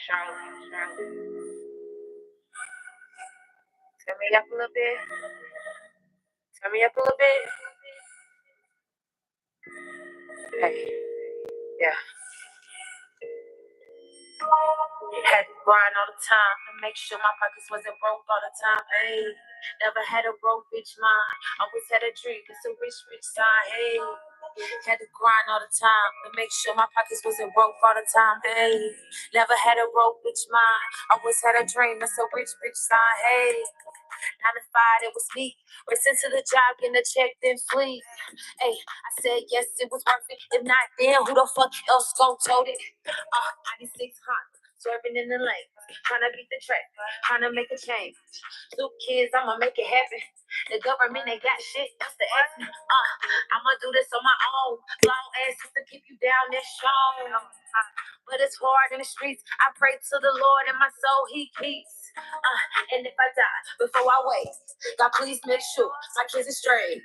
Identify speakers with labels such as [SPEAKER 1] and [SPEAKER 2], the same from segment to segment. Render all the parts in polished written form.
[SPEAKER 1] Turn me up a little bit. Turn me up a little bit. Hey, yeah. Had to grind all the time to make sure my pockets wasn't broke all the time. Hey, never had a broke bitch mind. Always had a dream. It's a rich, rich sign. Hey, had to grind all the time to make sure my pockets wasn't broke all the time. Hey, never had a broke bitch mind. Always had a dream. It's a rich, rich sign. Hey. 9 to 5, it was me. Racing to the job, getting a check, then flee. Hey, I said yes, it was worth it. If not, then who the fuck else gon' tote it? 96 Honda, swerving in the lane, trying to beat the track, trying to make a change. 2 kids, I'ma make it happen. The government ain't got shit else to ask me. I'ma do this on my own. Long asses to keep you down, that's strong. But it's hard in the streets. I pray to the Lord and my soul he keeps. And if I die before I waste, God please make sure my kids are straight.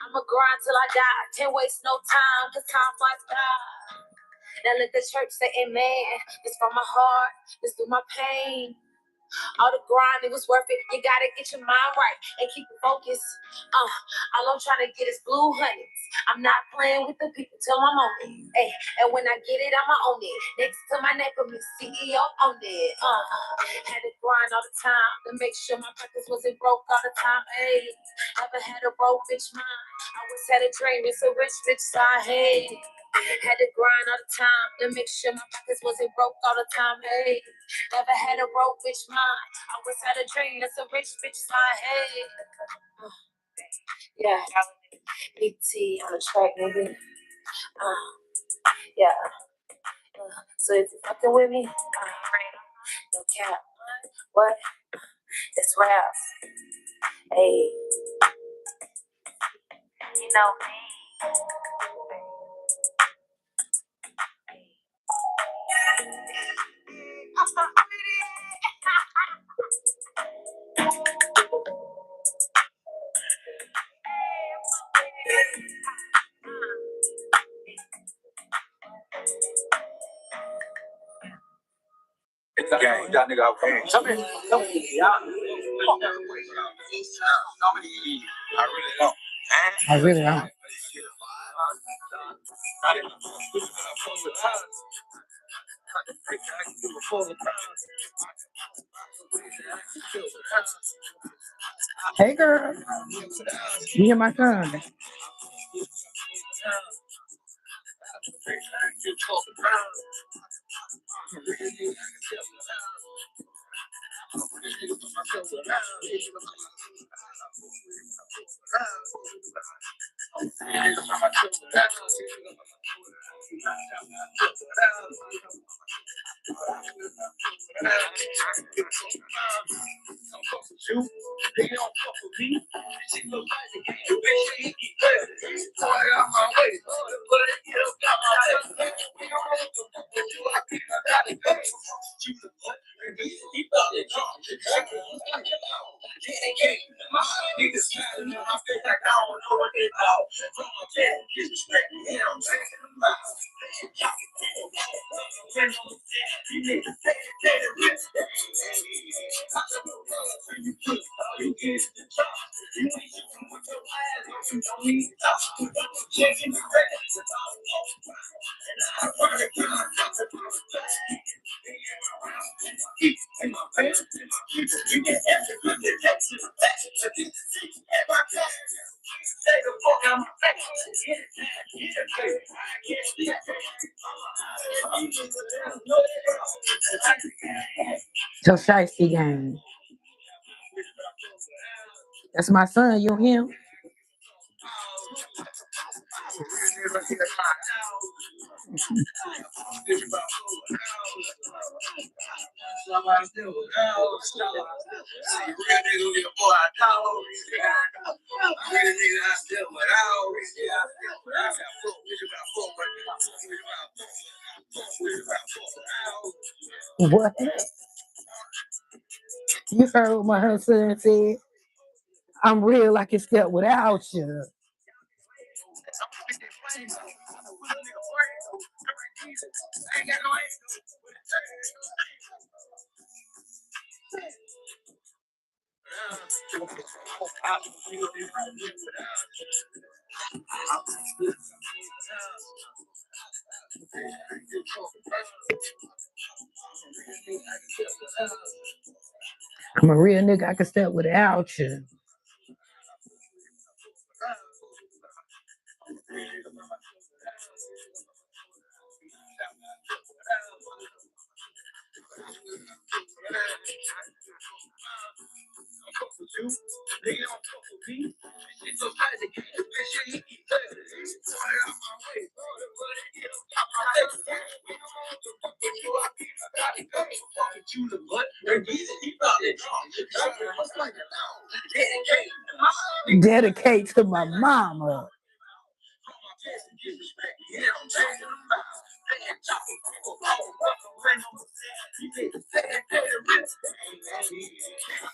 [SPEAKER 1] I'ma grind till I die. Can't waste no time, cause time flies by. Now let the church say amen. It's from my heart, it's through my pain. All the grind, it was worth it. You gotta get your mind right and keep it focused. All I'm trying to get is blue honey. I'm not playing with the people till I'm on it. Hey, and when I get it, I'ma own it. Next to my name, for me, CEO on it. Had to grind all the time to make sure my pockets wasn't broke all the time. Hey, never had a broke bitch mind. Always had a dream, it's a rich bitch side. Hey, had to grind all the time to make sure my pockets wasn't broke all the time. Hey, never had a broke bitch mind. Always had a dream, it's a rich bitch side. Hey, yeah. ET on the track, nigga. Yeah. So if you fucking with me, no cap. What? It's rap. Hey, you know me.
[SPEAKER 2] It's the game. That nigga out there. Come here. Y'all. I really don't. Hey girl, you hear my son? So shiesty gang. That's my son, you him? What? You heard what my son said? I'm real like it's stepped without you. I'm a real nigga. I can step without you. Dedicate to my mama.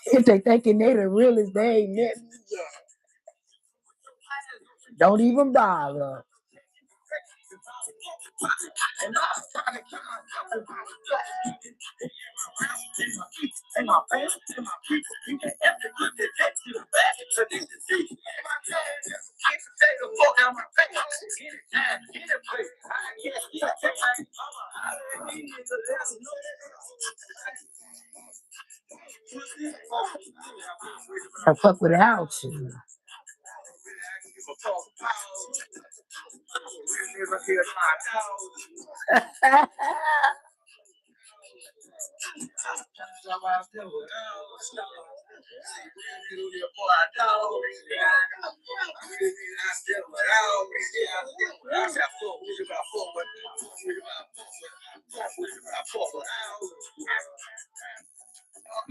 [SPEAKER 2] If they thinking they the realest, they ain't met me yet. Don't even bother. I fuck without you.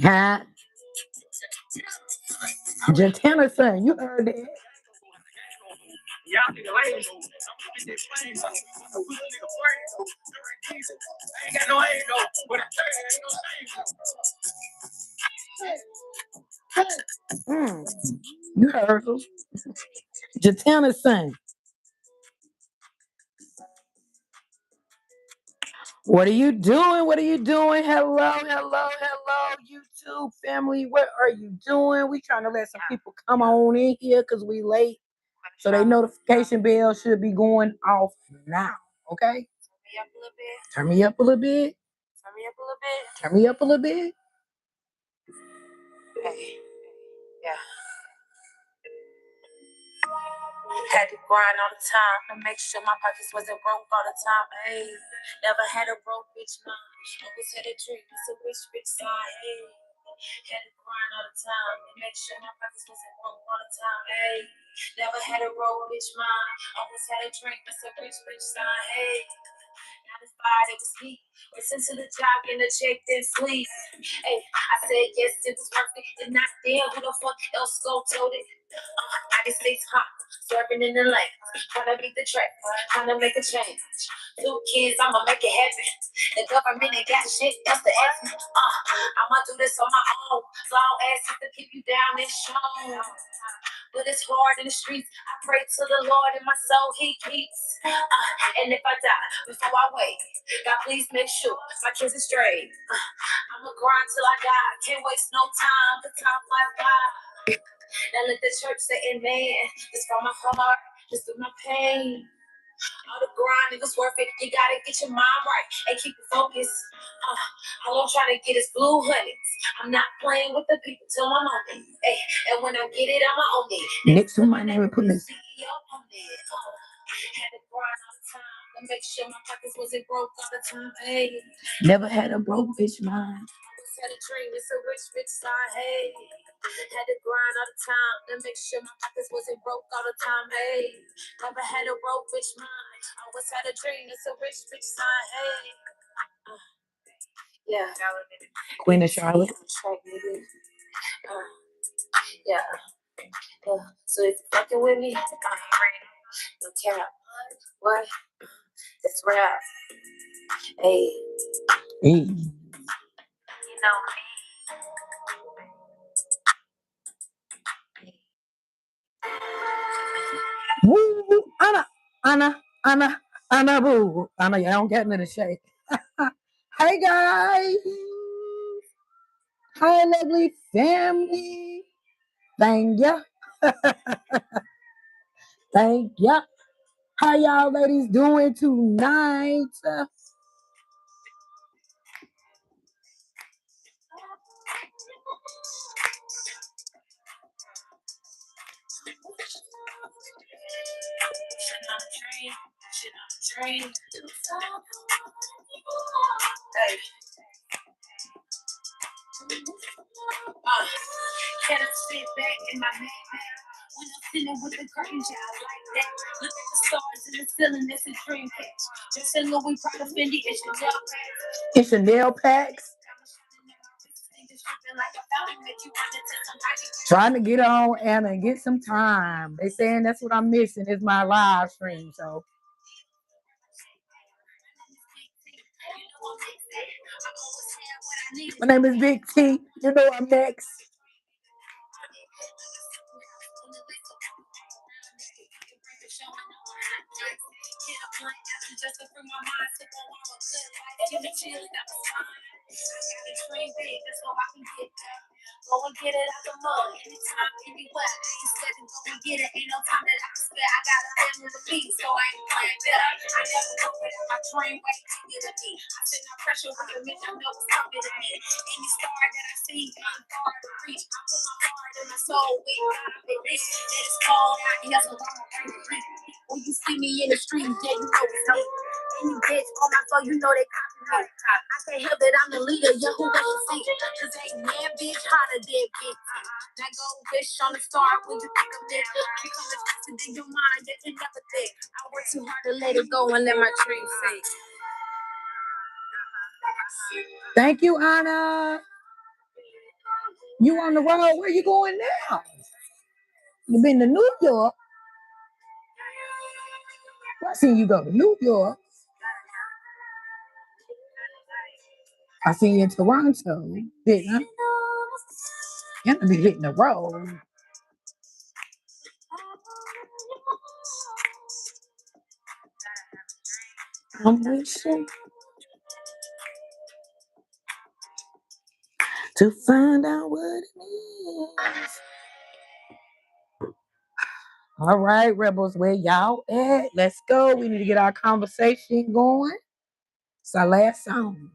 [SPEAKER 2] Huh? Jatana son, you heard that? Mm, you heard them. Jatana son. What are you doing? What are you doing? Hello, hello, hello, YouTube family. What are you doing? We trying to let some people come on in here because we late. So they notification bell should be going off now. Okay? Turn me up a little bit.
[SPEAKER 1] Turn me up a little bit.
[SPEAKER 2] Turn me up a little bit.
[SPEAKER 1] Hey, yeah. Had to grind all the time to make sure my pockets wasn't broke all the time. Hey, never had a broke bitch mind. Always had a dream, it's a rich side. Hey, had to grind all the time to make sure my pockets wasn't broke all the time. Hey, never had a broke bitch mind. Always had a dream, it's a rich side. Hey. 9 to 5, it was me. Listen to the job and the check, then sleep. Hey, I said yes, it was worth it. If not there, who the fuck else go told it? I just stay hot, serving in the lane, trying to beat the track, trying to make a change. 2 kids, I'ma make it happen. The government ain't got shit, that's the essence. I'ma do this on my own. Long ass to keep you down and shown. But it's hard in the streets. I pray to the Lord and my soul he keeps. And if I die before I wake, God please make sure my kids are straight. I'ma grind till I die. Can't waste no time. The time flies by. Now let the church say amen. Just from my heart, just through my pain. All the grind, it was worth it. You gotta get your mind right and keep it focused. All I'm trying to get is blue honey. I'm not playing with the people till I'm on it. Hey, and when I get it, I'ma own it.
[SPEAKER 2] Next to my name and put this.
[SPEAKER 1] CEO on it. Had to grind all the time to make sure my pockets wasn't broke all the time. Hey,
[SPEAKER 2] Never had a broke bitch mind.
[SPEAKER 1] always had a dream, it's a rich side. Hey, had to grind all the time to make sure my pockets wasn't broke all the time. Hey, never had a broke bitch mind. Always had a dream, it's a rich side. Hey, yeah.
[SPEAKER 2] Queen of Charlotte.
[SPEAKER 1] Yeah. So if you're fucking with me, no cap. What? That's rap. Hey.
[SPEAKER 2] Hey.
[SPEAKER 1] You know me.
[SPEAKER 2] Woo, Anna, boo. Anna, I don't get none of the shade. Hey guys. Hi, lovely family. Thank ya. Thank ya. How y'all ladies doing tonight?
[SPEAKER 1] Can I sit back in my man? When I'm sitting with the curtains, yeah, I like that. Look at the stars in the ceiling, it's a dream catch. Just a Louis Prada Fendi, it's your nail pad.
[SPEAKER 2] It's your nail packs. Trying to get on and get some time. They saying that's what I'm missing is my live stream. So my name is Big T. You know I'm next.
[SPEAKER 1] Go and get it out the mud. Anytime, anywhere. Instead of go and get it, ain't no time that I can spare. I got a family to feed, so I ain't playing better. I never go without my dream waiting to get to me. I send no pressure with the bitch, I know it's coming to me. Any star that I see, I'm far to reach. I put my heart and my soul with God, I believe that it's cold out here, so I'm free. When you see me in the street, yeah, you know it's me. Any bitch on my phone, you know they copy me. I can't help it, I'm the leader, yeah, who wants to see? Cause ain't man bitch hotter than bitch. That go wish on the star when you think of it. I'm coming faster than your mind, that you never think. I work too hard to let it go and let my dreams sing.
[SPEAKER 2] Thank you, Anna. You on the road? Where you going now? You been to New York? I seen you go to New York. I seen you in Toronto, didn't I? You have to be hitting the road. I'm wishing to find out what it means. All right, rebels, where y'all at? Let's go. We need to get our conversation going. It's our last song.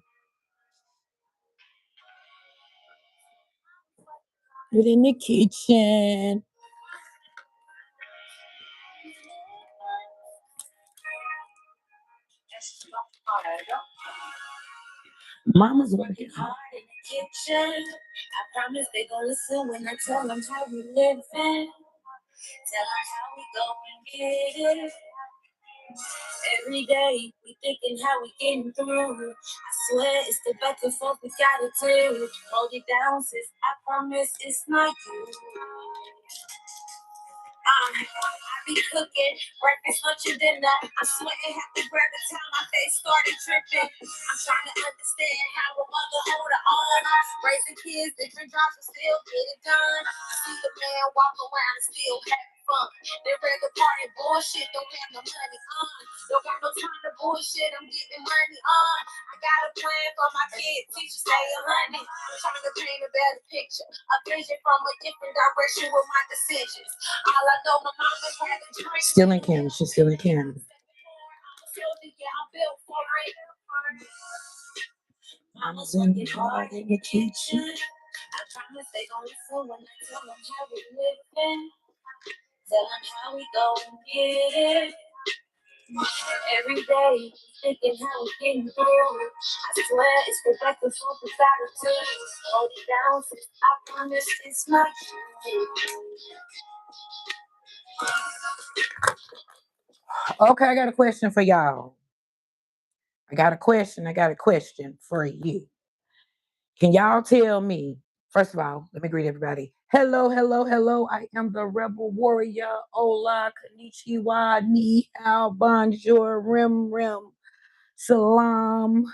[SPEAKER 2] Get in the kitchen. Mama's working hard
[SPEAKER 1] in the kitchen. I promise they gon' listen when I tell them how we living. Tell them how we go and get it. Every day we thinking how we getting through. I swear it's the back and forth we gotta do. Hold it down, sis. I promise it's not you. I be cooking breakfast, lunch, and dinner. I'm sweating, have to grab the time my face started tripping. I'm trying to understand how a mother hold her own. Raising kids, different jobs, and still get it done. I see the man walk around and still having fun. They regular party bullshit, don't have no money on. Don't got no time to bullshit, I'm getting money on. I got a plan for my kids, teach stay 100. I'm trying to paint a better picture, a vision from a different direction with my decisions. All I know, my mama's had a drink.
[SPEAKER 2] Still in Canada. She's still in Canada.
[SPEAKER 1] Mama's working hard in the kitchen. I promise they gon' listen when I tell them how we living. Tell them how we go and get it. Every day, thinking how we getting through. I swear it's the back and forth without a tear. Hold it down, sis. I promise it's not you.
[SPEAKER 2] Okay, I got a question for y'all. I got a question for you. Can y'all tell me, first of all, let me greet everybody. Hello, hello, hello. I am the Rebel Warrior. Hola, konnichiwa, ni hao, bonjour, rim, salam.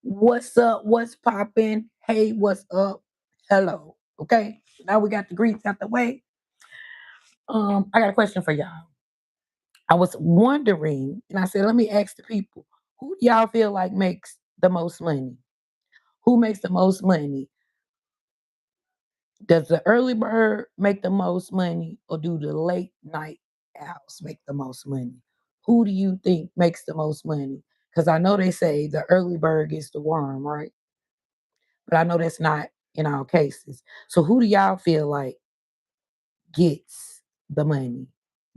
[SPEAKER 2] What's up? What's popping? Hey, what's up? Hello. Okay, now we got the greets out the way. I got a question for y'all. I was wondering, and I said, let me ask the people, who do y'all feel like makes the most money? Who makes the most money? Does the early bird make the most money, or do the late night owls make the most money? Who do you think makes the most money? Because I know they say the early bird gets the worm, right? But I know that's not in all cases. So who do y'all feel like gets the money?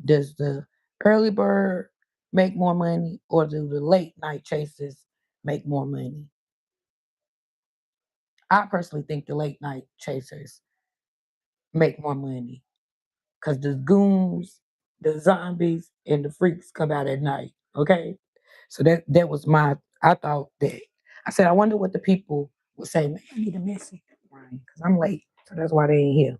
[SPEAKER 2] Does the early bird make more money, or do the late night chasers make more money? I personally think the late night chasers make more money because the goons, the zombies, and the freaks come out at night. Okay, so that was my. I thought that I said I wonder what the people would say. Man, I need a message, Ryan, because I'm late, so that's why they ain't here.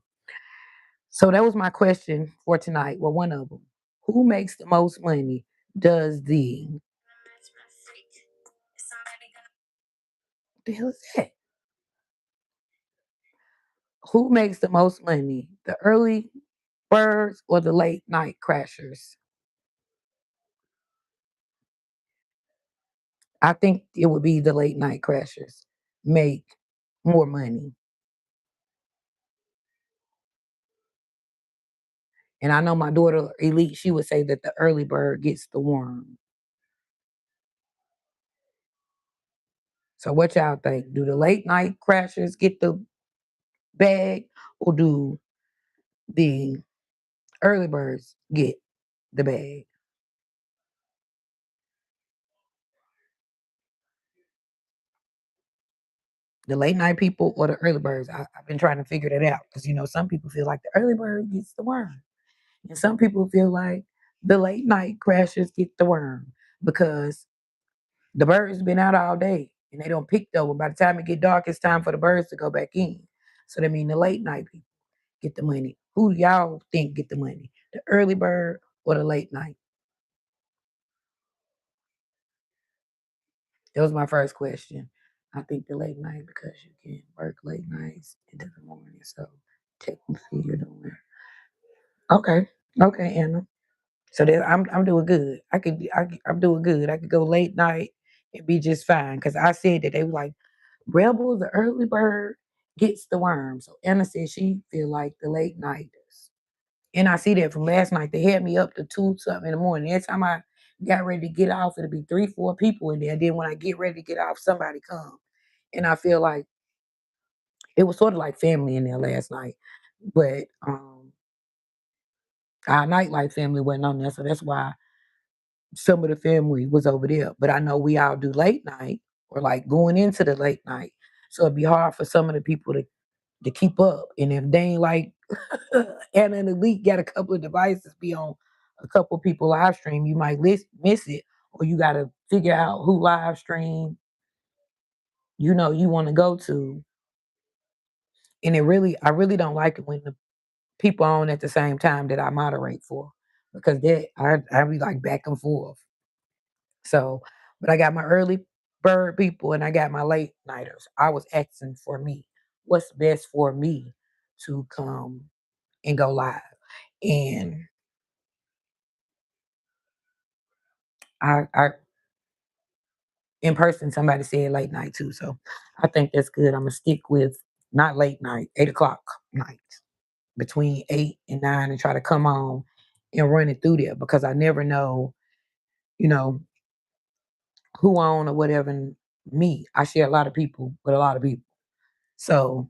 [SPEAKER 2] So that was my question for tonight. Well, one of them. Who makes the most money? Does the hell is that? Who makes the most money? The early birds or the late night crashers? I think it would be the late night crashers make more money. And I know my daughter Elite, she would say that the early bird gets the worm. So what y'all think? Do the late night crashers get the bag, or do the early birds get the bag? The late night people or the early birds? I've been trying to figure that out because some people feel like the early bird gets the worm, and some people feel like the late night crashers get the worm because the birds been out all day and they don't pick though. By the time it get dark, it's time for the birds to go back in. So that mean the late night people get the money. Who y'all think get the money? The early bird or the late night? That was my first question. I think the late night because you can work late nights into the morning. So technically you're doing okay. Okay, Anna. So that I'm doing good. I'm doing good. I could go late night and be just fine. Cause I said that they were like, Rebel, the early bird gets the worm. So Anna said she feel like the late nighters. And I see that from last night. They had me up to 2 something in the morning. Every time I got ready to get off, it'll be 3, 4 people in there. Then when I get ready to get off, somebody come. And I feel like it was sort of like family in there last night. But our nightlife family wasn't on there. So that's why some of the family was over there. But I know we all do late night or like going into the late night. So it'd be hard for some of the people to keep up. And if they ain't like Anna and Elite got a couple of devices be on a couple of people live stream, you might miss it, or you got to figure out who live stream you want to go to. And I really don't like it when the people on at the same time that I moderate for, because I be like back and forth. So, but I got my early bird people and I got my late nighters. I was asking for me, what's best for me to come and go live. And I in person, somebody said late night too. So I think that's good. I'm gonna stick with not late night, 8 o'clock night, between 8 and 9, and try to come on and run it through there because I never know, you know, who on or whatever. And me, I share a lot of people with a lot of people. So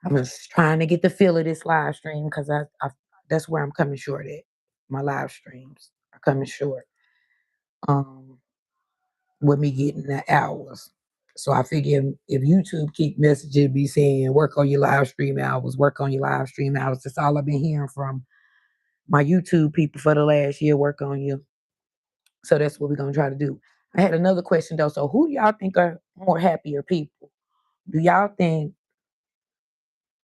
[SPEAKER 2] I'm just trying to get the feel of this live stream because I that's where I'm coming short at. My live streams are coming short. Um, with me getting the hours. So I figure if YouTube keep messaging me saying work on your live stream hours, work on your live stream hours. That's all I've been hearing from my YouTube people for the last year. Work on you. So that's what we're gonna try to do. I had another question though. So who do y'all think are more happier people? Do y'all think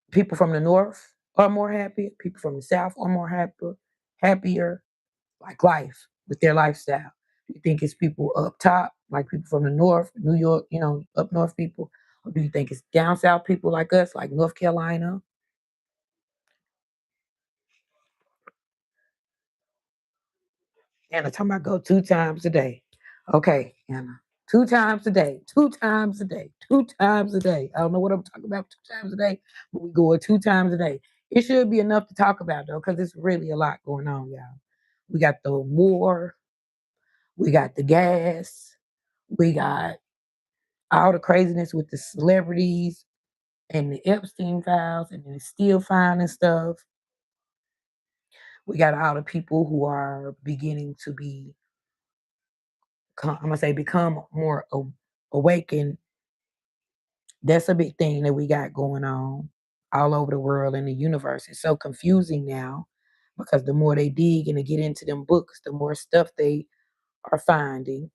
[SPEAKER 2] people from the north are more happy? People from the south are more happier, like life with their lifestyle? Do you think it's people up top, like people from the north, New York, up north people? Or do you think it's down south people like us, like North Carolina? Anna, talking about go 2 times a day. Okay, Anna. 2 times a day, 2 times a day, 2 times a day. I don't know what I'm talking about 2 times a day, but we go 2 times a day. It should be enough to talk about though, because it's really a lot going on, y'all. We got the war, we got the gas, we got all the craziness with the celebrities and the Epstein files and the still finding stuff. We got all the people who are beginning to be, I'm gonna say, become more awakened. That's a big thing that we got going on all over the world and the universe. It's so confusing now because the more they dig and they get into them books, the more stuff they are finding.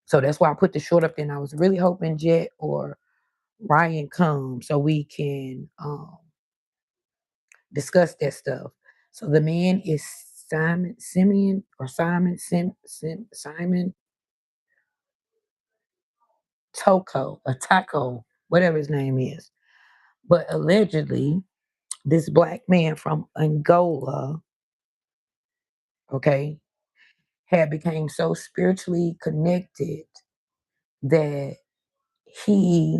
[SPEAKER 2] So that's why I put the short up there. And I was really hoping Jet or Ryan come so we can discuss that stuff. So the man is Simon Toko, a Taco, whatever his name is. But allegedly, this black man from Angola, okay, had become so spiritually connected that he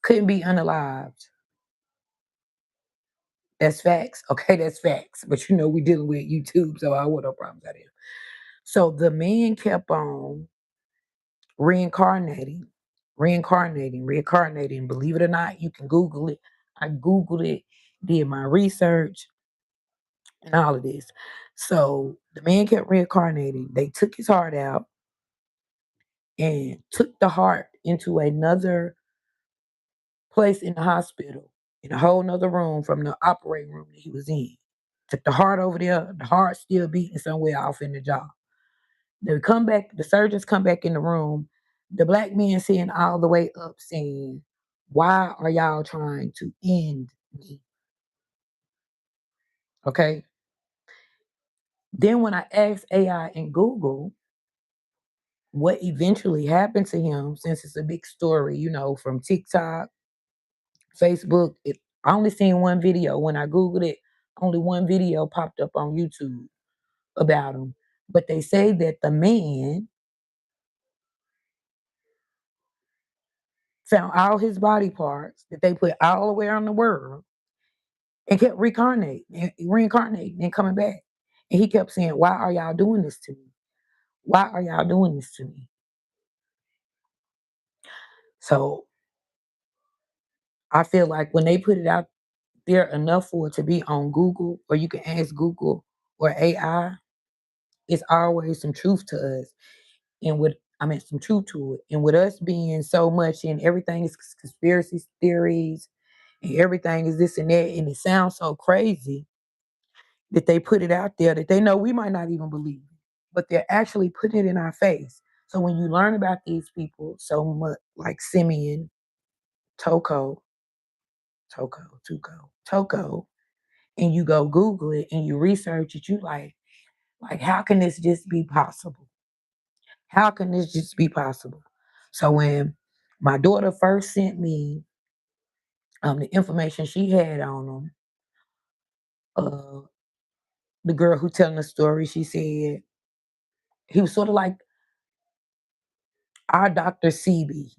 [SPEAKER 2] couldn't be unalived. That's facts. Okay, that's facts. But you know, we dealing with YouTube, so I want no problems out here. So the man kept on reincarnating, reincarnating. Believe it or not, you can Google it. I Googled it, did my research, and all of this. So the man kept reincarnating. They took his heart out and took the heart into another place in the hospital, in a whole nother room from the operating room that he was in. Took the heart over there, the heart still beating somewhere off in the jaw. They come back, the surgeons come back in the room. The black man sitting all the way up saying, "Why are y'all trying to end me?" Okay. Then when I asked AI and Google what eventually happened to him, since it's a big story, you know, from TikTok, Facebook, I only seen one video. When I Googled it, only one video popped up on YouTube about him. But they say that the man found all his body parts that they put all the way around the world and kept reincarnating and coming back. And he kept saying, "Why are y'all doing this to me? Why are y'all doing this to me?" So I feel like when they put it out there enough for it to be on Google, or you can ask Google or AI, it's always some truth to us. And with, I mean, some truth to it. And with us being so much and everything is conspiracy theories and everything is this and that, and it sounds so crazy that they put it out there that they know we might not even believe it, but they're actually putting it in our face. So when you learn about these people so much, like Simeon, Toko, Toko, and you go Google it and you research it, you like, how can this just be possible? How can this just be possible? So when my daughter first sent me the information she had on them, uh, the girl who telling the story, she said he was sort of like our Dr. CB,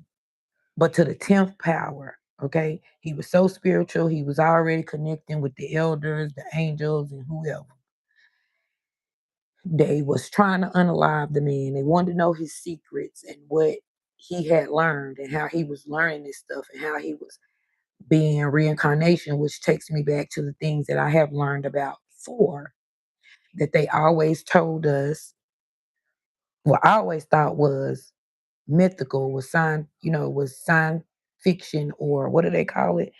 [SPEAKER 2] but to the 10th power. Okay. He was so spiritual. He was already connecting with the elders, the angels, and whoever. They was trying to unalive the man. They wanted to know his secrets and what he had learned and how he was learning this stuff and how he was being reincarnation, which takes me back to the things that I have learned about before that they always told us, well, I always thought was mythical, was was science fiction, or what do they call it?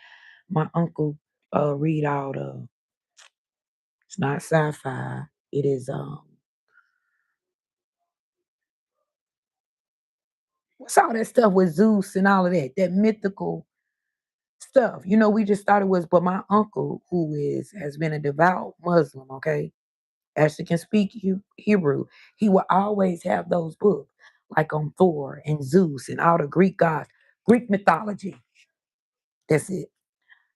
[SPEAKER 2] My uncle read all the, it's not sci-fi. It is what's all that stuff with Zeus and all of that, that mythical stuff. You know, we just thought it was, but my uncle, who has been a devout Muslim, okay, actually can speak Hebrew, he will always have those books, like on Thor and Zeus and all the Greek gods, Greek mythology. That's it.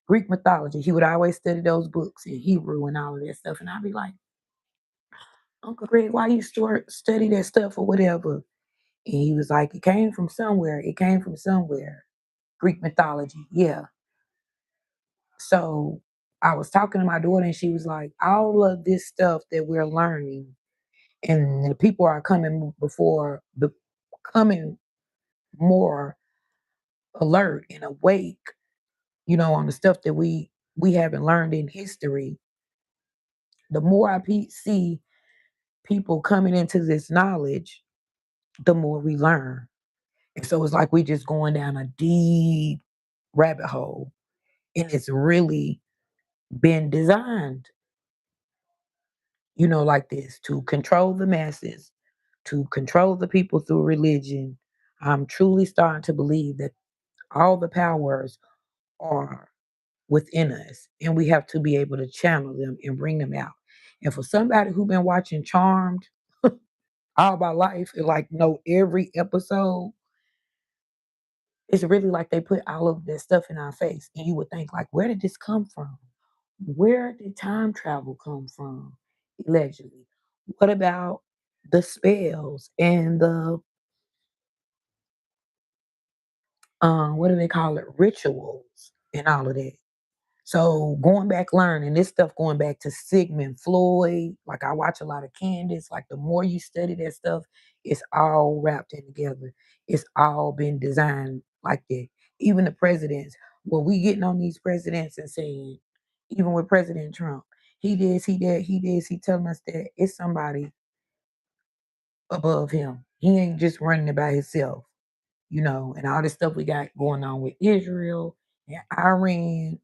[SPEAKER 2] Greek mythology. He would always study those books in Hebrew and all of that stuff. And I'd be like, "Uncle Greg, why you study that stuff or whatever?" And he was like, it came from somewhere. It came from somewhere. Greek mythology. Yeah. So I was talking to my daughter and she was like, all of this stuff that we're learning and the people are becoming more alert and awake, on the stuff that we haven't learned in history. The more see people coming into this knowledge, the more we learn. And so it's like we just going down a deep rabbit hole. And it's really been designed, like this to control the masses, to control the people through religion. I'm truly starting to believe that all the powers are within us and we have to be able to channel them and bring them out. And for somebody who's been watching Charmed all my life and like know every episode, it's really like they put all of this stuff in our face. And you would think, like, where did this come from? Where did time travel come from? Allegedly. What about the spells and the what do they call it? Rituals and all of that. So going back learning this stuff, going back to Sigmund Floyd, like I watch a lot of Candace, like the more you study that stuff, it's all wrapped in together. It's all been designed like that. Even the presidents, well, we getting on these presidents and saying, even with President Trump, he this, he that, he this, he telling us that it's somebody above him. He ain't just running it by himself, and all this stuff we got going on with Israel and Iran.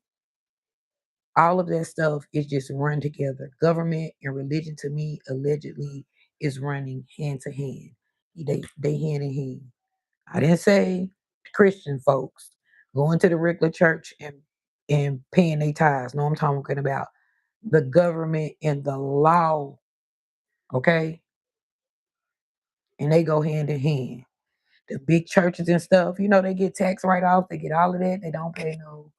[SPEAKER 2] All of that stuff is just run together. Government and religion, to me, allegedly, is running hand to hand. They hand in hand. I didn't say Christian folks going to the regular church and paying their tithes. No, I'm talking about the government and the law. Okay, and they go hand in hand. The big churches and stuff, they get tax write off. They get all of that. They don't pay no.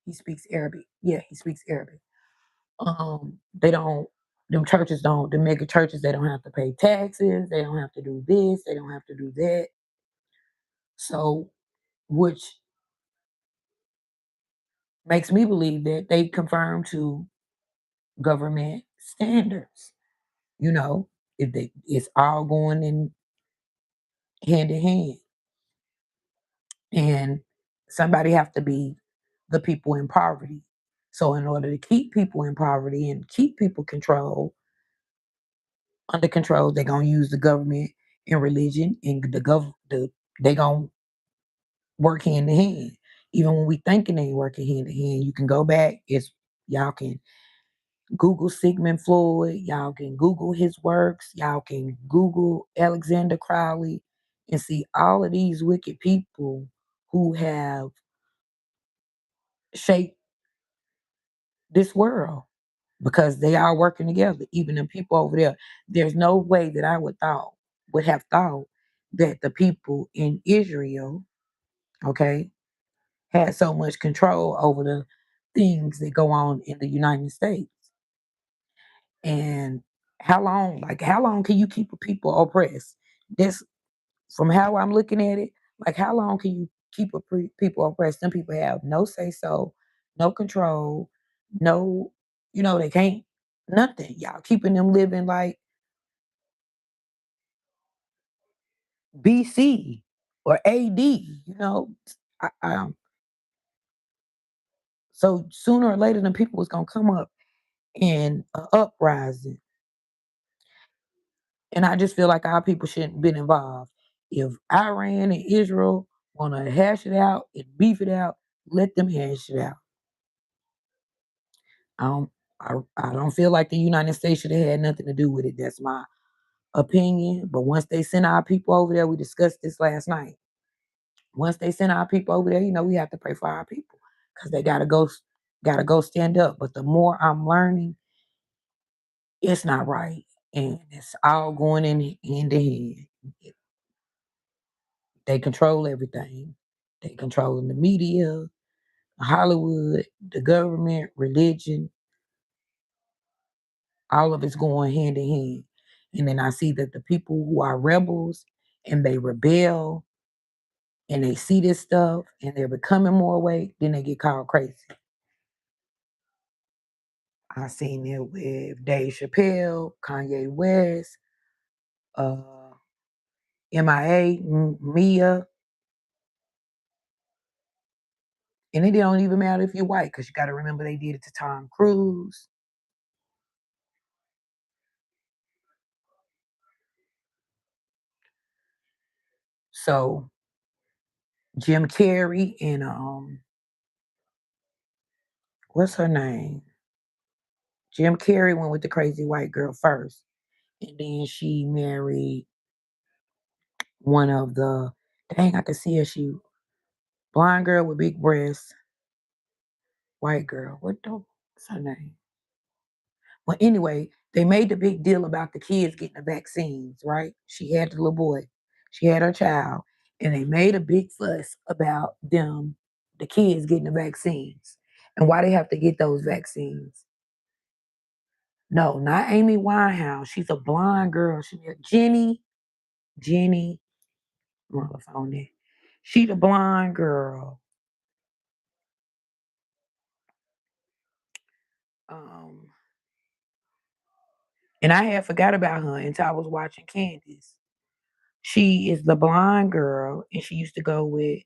[SPEAKER 2] He speaks Arabic. Yeah, he speaks Arabic. They don't, them churches don't, the mega churches, they don't have to pay taxes, they don't have to do this, they don't have to do that. So, which makes me believe that they conform to government standards. You know, it's all going in hand. And somebody have to be the people in poverty. So in order to keep people in poverty and keep people under control, they're gonna use the government and religion and they gonna work hand in hand. Even when we thinking they ain't working hand in hand, you can go back. Y'all can Google Sigmund Floyd, y'all can Google his works, y'all can Google Alexander Crowley and see all of these wicked people who have shaped this world because they are working together. Even the people over there, there's no way that I would have thought that the people in Israel, okay, had so much control over the things that go on in the United States. And how long can you keep a people oppressed? This, from how I'm looking at it, like how long can you keep people oppressed? Some people have no say so, no control, no, they can't nothing. Y'all keeping them living like BC or AD, I, um, so sooner or later, the people was gonna come up in an uprising. And I just feel like our people shouldn't been involved. If Iran and Israel want to hash it out and beef it out, let them hash it out. I don't, I don't feel like the United States should have had nothing to do with it. That's my opinion. But once they send our people over there, we discussed this last night. Once they send our people over there, we have to pray for our people because they gotta go stand up. But the more I'm learning, it's not right, and it's all going in hand to hand. They control everything. They controlling the media, Hollywood, the government, religion, all of it's going hand in hand. And then I see that the people who are rebels and they rebel and they see this stuff and they're becoming more awake, then they get called crazy. I seen it with Dave Chappelle, Kanye West, uh, MIA, Mia, and it don't even matter if you're white because you got to remember they did it to Tom Cruise. So Jim Carrey and what's her name? Jim Carrey went with the crazy white girl first, and then she married one of the dang I could see her. She blonde girl with big breasts, white girl. What's her name? Well, anyway, they made the big deal about the kids getting the vaccines, right? She had the little boy, she had her child, and they made a big fuss about the kids getting the vaccines, and why they have to get those vaccines. No, not Amy Winehouse. She's a blonde girl. Jenny, I'm on the phone there. She the blonde girl. Um, and I had forgot about her until I was watching Candace. She is the blonde girl, and she used to go with.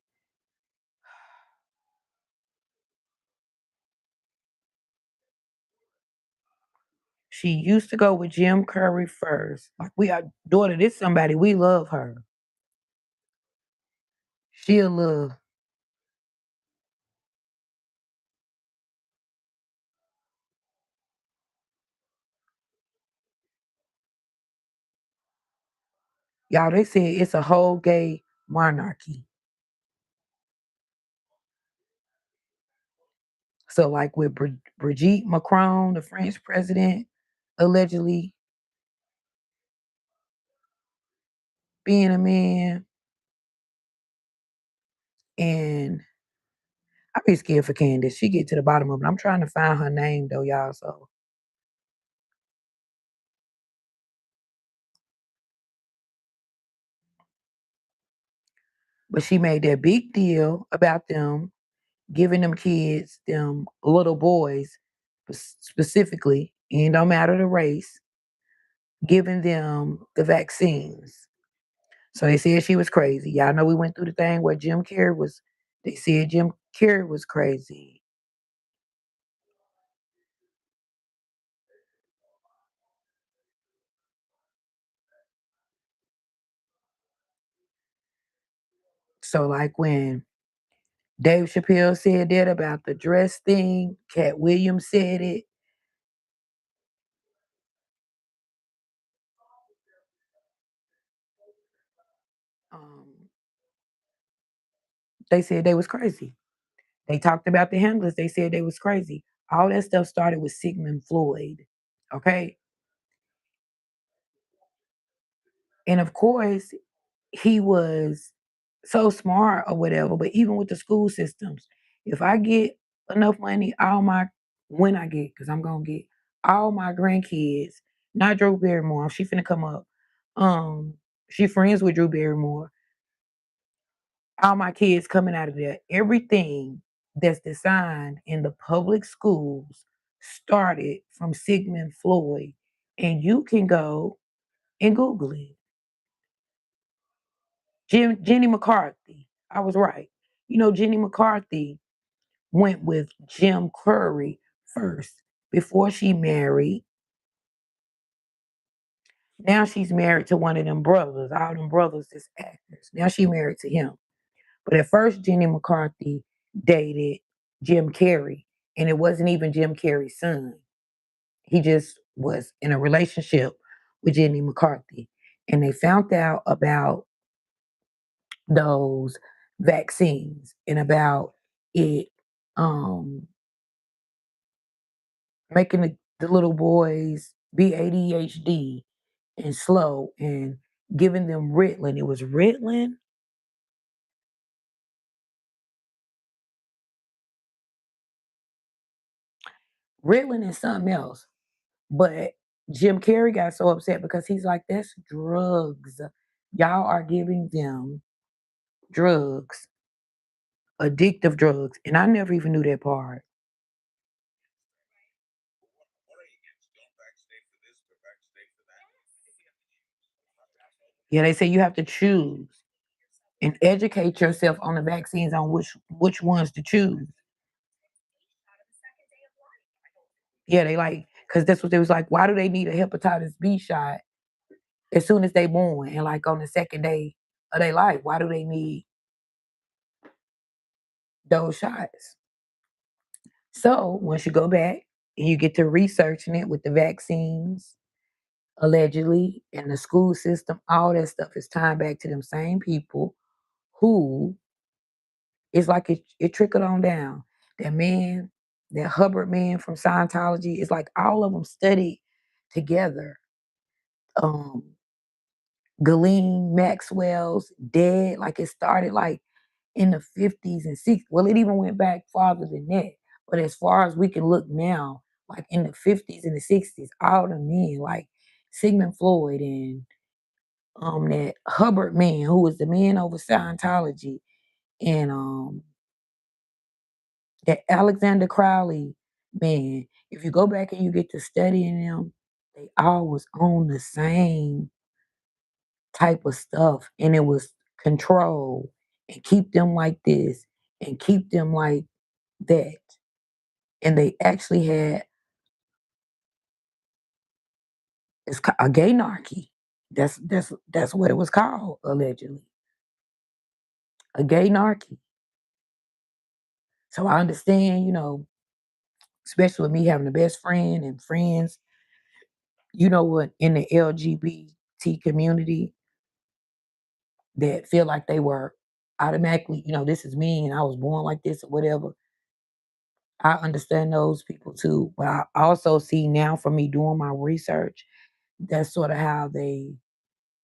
[SPEAKER 2] She used to go with Jim Curry first. Like we are daughter, this somebody we love her. She a little y'all. They said it's a whole gay monarchy. So like with Brigitte Macron, the French president, allegedly being a man, and I be scared for Candace. She get to the bottom of it. I'm trying to find her name though, y'all. So, but she made that big deal about them giving them kids, them little boys specifically, and don't matter the race, giving them the vaccines. So they said she was crazy. Y'all know we went through the thing where they said Jim Carrey was crazy. So like when Dave Chappelle said that about the dress thing, Cat Williams said it. Um, they said they was crazy. They talked about the handlers. They said they was crazy. All that stuff started with Sigmund Floyd. Okay. And of course, he was so smart or whatever, but even with the school systems, if I get enough money, when I get, because I'm gonna get all my grandkids, not Drew Barrymore, she finna come up. Um, she friends with Drew Barrymore. All my kids coming out of there, everything that's designed in the public schools started from Sigmund Floyd. And you can go and Google it. Jenny McCarthy. I was right. You know, Jenny McCarthy went with Jim Curry first before she married. Now she's married to one of them brothers. All them brothers is actors. Now she married to him. But at first, Jenny McCarthy dated Jim Carrey, and it wasn't even Jim Carrey's son. He just was in a relationship with Jenny McCarthy. And they found out about those vaccines and about it um, making the little boys be ADHD and slow and giving them Ritalin. It was Ritalin and something else. But Jim Carrey got so upset because he's like, that's drugs. Y'all are giving them drugs, addictive drugs. And I never even knew that part. Yeah, they say you have to choose and educate yourself on the vaccines on which ones to choose. Yeah, they like because that's what they was like. Why do they need a hepatitis B shot as soon as they born and like on the second day of their life? Why do they need those shots? So once you go back and you get to researching it with the vaccines, allegedly, in the school system, all that stuff is tied back to them same people who it's like it trickled on down. That man, that Hubbard man from Scientology, it's like all of them studied together. Um, Ghislaine Maxwell's dead. Like it started like in the 50s and 60s. Well, it even went back farther than that. But as far as we can look now, like in the 50s and the 60s, all the men like Sigmund Floyd and that Hubbard man who was the man over Scientology and that Alexander Crowley man, if you go back and you get to studying them, they all was on the same type of stuff. And it was control and keep them like this and keep them like that. And they actually had a gay narky. That's what it was called, allegedly. A gay narky. So I understand, especially with me having a best friend and friends, what, in the LGBT community that feel like they were automatically, this is me and I was born like this or whatever. I understand those people too. But I also see now from me doing my research, that's sort of how they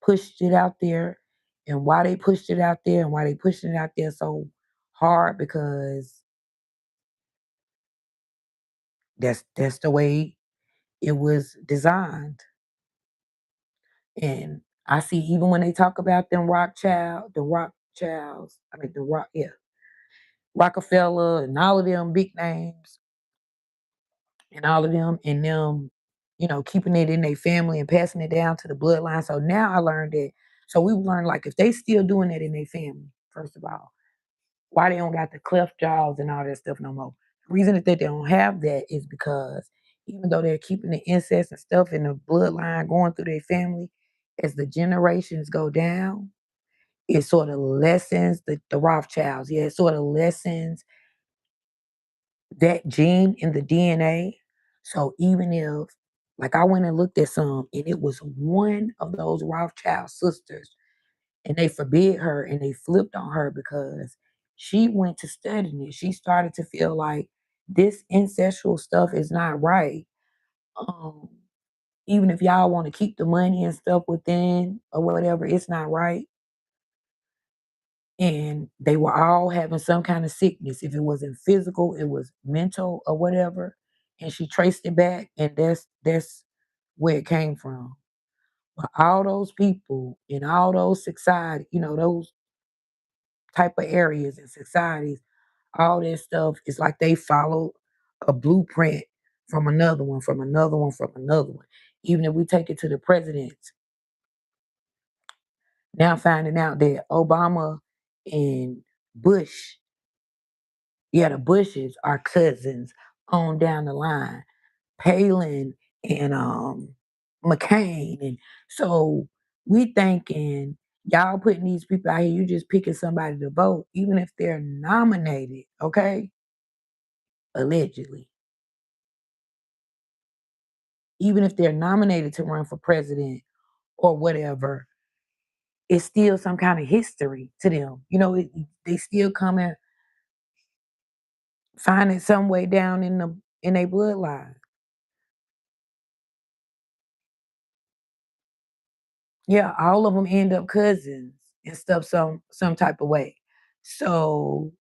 [SPEAKER 2] pushed it out there and why they pushed it out there and why they pushing it out there so hard because that's the way it was designed. And I see even when they talk about Rockefeller and all of them big names and all of them and them, keeping it in their family and passing it down to the bloodline. So now I learned that. So we learned like if they still doing that in their family, first of all, why they don't got the cleft jaws and all that stuff no more. The reason that they don't have that is because even though they're keeping the incest and stuff in the bloodline going through their family, as the generations go down, it sort of lessens the Rothschilds. Yeah, it sort of lessens that gene in the DNA. So even if, like, I went and looked at some, and it was one of those Rothschild sisters, and they forbid her and they flipped on her because she went to studying it. She started to feel like this ancestral stuff is not right. Um, Even if y'all want to keep the money and stuff within or whatever, it's not right. And they were all having some kind of sickness. If it wasn't physical, it was mental or whatever. And she traced it back, and that's where it came from. But all those people in all those society, those type of areas and societies, all that stuff is like they followed a blueprint from another one, from another one, from another one. Even if we take it to the presidents, now finding out that Obama and Bush, yeah, the Bushes are cousins on down the line. Palin and McCain. And so we thinking y'all putting these people out here, you just picking somebody to vote, even if they're nominated, okay? Allegedly. Even if they're nominated to run for president or whatever, it's still some kind of history to them. They still come and find it some way down in their bloodline. Yeah, all of them end up cousins and stuff some type of way. So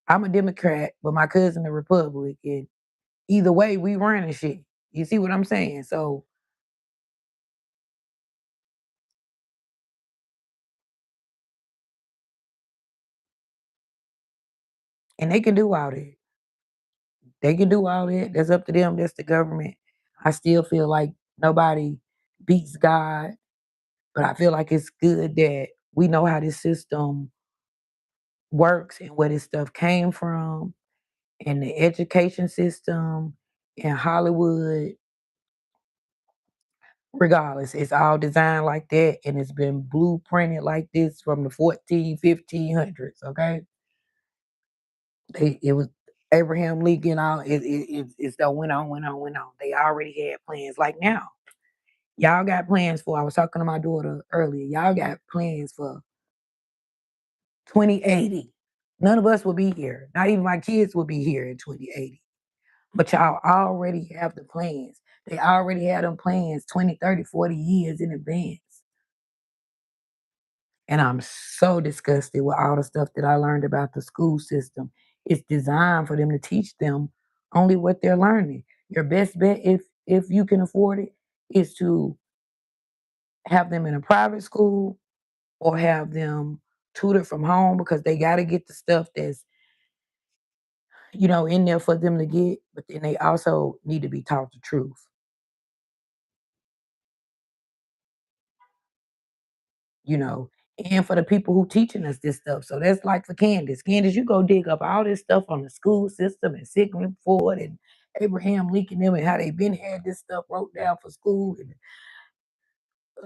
[SPEAKER 2] I'm a Democrat, but my cousin a Republican. Either way, we running shit. You see what I'm saying? So And they can do all that. They can do all that. That's up to them. That's the government. I still feel like nobody beats God, but I feel like it's good that we know how this system works and where this stuff came from, and the education system in Hollywood. Regardless, it's all designed like that, and it's been blueprinted like this from the 1500s. Okay, it was Abraham Lincoln. All it still went on, went on, went on. They already had plans. Like now, y'all got plans for. I was talking to my daughter earlier. Y'all got plans for 2080. None of us will be here. Not even my kids will be here in 2080. But y'all already have the plans. They already had them plans 20, 30, 40 years in advance. And I'm so disgusted with all the stuff that I learned about the school system. It's designed for them to teach them only what they're learning. Your best bet, if you can afford it, is to have them in a private school or have them tutored from home, because they got to get the stuff that's in there for them to get. But then they also need to be taught the truth. you know, and for the people who teaching us this stuff. So that's like for Candace. Candace, you go dig up all this stuff on the school system and Sigmund Ford and Abraham Lincoln them, and how they been had this stuff wrote down for school, and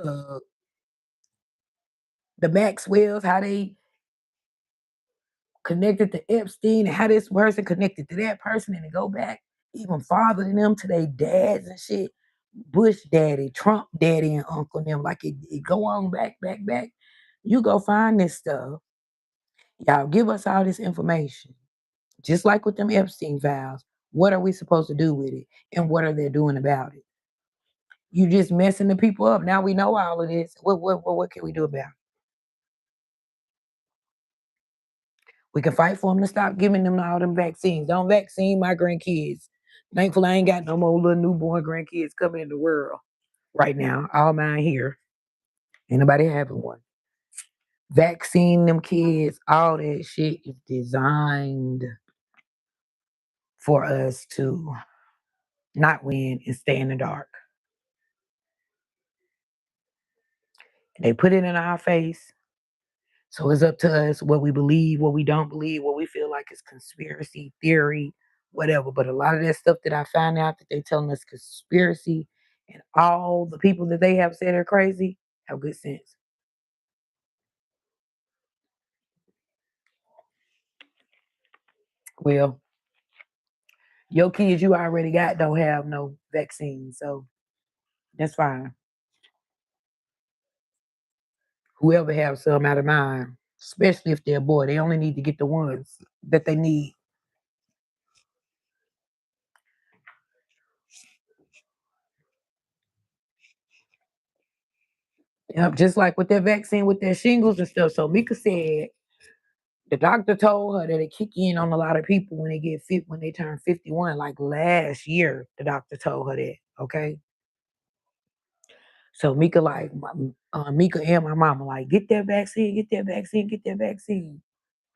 [SPEAKER 2] uh, the Maxwells, how they connected to Epstein, and how this person connected to that person, and to go back even farther than them to their dads and shit. Bush daddy, Trump daddy, and uncle them. Like it go on back, back, back. You go find this stuff. Y'all give us all this information. Just like with them Epstein files, what are we supposed to do with it? And what are they doing about it? You just messing the people up. Now we know all of this. What can we do about it? We can fight for them to stop giving them all them vaccines. Don't vaccine my grandkids. Thankfully, I ain't got no more little newborn grandkids coming in the world right now. All mine here. Ain't nobody having one. Vaccine them kids, all that shit is designed for us to not win and stay in the dark. They put it in our face. So it's up to us what we believe, what we don't believe, what we feel like is conspiracy theory, whatever. But a lot of that stuff that I find out that they telling us conspiracy, and all the people that they have said are crazy have good sense. Well, your kids you already got don't have no vaccine, so that's fine. Whoever has some out of mine, especially if they're a boy, they only need to get the ones that they need. Yep, just like with their vaccine with their shingles and stuff. So Mika said the doctor told her that it kick in on a lot of people when they get fit when they turn 51. Like last year, the doctor told her that. Okay. So Mika Mika and my mama like, get that vaccine, get that vaccine, get that vaccine.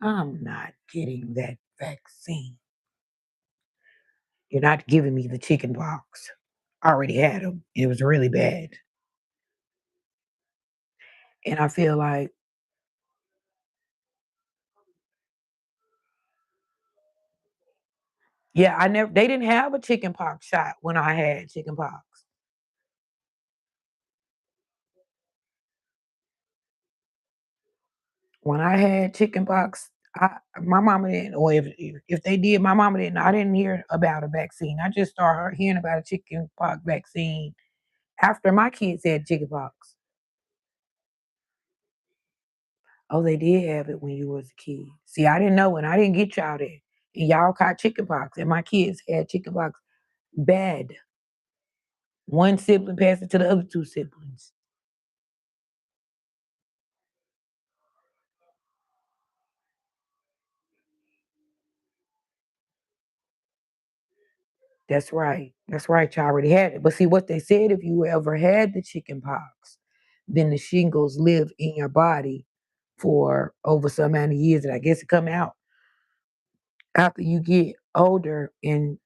[SPEAKER 2] I'm not getting that vaccine. You're not giving me the chicken pox. I already had them. It was really bad. And I feel like, yeah, they didn't have a chicken pox shot when I had chicken pox. When I had chicken pox, my mama didn't, or if they did, my mama didn't. I didn't hear about a vaccine. I just started hearing about a chicken pox vaccine after my kids had chicken pox. Oh, they did have it when you was a kid. See, I didn't know when I didn't get y'all there, and y'all caught chicken pox, and my kids had chicken pox bad. One sibling passed it to the other two siblings. That's right. That's right. You already had it. But see what they said, if you ever had the chicken pox, then the shingles live in your body for over so many years, and I guess it come out after you get older and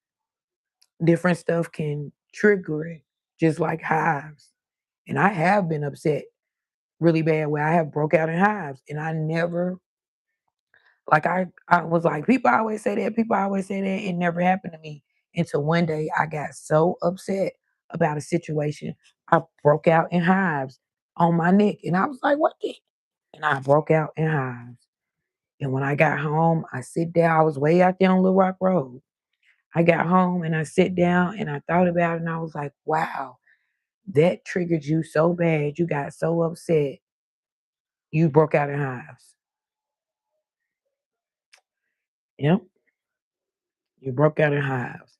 [SPEAKER 2] different stuff can trigger it, just like hives. And I have been upset really bad where I have broke out in hives. And I never, like, I was like, people always say that, people always say that. It never happened to me until one day I got so upset about a situation. I broke out in hives on my neck. And I was like, what the? And I broke out in hives. And when I got home, I sit down. I was way out there on Little Rock Road. I got home and I sit down and I thought about it and I was like, wow, that triggered you so bad. You got so upset. You broke out in hives. Yep. You broke out in hives.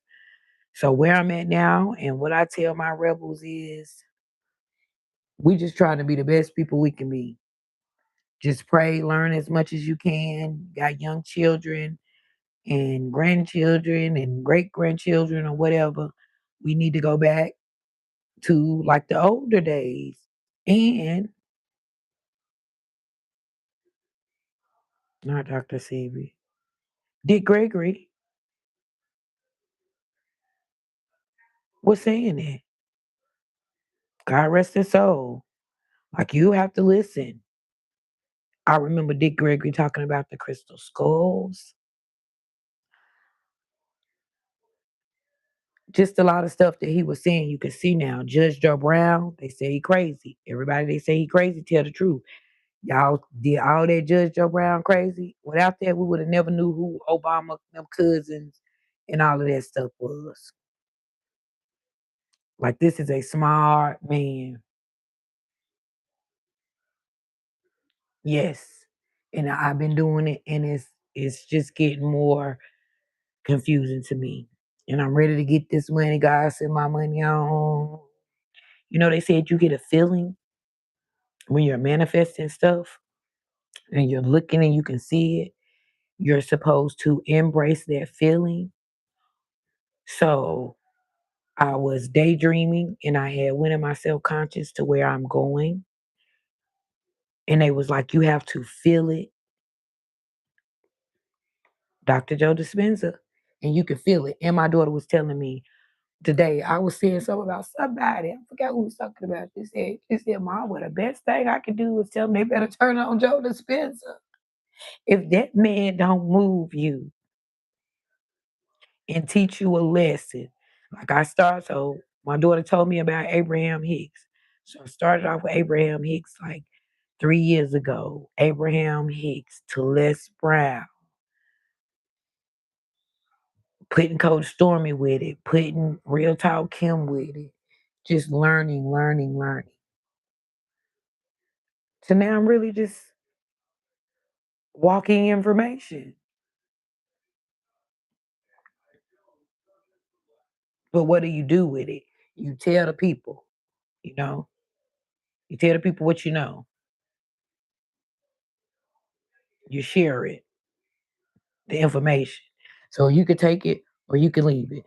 [SPEAKER 2] So where I'm at now and what I tell my rebels is we just trying to be the best people we can be. Just pray, learn as much as you can. Got young children and grandchildren and great grandchildren or whatever. We need to go back to like the older days. And not Dr. Seavey. Dick Gregory was saying that. God rest his soul. Like you have to listen. I remember Dick Gregory talking about the crystal skulls. Just a lot of stuff that he was saying you can see now. Judge Joe Brown, they say he crazy. Everybody they say he crazy tell the truth. Y'all did all that Judge Joe Brown crazy. Without that, we would have never knew who Obama, them cousins, and all of that stuff was. Like this is a smart man. Yes. And I've been doing it and it's just getting more confusing to me. And I'm ready to get this money God send my money on. You know, they said you get a feeling when you're manifesting stuff and you're looking and you can see it. You're supposed to embrace that feeling. So I was daydreaming and I had went in my self-conscious to where I'm going. And they was like, you have to feel it. Dr. Joe Dispenza. And you can feel it. And my daughter was telling me today, I was saying something about somebody. I forgot who was talking about. She said, Mom, well, the best thing I can do is tell them they better turn on Joe Dispenza. If that man don't move you and teach you a lesson, like I started, so my daughter told me about Abraham Hicks. So I started off with Abraham Hicks like 3 years ago. Abraham Hicks to Les Brown, putting Coach Stormy with it, putting Real Talk Kim with it, just learning, learning, learning. So now I'm really just walking information. But what do you do with it? You tell the people, you know, you tell the people what you know. You share it, the information. So you can take it or you can leave it.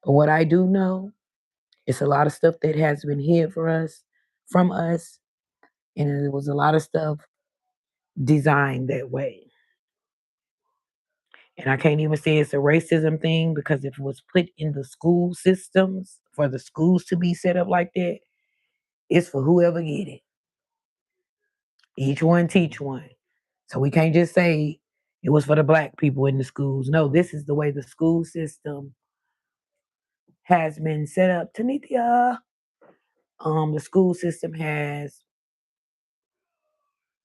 [SPEAKER 2] But what I do know, it's a lot of stuff that has been hid for us, from us, and it was a lot of stuff designed that way. And I can't even say it's a racism thing because if it was put in the school systems for the schools to be set up like that, it's for whoever get it. Each one teach one. So we can't just say it was for the black people in the schools. No, this is the way the school system has been set up. Tanithia, the school system has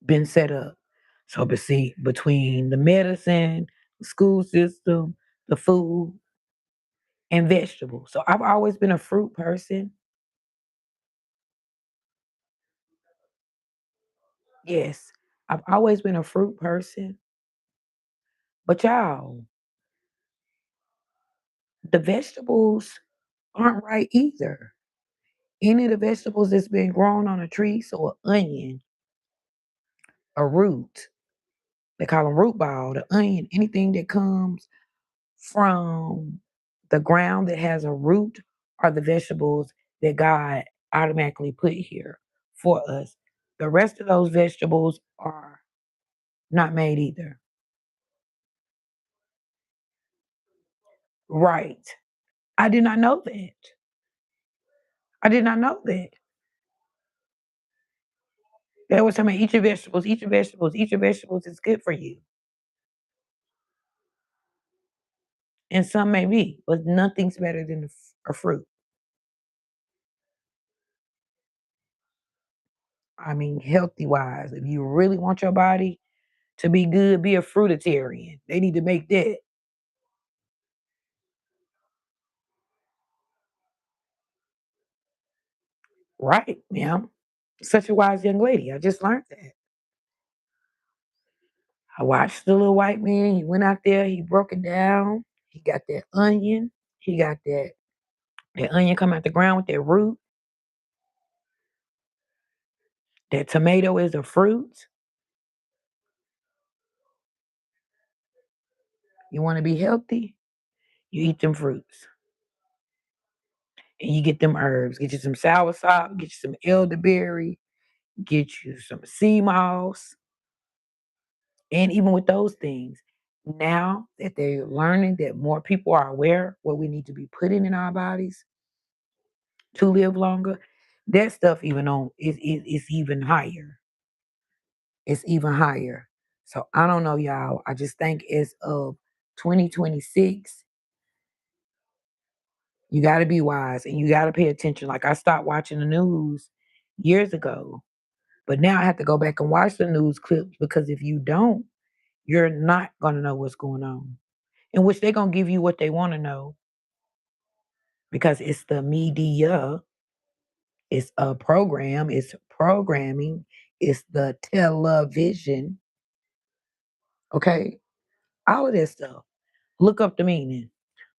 [SPEAKER 2] been set up. So, but see, between the medicine, the school system, the food, and vegetables. So I've always been a fruit person. Yes, I've always been a fruit person. But y'all, the vegetables aren't right either. Any of the vegetables that's been grown on a tree, so an onion, a root, they call them root ball, the onion, anything that comes from the ground that has a root are the vegetables that God automatically put here for us. The rest of those vegetables are not made either. Right. I did not know that. I did not know that. They was talking about eat your vegetables, eat your vegetables, eat your vegetables. It's good for you. And some may be, but nothing's better than a fruit. I mean, healthy wise, if you really want your body to be good, be a fruitarian. They need to make that. Right, ma'am. Such a wise young lady. I just learned that. I watched the little white man. He went out there, he broke it down. He got that onion. He got that onion come out the ground with that root. That tomato is a fruit. You want to be healthy? You eat them fruits. And you get them herbs. Get you some soursop, get you some elderberry, get you some sea moss. And even with those things, now that they're learning that more people are aware what we need to be putting in our bodies to live longer, that stuff even on is even higher. It's even higher. So I don't know, y'all. I just think as of 2026, you got to be wise and you got to pay attention. Like I stopped watching the news years ago, but now I have to go back and watch the news clips because if you don't, you're not going to know what's going on. In which they're going to give you what they want to know because it's the media, it's a program, it's programming, it's the television. Okay. All of that stuff. Look up the meaning.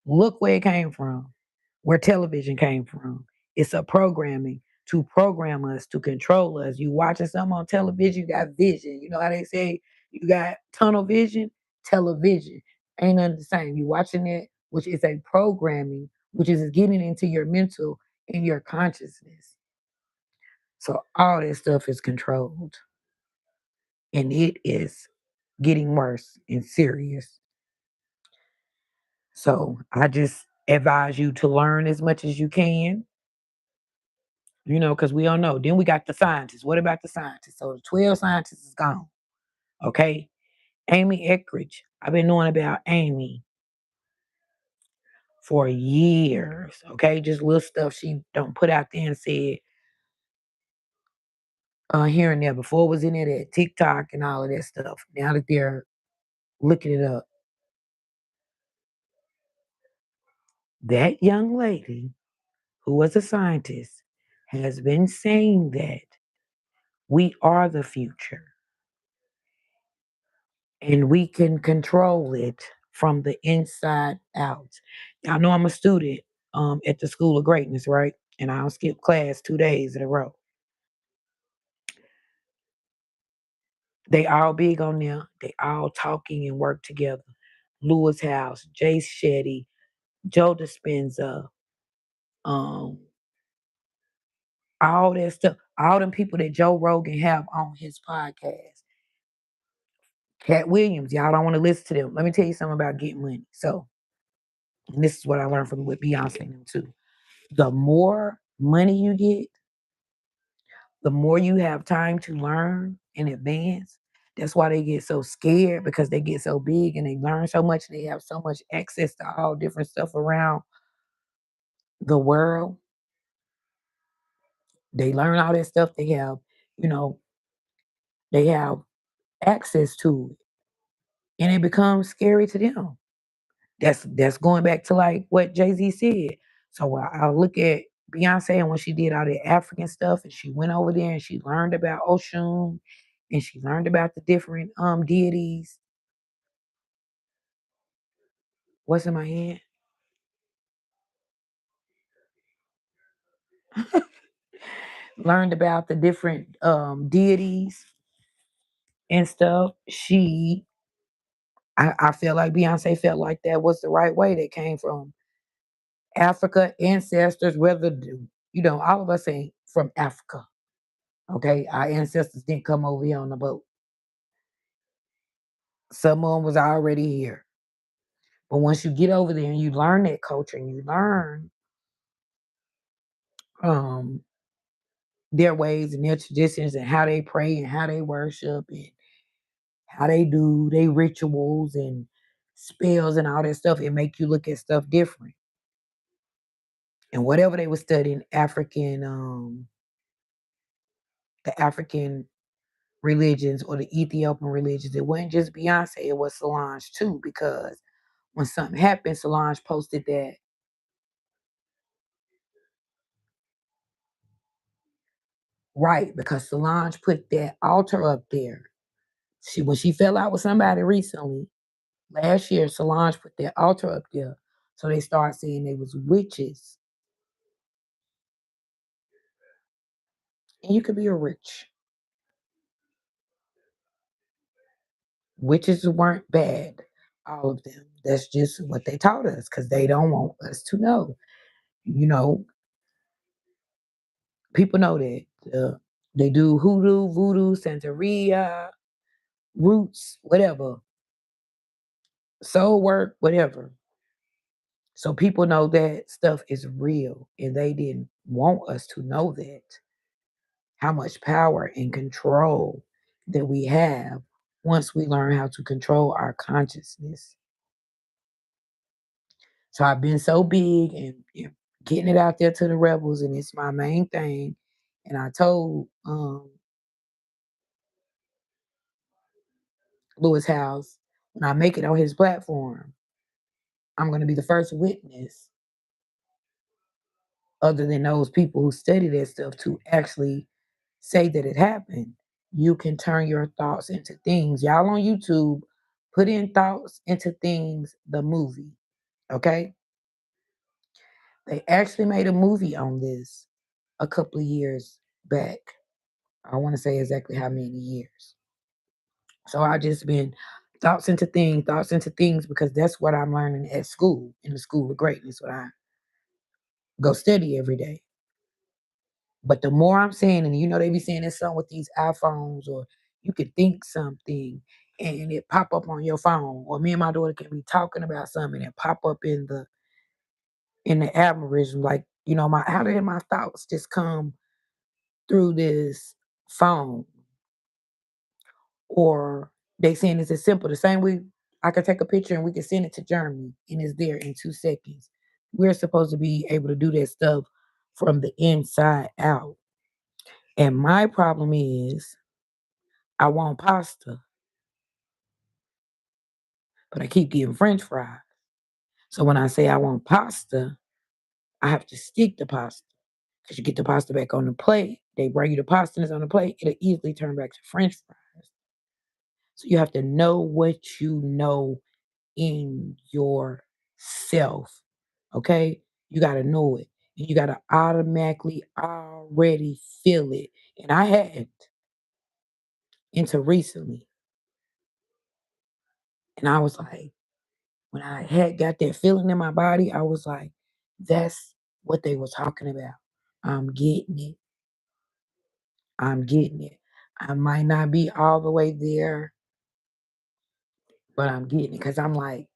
[SPEAKER 2] Look where it came from, where television came from. It's a programming to program us, to control us. You watching something on television, you got vision. You know how they say you got tunnel vision? Television. Ain't nothing the same. You watching it, which is a programming, which is getting into your mental and your consciousness. So all this stuff is controlled. And it is getting worse and serious. So I just advise you to learn as much as you can, because we don't know. Then we got the scientists. What about the scientists? So the 12 scientists is gone. Okay. Amy Eckridge. I've been knowing about Amy for years. Okay. Just little stuff she don't put out there and said here and there. Before it was in there at TikTok and all of that stuff. Now that they're looking it up. That young lady who was a scientist has been saying that we are the future and we can control it from the inside out. Y'all know I'm a student at the School of Greatness, right? And I'll skip class 2 days in a row. They all big on there. They all talking and work together. Lewis House, Jay Shetty, Joe Dispenza, um, all that stuff, all them people that Joe Rogan have on his podcast. Cat Williams, y'all don't want to listen to them. Let me tell you something about getting money. So, and this is what I learned from with Beyonce and them too. The more money you get, the more you have time to learn in advance. That's why they get so scared because they get so big and they learn so much. They have so much access to all different stuff around the world. They learn all that stuff. You know, they have access to it, and it becomes scary to them. That's going back to like what Jay-Z said. So I look at Beyonce and when she did all the African stuff and she went over there and she learned about Oshun and she learned about the different deities. What's in my hand? Learned about the different deities and stuff. I feel like Beyonce felt like that was the right way. That came from Africa ancestors, whether all of us ain't from Africa. Okay, our ancestors didn't come over here on the boat. Some of them was already here. But once you get over there and you learn that culture and you learn um, their ways and their traditions and how they pray and how they worship and how they do their rituals and spells and all that stuff, it make you look at stuff different. And whatever they were studying, the African religions or the Ethiopian religions, it wasn't just Beyonce, it was Solange too, because when something happened, Solange posted that. Right, because Solange put that altar up there. When she fell out with somebody recently, last year, Solange put that altar up there. So they started saying they was witches. And you could be a witch. Witches weren't bad, all of them. That's just what they taught us because they don't want us to know. You know, people know that they do hoodoo, voodoo, Santeria, roots, whatever, soul work, whatever. So people know that stuff is real, and they didn't want us to know that how much power and control that we have once we learn how to control our consciousness. So I've been so big and getting it out there to the rebels, and it's my main thing. And I told Lewis House, when I make it on his platform, I'm going to be the first witness, other than those people who study that stuff, to actually say that it happened. You can turn your thoughts into things. Y'all on YouTube, put in Thoughts into Things, the movie. Okay? They actually made a movie on this a couple of years back. I want to say exactly how many years. So I just been thoughts into things, because that's what I'm learning at school, in the school of greatness, what I go study every day. But the more I'm saying, and they be saying this something with these iPhones, or you can think something and it pop up on your phone, or me and my daughter can be talking about something and it pop up in the algorithm, like how did my thoughts just come through this phone? Or they saying it's as simple the same way I could take a picture and we can send it to Germany and it's there in 2 seconds. We're supposed to be able to do that stuff from the inside out. And my problem is I want pasta, but I keep getting French fries. So when I say I want pasta, I have to stick the pasta. Because you get the pasta back on the plate, they bring you the pasta and it's on the plate, it'll easily turn back to French fries. So you have to know what you know in yourself. Okay? You got to know it. And you got to automatically already feel it. And I hadn't until recently. And I was like, when I had got that feeling in my body, I was like, that's what they were talking about. I'm getting it. I'm getting it. I might not be all the way there, but I'm getting it, because I'm like,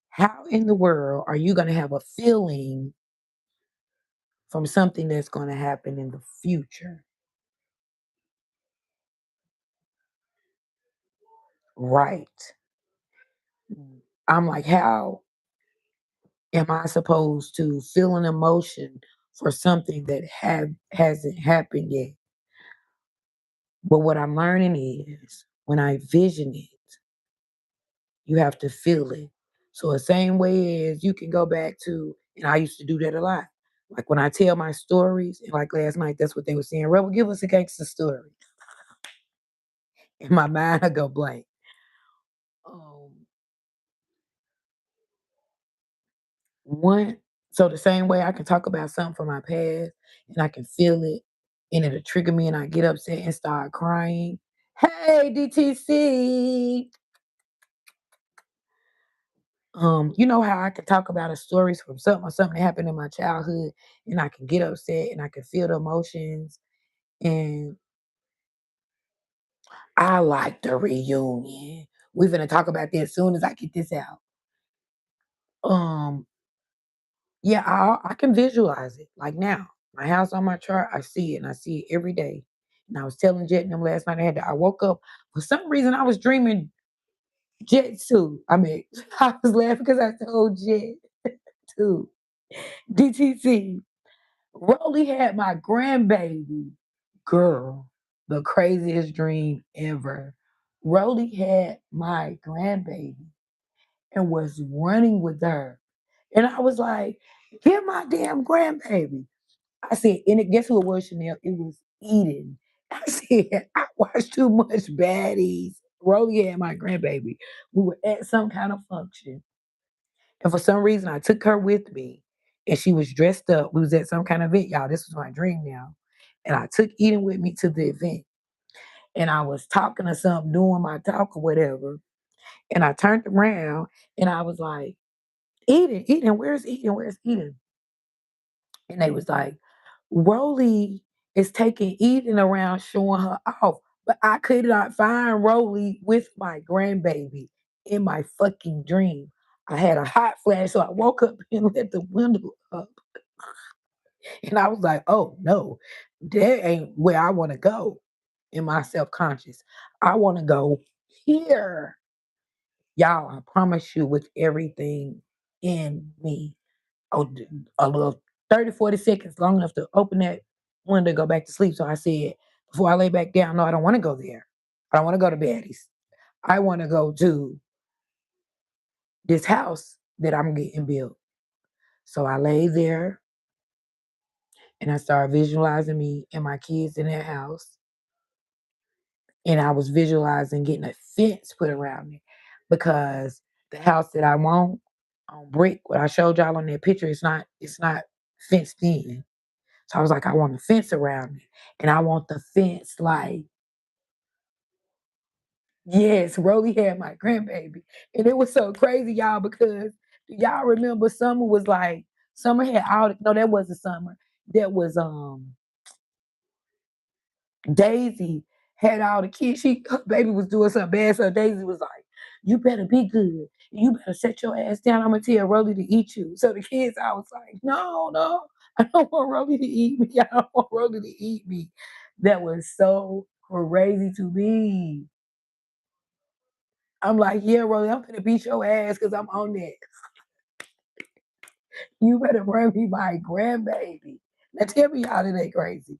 [SPEAKER 2] how in the world are you going to have a feeling from something that's going to happen in the future? Right. I'm like, how am I supposed to feel an emotion for something that hasn't happened yet? But what I'm learning is when I vision it, you have to feel it. So the same way as you can go back to, and I used to do that a lot. Like when I tell my stories, and like last night, that's what they were saying. Rebel, give us a gangster story. In my mind, I go blank. Um, one, so the same way I can talk about something from my past and I can feel it and it'll trigger me and I get upset and start crying. Hey, DTC. You know how I can talk about a stories from something that happened in my childhood, and I can get upset and I can feel the emotions. And I like the reunion. We're gonna talk about that as soon as I get this out. Um, yeah, I can visualize it. Like now, my house on my chart, I see it and I see it every day. And I was telling Jet and them last night I woke up for some reason I was dreaming Jet too. I mean, I was laughing because I told Jet too. DTC. Rolly had my grandbaby. Girl, the craziest dream ever. Rolly had my grandbaby and was running with her. And I was like, get my damn grandbaby. I said, and guess who it was, Chanel? It was Eden. I said, I watched too much baddies. Rolly had my grandbaby. We were at some kind of function. And for some reason, I took her with me and she was dressed up. We was at some kind of event, y'all. This was my dream now. And I took Eden with me to the event. And I was talking to something, doing my talk or whatever. And I turned around and I was like, Eden, Eden, where's Eden? Where's Eden? And they was like, Rolly is taking Eden around showing her off. But I could not find Rolly with my grandbaby in my fucking dream. I had a hot flash, so I woke up and let the window up. And I was like, oh no, that ain't where I want to go in my self-conscious. I want to go here. Y'all, I promise you, with everything in me, oh, a little 30, 40 seconds, long enough to open that window to go back to sleep. So I said, before I lay back down, no, I don't want to go there. I don't want to go to Betty's. I want to go to this house that I'm getting built. So I lay there and I started visualizing me and my kids in that house. And I was visualizing getting a fence put around me because the house that I want on brick, what I showed y'all on that picture, it's not fenced in. So I was like, I want a fence around me. And I want the fence like, yes, Rolly had my grandbaby. And it was so crazy, y'all, because y'all remember summer was like, summer had all no, that wasn't summer. That was Daisy had all the kids. Her baby was doing something bad. So Daisy was like, you better be good. You better set your ass down. I'm gonna tell Rolly to eat you. So the kids, I was like, no, no, I don't want Rolly to eat me. I don't want Rolly to eat me. That was so crazy to me. I'm like, yeah, Rolly, I'm gonna beat your ass because I'm on that. You better bring me my grandbaby. Now tell me y'all that ain't crazy.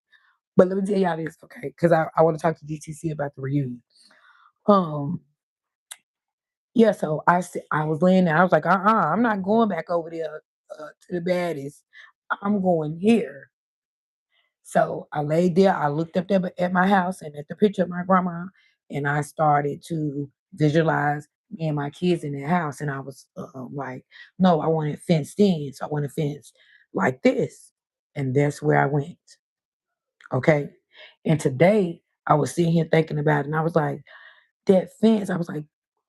[SPEAKER 2] But let me tell y'all this, okay? Because I want to talk to DTC about the reunion. Um, Yeah, so I was laying there. I was like, I'm not going back over there to the baddies. I'm going here. So I laid there. I looked up there at my house and at the picture of my grandma, and I started to visualize me and my kids in the house. And I was like, no, I want it fenced in. So I want a fence like this, and that's where I went. Okay. And today I was sitting here thinking about it, and I was like, that fence, I was like,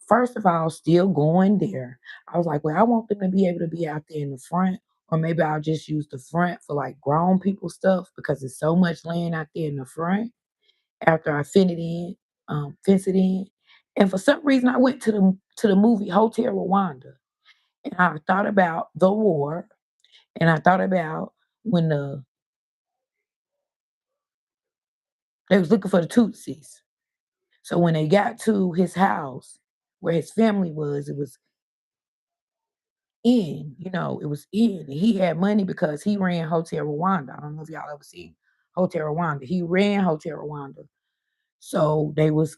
[SPEAKER 2] first of all, still going there. I was like, well, I want them to be able to be out there in the front, or maybe I'll just use the front for like grown people stuff because there's so much land out there in the front after I fence it in. And for some reason, I went to the movie Hotel Rwanda, and I thought about the war, and I thought about when they was looking for the Tutsis. So when they got to his house where his family was, it was it was in. He had money because he ran Hotel Rwanda. I don't know if y'all ever seen Hotel Rwanda. He ran Hotel Rwanda. So they was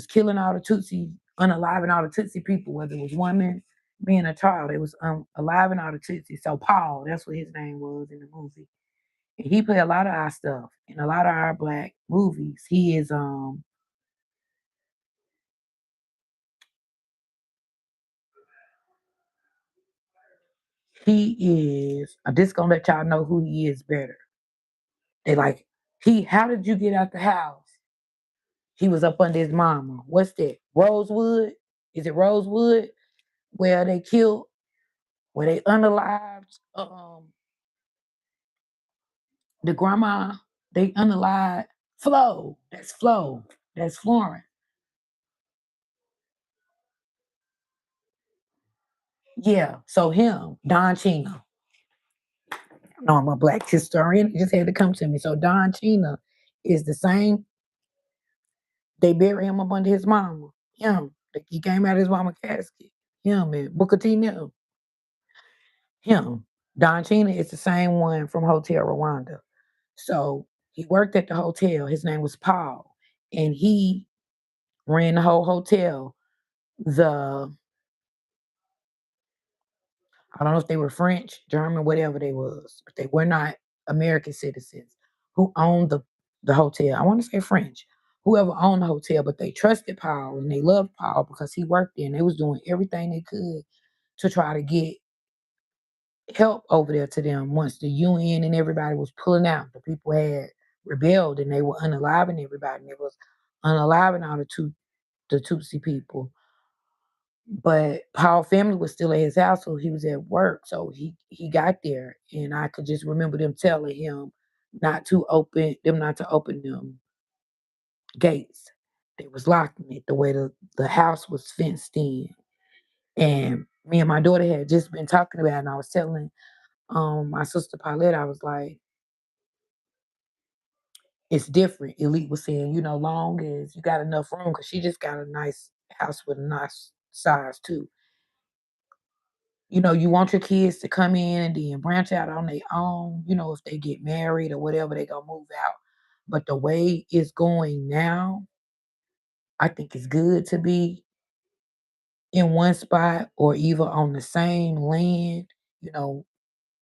[SPEAKER 2] killing all the Tutsi, unaliving all the Tutsi people, whether it was women, men, or child. They was aliving all the Tutsi. So Paul, that's what his name was in the movie. And he played a lot of our stuff in a lot of our black movies. I'm just gonna let y'all know who he is better. They like, how did you get out the house? He was up under his mama. What's that? Rosewood? Is it Rosewood? Where they killed, where they unalived the grandma, they unalived Flo. That's Flo. That's Florence. Yeah, so him, Don Chena. No, I'm a black historian. It just had to come to me. So Don Chena is the same. They bury him up under his mama. Him. He came out of his mama casket. Him and Booker T. Nim. Him. Don Chena is the same one from Hotel Rwanda. So he worked at the hotel. His name was Paul. And he ran the whole hotel. The I don't know if they were French, German, whatever they was, but they were not American citizens who owned the hotel. I want to say French, whoever owned the hotel, but they trusted Paul and they loved Paul because he worked there and they was doing everything they could to try to get help over there to them. Once the UN and everybody was pulling out, the people had rebelled and they were unaliving everybody. And it was unaliving all the Tutsi people. But Paul family was still at his house, so he was at work. So he got there, and I could just remember them telling him not to open them gates. They was locking it the way the house was fenced in. And me and my daughter had just been talking about it, and I was telling my sister Paulette, I was like, it's different. Elite was saying, long as you got enough room, because she just got a nice house with a nice size too. You want your kids to come in and then branch out on their own, if they get married or whatever, they gonna move out. But the way it's going now, I think it's good to be in one spot or either on the same land. You know,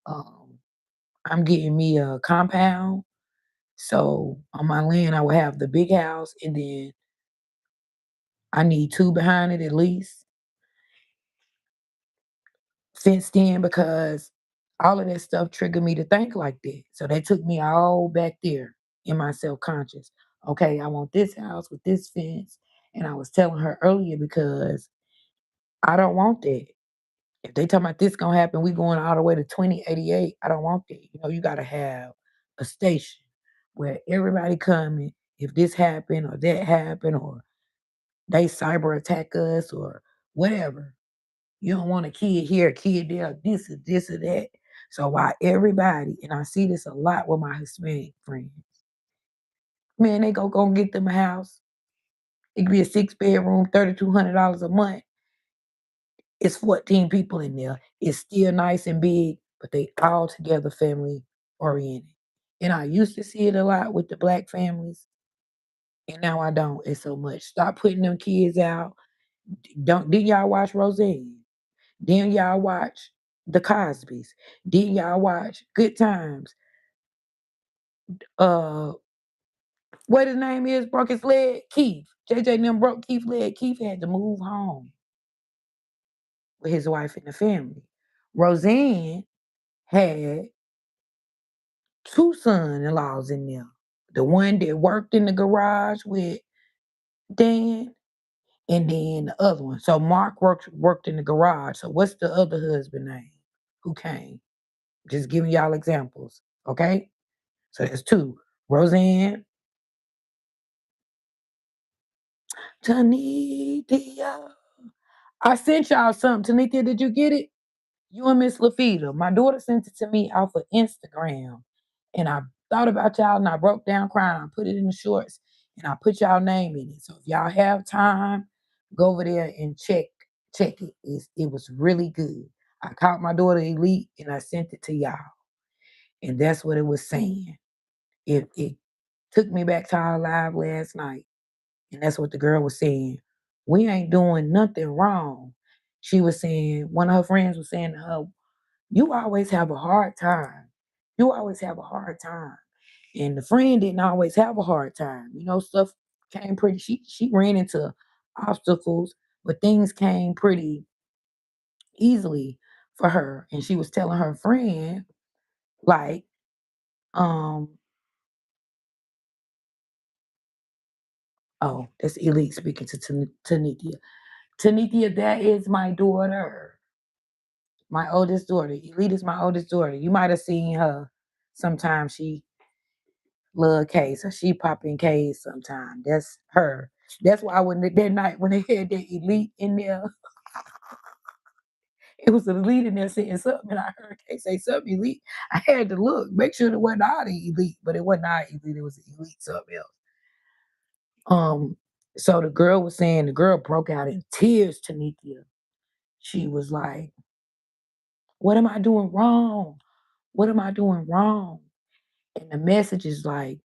[SPEAKER 2] um, I'm getting me a compound. So on my land, I will have the big house and then I need two behind it at least, fenced in, because all of that stuff triggered me to think like that. So they took me all back there in my self-conscious. Okay, I want this house with this fence. And I was telling her earlier because I don't want that. If they talking about this gonna happen, we going all the way to 2088. I don't want that. You gotta have a station where everybody coming, if this happened or that happened or they cyber attack us or whatever. You don't want a kid here, a kid there, this or that. So while everybody, and I see this a lot with my Hispanic friends, man, they go get them a house. It could be a 6-bedroom, $3,200 a month. It's 14 people in there. It's still nice and big, but they all together family oriented. And I used to see it a lot with the black families, and now I don't. It's so much. Stop putting them kids out. Didn't y'all watch Roseanne? Then y'all watch The Cosbys. Then y'all watch Good Times. Uh, what his name is, broke his leg? Keith. JJ them broke Keith's leg. Keith had to move home with his wife and the family. Roseanne had two son-in-laws in there. The one that worked in the garage with Dan, and then the other one. So Mark worked in the garage. So what's the other husband name who came? Just giving y'all examples, okay? So there's two. Roseanne, Tanithia. I sent y'all something. Tanithia, did you get it? You and Miss Lafita. My daughter sent it to me off of Instagram. And I thought about y'all and I broke down crying. I put it in the shorts and I put y'all name in it. So if y'all have time, go over there and check it. It was really good. I caught my daughter Elite and I sent it to y'all. And that's what it was saying. It took me back to our live last night. And that's what the girl was saying. We ain't doing nothing wrong. She was saying, one of her friends was saying to her, you always have a hard time. You always have a hard time. And the friend didn't always have a hard time. Stuff came pretty, she ran into obstacles, but things came pretty easily for her. And she was telling her friend, like, um, oh, that's Elite speaking to Tanithia. Tanithia, that is my daughter. My oldest daughter. Elite is my oldest daughter. You might have seen her sometime. She love K, so she pop in K sometime. That's her. That's why that night when they had that Elite in there, It was an elite in there saying something, and I heard Kay say something elite. I had to look, make sure it wasn't our elite, but it wasn't our elite. It was elite something else. So the girl was saying, the girl broke out in tears, Tanithia. She was like, "What am I doing wrong? What am I doing wrong?" And the message is like,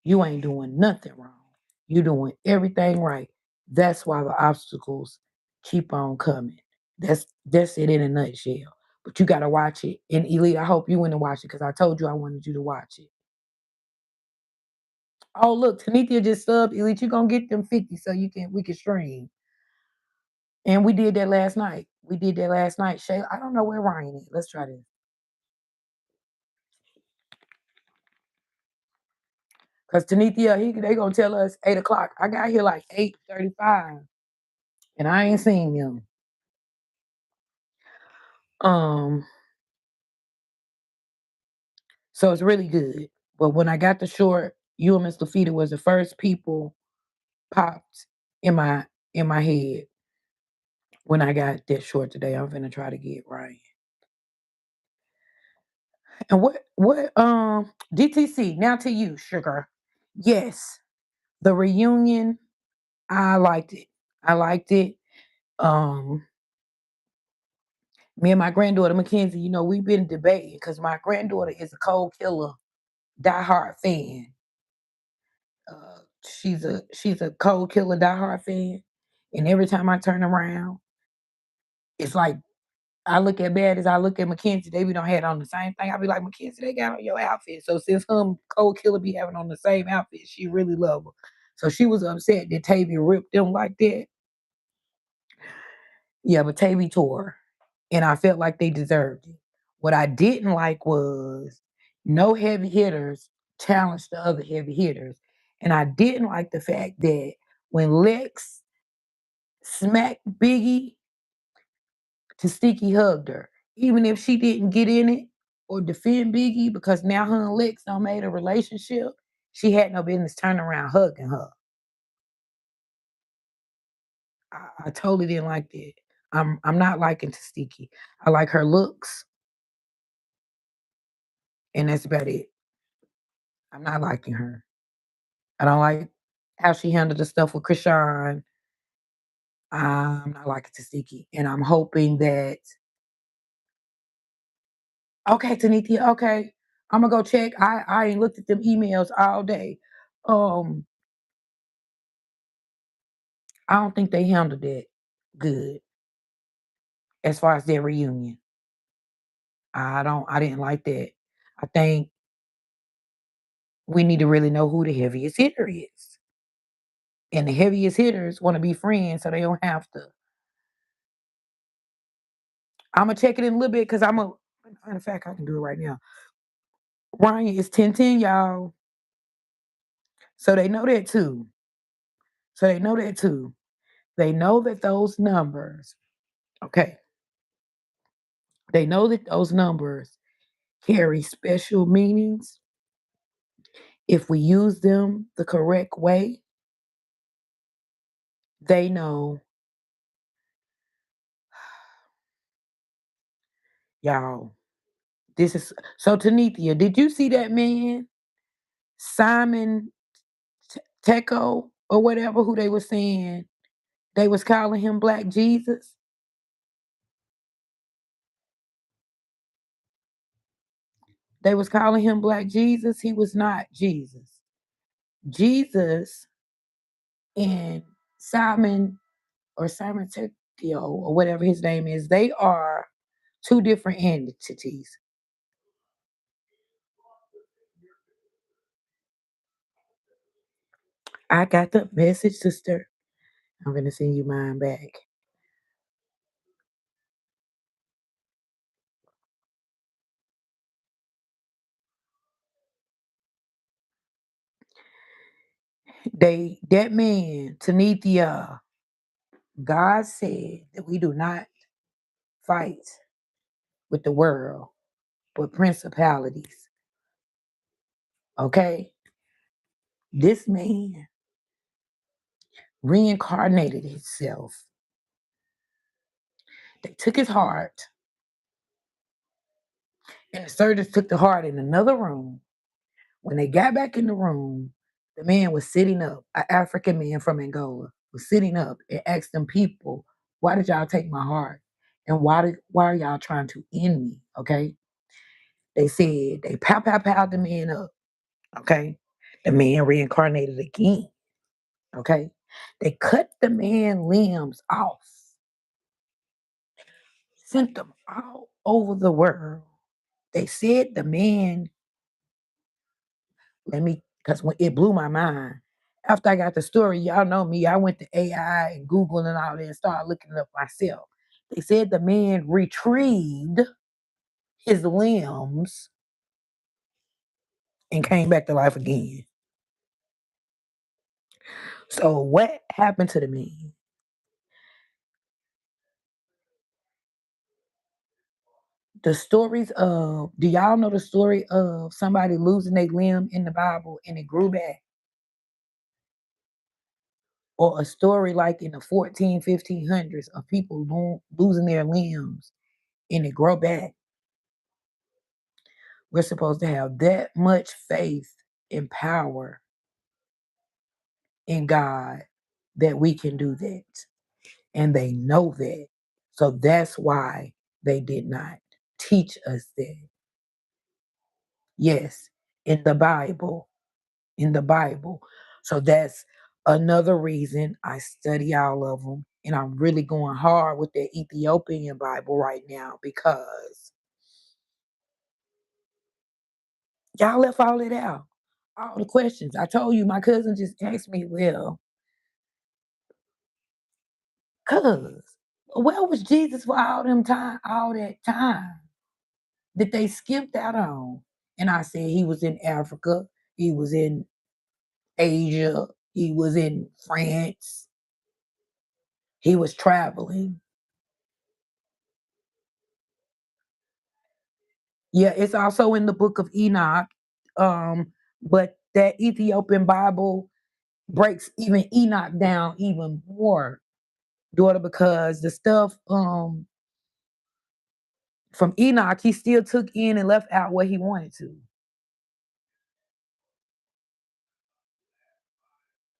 [SPEAKER 2] you ain't doing nothing wrong. You doing everything right. That's why the obstacles keep on coming. That's it in a nutshell. But you gotta watch it. And Elite, I hope you went and watch it because I told you I wanted you to watch it. Oh look, Tanithia just subbed. Elite, you gonna get them 50 so we can stream. And we did that last night. We did that last night. Shay, I don't know where Ryan is. Let's try this. Cause Tanithia, they gonna tell us 8 o'clock. I got here like 8:35, and I ain't seen them. Um, so it's really good. But when I got the short, you and Miss Lafita was the first people popped in my head when I got that short today. I'm gonna try to get right. And what DTC, now to you, sugar. Yes, the reunion, I liked it. I liked it. Um Me and my granddaughter Mackenzie, we've been debating because my granddaughter is a Cold Killer diehard fan. She's a Cold Killer diehard fan, and every time I turn around, it's like I look at Bad as I look at Mackenzie. They be don't have on the same thing. I be like, Mackenzie, they got on your outfit. So since Cold Killer be having on the same outfit, she really love her. So she was upset that Tavy ripped them like that. Yeah, but Tavy tore, and I felt like they deserved it. What I didn't like was no heavy hitters challenged the other heavy hitters, and I didn't like the fact that when Lex smacked Biggie, Tasiki hugged her, even if she didn't get in it or defend Biggie, because now her and Lex don't made a relationship. She had no business turning around hugging her. I totally didn't like that. I'm not liking Tasiki. I like her looks, and that's about it. I'm not liking her. I don't like how she handled the stuff with Krishan. I'm not liking Tasiki, and I'm hoping that. Okay, Tanithia. Okay, I'm gonna go check. I ain't looked at them emails all day. Um, I don't think they handled it good as far as their reunion. I didn't like that. I think we need to really know who the heaviest hitter is. And the heaviest hitters want to be friends so they don't have to. I'm gonna check it in a little bit because matter of fact, I can do it right now. Ryan is 10-10, y'all. So they know that too. So they know that too. They know that those numbers, okay, they know that those numbers carry special meanings if we use them the correct way. They know, y'all. This is so Tanithia. Did you see that man, Simon Teco or whatever, who they were saying they was calling him Black Jesus? They was calling him Black Jesus. He was not Jesus. Jesus and Simon or Simon Teco or whatever his name is, they are two different entities. I got the message, sister. I'm gonna send you mine back. That man, Tanithia, God said that we do not fight with the world, but principalities. Okay? This man reincarnated himself They took his heart, and the surgeons took the heart in another room. When they got back in the room, the man was sitting up, an African man from Angola, was sitting up and asked them people, why did y'all take my heart? And why are y'all trying to end me? Okay. They said they pow the man up. Okay. The man reincarnated again. Okay. They cut the man limbs off, sent them all over the world. They said the man, because when it blew my mind. After I got the story, y'all know me, I went to AI and Google and all that and started looking it up myself. They said the man retrieved his limbs and came back to life again. So what happened to the man? The stories of, do y'all know the story of somebody losing their limb in the Bible and it grew back? Or a story like in the 1500s of people losing their limbs and it grow back? We're supposed to have that much faith and power in God that we can do that. And they know that. So that's why they did not teach us that. Yes, in the Bible, in the Bible. So that's another reason I study all of them. And I'm really going hard with the Ethiopian Bible right now because y'all left all it out. All the questions. I told you my cousin just asked me, well, cuz, where was Jesus for all that time that they skipped out on? And I said he was in Africa, he was in Asia, he was in France, he was traveling. Yeah, it's also in the book of Enoch. But that Ethiopian Bible breaks even Enoch down even more, daughter, because the stuff from Enoch, he still took in and left out what he wanted to.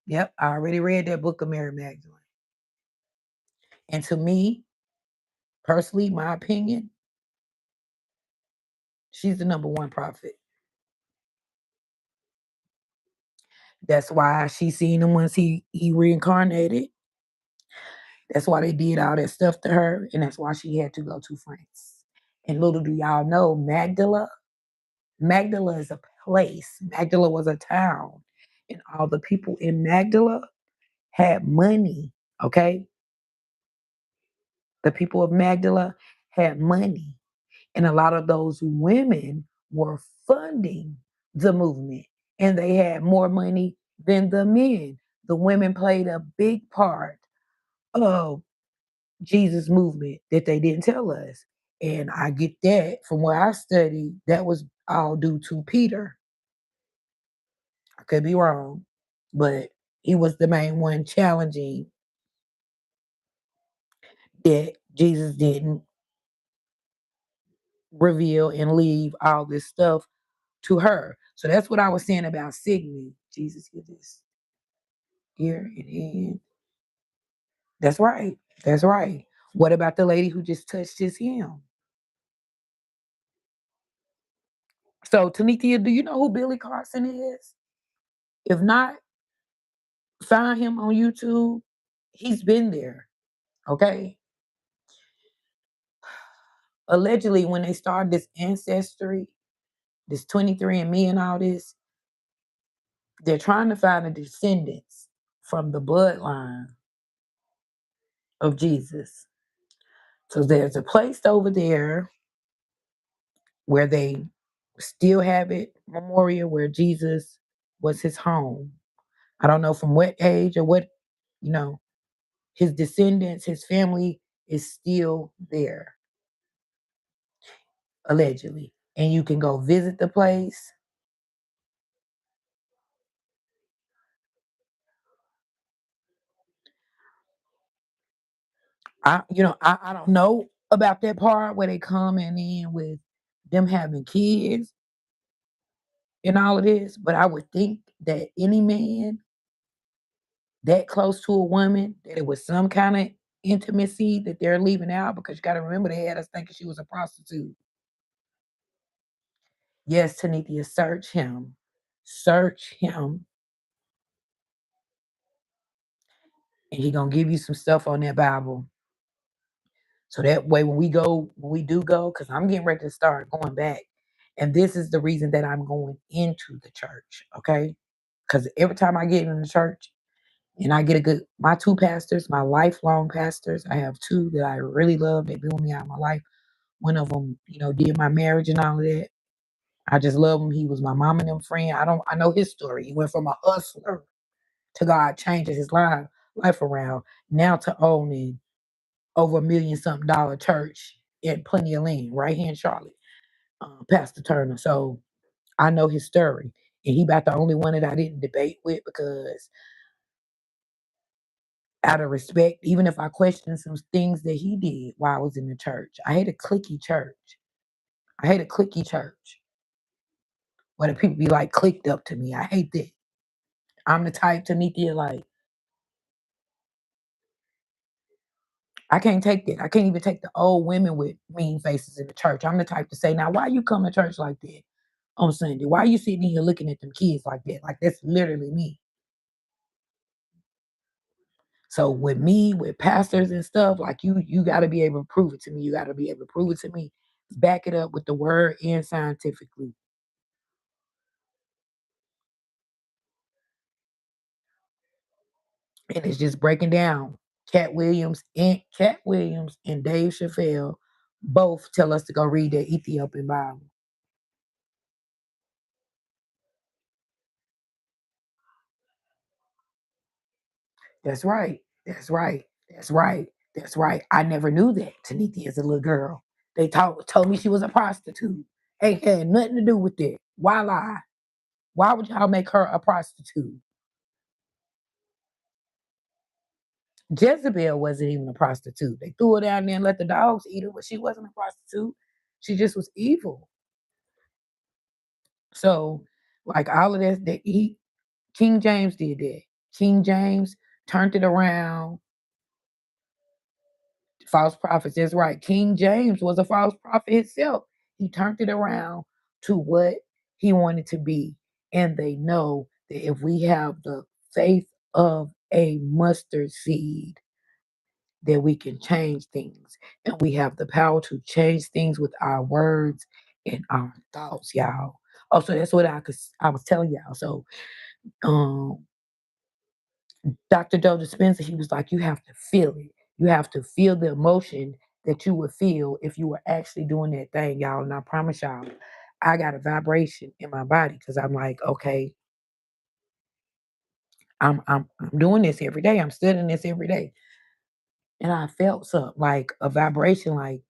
[SPEAKER 2] Yep, I already read that book of Mary Magdalene. And to me, personally, my opinion, she's the number one prophet. That's why she seen him once he reincarnated. That's why they did all that stuff to her, and that's why she had to go to France. And little do y'all know, Magdala is a place. Magdala was a town, and all the people in Magdala had money. Okay, the people of Magdala had money. And a lot of those women were funding the movement, and they had more money than the men. The women played a big part of Jesus' movement that they didn't tell us. And I get that from where I studied, that was all due to Peter. I could be wrong, but he was the main one challenging that Jesus didn't reveal and leave all this stuff to her. So that's what I was saying about Signy. Jesus, hear this ear and hand. That's right. That's right. What about the lady who just touched his hem? So, Tanithia, do you know who Billy Carson is? If not, find him on YouTube. He's been there. Okay. Allegedly, when they started this ancestry, this 23andMe and all this, they're trying to find the descendants from the bloodline of Jesus. So there's a place over there where they still have it memorial where Jesus was his home. I don't know from what age or what, you know, his descendants, his family is still there, allegedly. And you can go visit the place. I don't know. about that part where they coming in with them having kids and all of this, but I would think that any man that close to a woman, that it was some kind of intimacy that they're leaving out, because you got to remember they had us thinking she was a prostitute. Yes, Tanithia, search him. Search him. And he gonna give you some stuff on that Bible. So that way when we do go, because I'm getting ready to start going back. And this is the reason that I'm going into the church, okay? Because every time I get in the church and I get my two pastors, my lifelong pastors, I have two that I really love. They've been with me out of my life. One of them, did my marriage and all of that. I just love him. He was my mom and them friend. I know his story. He went from a hustler to God changing his life around, now to owning over $1 million something church in Plenty of Land right here in Charlotte, Pastor Turner. So I know his story. And he about the only one that I didn't debate with, because out of respect, even if I questioned some things that he did while I was in the church. I hate a cliquey church. I hate a cliquey church where the people be like clicked up to me. I hate that. I'm the type to meet you like, I can't take that. I can't even take the old women with mean faces in the church. I'm the type to say, now why you come to church like that on Sunday? Why are you sitting here looking at them kids like that? Like that's literally me. So with me, with pastors and stuff, like you got to be able to prove it to me. You got to be able to prove it to me. Back it up with the word and scientifically. And it's just breaking down. Cat Williams and Dave Chappelle both tell us to go read the Ethiopian Bible. That's right. That's right. That's right. That's right. I never knew that Tanithia is a little girl. They told me she was a prostitute. Ain't had nothing to do with it. Why lie? Why would y'all make her a prostitute? Jezebel wasn't even a prostitute. They threw her down there and let the dogs eat her, but she wasn't a prostitute. She just was evil. So, like all of that, King James did that. King James turned it around. False prophets. That's right. King James was a false prophet himself. He turned it around to what he wanted to be. And they know that if we have the faith of a mustard seed, that we can change things. And we have the power to change things with our words and our thoughts, y'all. Also, that's what I was telling y'all. So um Dr. Joe Dispenza, he was like, you have to feel it. You have to feel the emotion that you would feel if you were actually doing that thing, y'all. And I promise y'all, I got a vibration in my body because I'm like, okay, I'm doing this every day. I'm studying this every day. And I felt something like a vibration like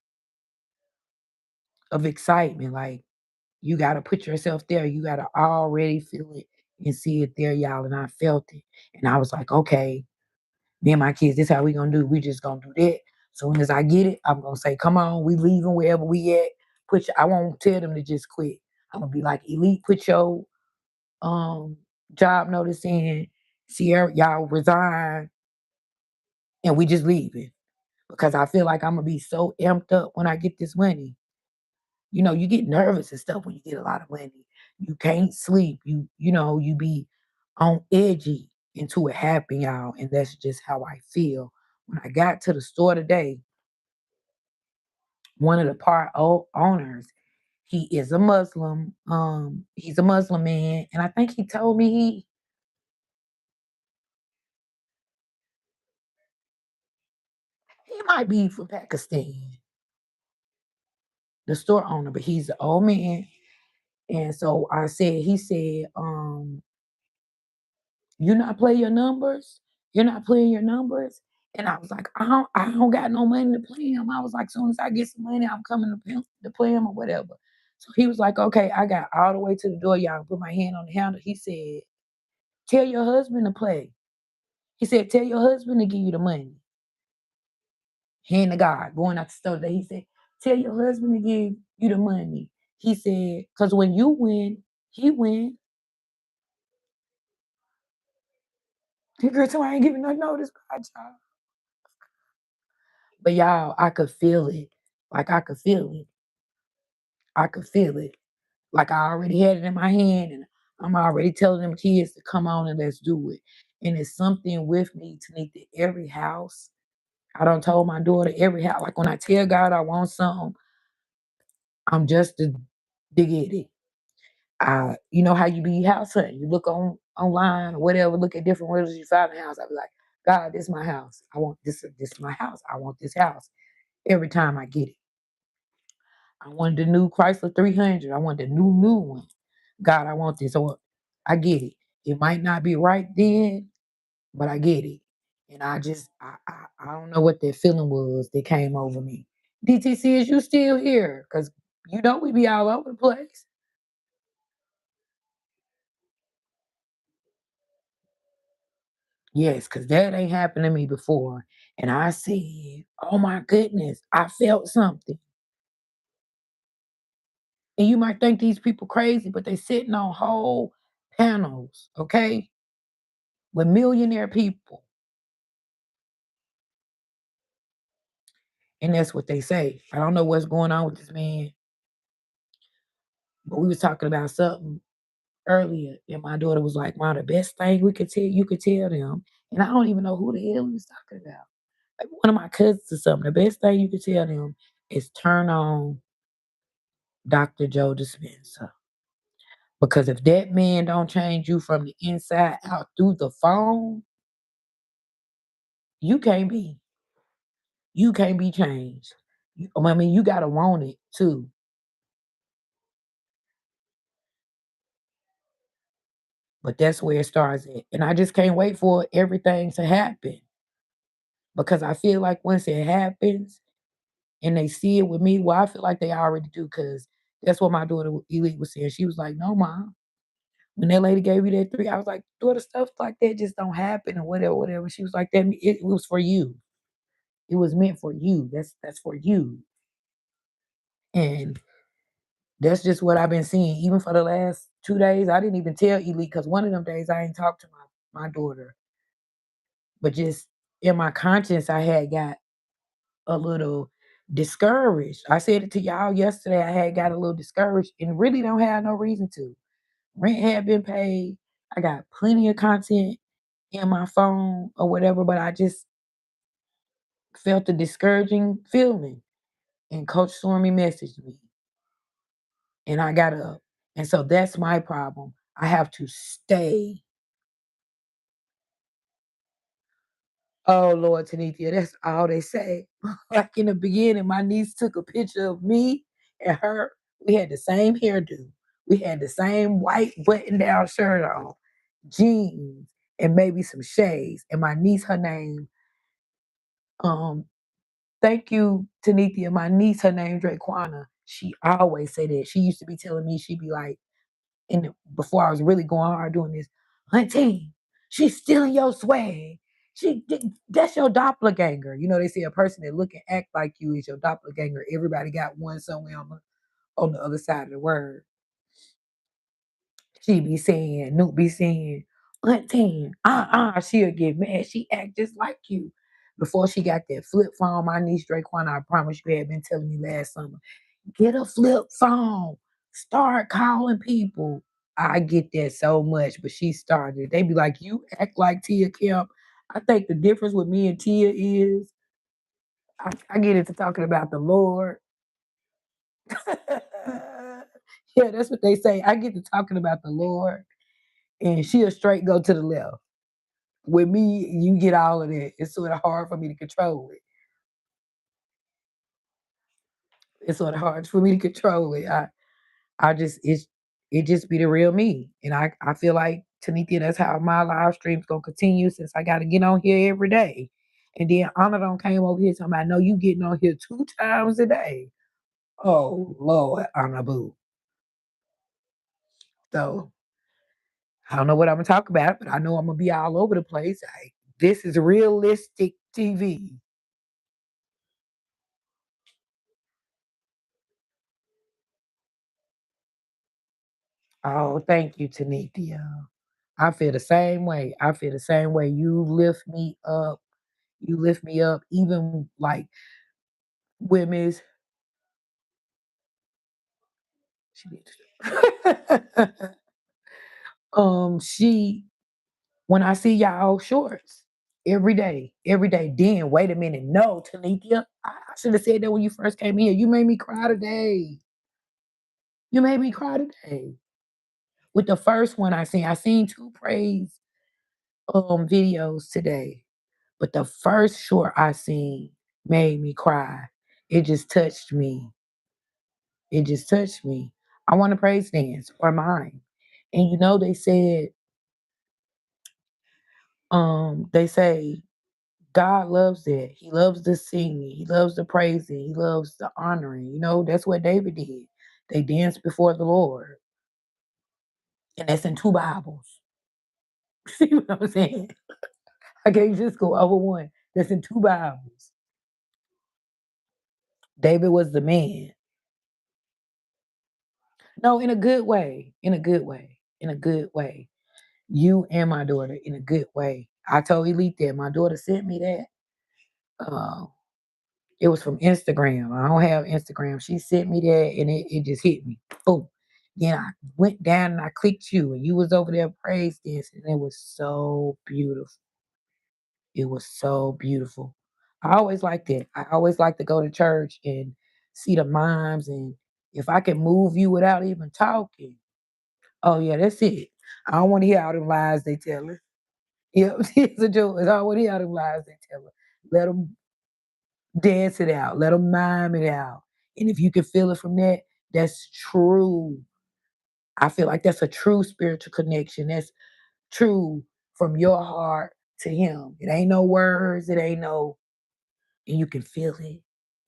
[SPEAKER 2] of excitement. Like you gotta put yourself there. You gotta already feel it and see it there, y'all. And I felt it. And I was like, okay, me and my kids, this how we gonna do. We just gonna do that. Soon as I get it, I'm gonna say, come on, we leaving wherever we at. I won't tell them to just quit. I'm gonna be like, Elite, put your um job notice in. Sierra, y'all resign, and we just leaving. Because I feel like I'm gonna be so amped up when I get this money. You get nervous and stuff when you get a lot of money. You can't sleep. You be on edgy until it happen, y'all. And that's just how I feel. When I got to the store today, one of the owners, he is a Muslim. He's a Muslim man, and I think he told me he might be from Pakistan, the store owner, but he's an old man. And so he said, you not play your numbers? You're not playing your numbers? And I was like, I don't got no money to play them. I was like, soon as I get some money, I'm coming to play them or whatever. So he was like, okay, I got all the way to the door, y'all. Put my hand on the handle. He said, tell your husband to play. He said, tell your husband to give you the money. hand to God, going out the store today. He said, tell your husband to give you the money. He said, because when you win, he win. The girl told me I ain't giving no notice, God, y'all. But y'all, I could feel it. Like I could feel it. I could feel it. Like I already had it in my hand and I'm already telling them kids to come on and let's do it. And it's something with me to need to every house. I done told my daughter every house. Like when I tell God I want something, I'm just to get it. You know how you be house hunting. You look online or whatever, look at different realtors, you find a house. I be like, God, this is my house. I want this. This is my house. I want this house. Every time I get it. I wanted the new Chrysler 300. I want the new one. God, I want this. So I get it. It might not be right then, but I get it. And I don't know what that feeling was that came over me. DTC, is you still here? Because you know we be all over the place. Yes, because that ain't happened to me before. And I said, oh my goodness, I felt something. And you might think these people crazy, but they sitting on whole panels, okay, with millionaire people. And that's what they say. I don't know what's going on with this man, but we was talking about something earlier, and my daughter was like, "Mom, the best thing we could tell you could tell them," and I don't even know who the hell he was talking about. Like one of my cousins or something. The best thing you could tell them is turn on Dr. Joe Dispenza. Because if that man don't change you from the inside out through the phone, you can't be. You can't be changed. I mean, you gotta want it too. But that's where it starts at. And I just can't wait for everything to happen. Because I feel like once it happens and they see it with me, well, I feel like they already do. Because that's what my daughter Elite was saying. She was like, no, mom. When that lady gave you that three, I was like, daughter, stuff like that just don't happen or whatever, whatever. She was like, that it was for you. It was meant for you. That's for you. And that's just what I've been seeing. Even for the last 2 days, I didn't even tell Elite because one of them days I ain't talked to my daughter. But just in my conscience, I had got a little discouraged. I said it to y'all yesterday. I had got a little discouraged and really don't have no reason to. Rent had been paid. I got plenty of content in my phone or whatever, but I just felt a discouraging feeling. And Coach Stormy messaged me and I got up. And so that's my problem. I have to stay. Oh Lord, Tanithia, that's all they say. Like in the beginning, my niece took a picture of me and her. We had the same hairdo. We had the same white button-down shirt on, jeans, and maybe some shades. And my niece, her name, um, thank you, Tanithia. My niece, her name Draquana. She always say that. She used to be telling me, she'd be like, and before I was really going hard doing this, Auntie, she's stealing your swag. That's your doppelganger. You know, they say a person that look and act like you is your doppelganger. Everybody got one somewhere on the other side of the word. She be saying, Nuke be saying, Auntie, she'll get mad. She act just like you. Before she got that flip phone, my niece Draquana, I promise you had been telling me last summer, get a flip phone. Start calling people. I get that so much, but she started. They be like, you act like Tia Kemp. I think the difference with me and Tia is I get into talking about the Lord. Yeah, that's what they say. I get to talking about the Lord, and she'll straight go to the left. With me, you get all of that. It's sort of hard for me to control it. It's sort of hard for me to control it. I just it just be the real me. And I feel like Tanika, that's how my live stream's gonna continue since I gotta get on here every day. And then Anna don't came over here talking about, no, you getting on here 2 times a day. Oh Lord, Anna Boo. So I don't know what I'm gonna talk about, but I know I'm gonna be all over the place. This is realistic TV. Oh, thank you, Tanithia. I feel the same way. I feel the same way. You lift me up. You lift me up. Even like with Miss, she did. She when I see y'all shorts every day. Then wait a minute, no, Tanithia, I should have said that when you first came here. You made me cry today. You made me cry today. With the first one I seen two praise videos today. But the first short I seen made me cry. It just touched me. It just touched me. I want to praise dance or mine. And you know they say God loves that. He loves the singing. He loves the praising. He loves the honoring. You know, that's what David did. They danced before the Lord. And that's in two Bibles. See what I'm saying? I can't just go over one. That's in two Bibles. David was the man. No, in a good way. In a good way. In a good way. You and my daughter in a good way. I told Elite that. My daughter sent me that. Uh, it was from Instagram. I don't have Instagram. She sent me that and it just hit me. Boom. Then I went down and I clicked you and you was over there praise dancing. And it was so beautiful. It was so beautiful. I always liked it. I always like to go to church and see the moms and if I can move you without even talking. Oh yeah, that's it. I don't want to hear all them lies they tell her. Yep, it's a joke. I don't want to hear all them lies they tell her. Let them dance it out. Let them mime it out. And if you can feel it from that, that's true. I feel like that's a true spiritual connection. That's true from your heart to him. It ain't no words. It ain't no, and you can feel it.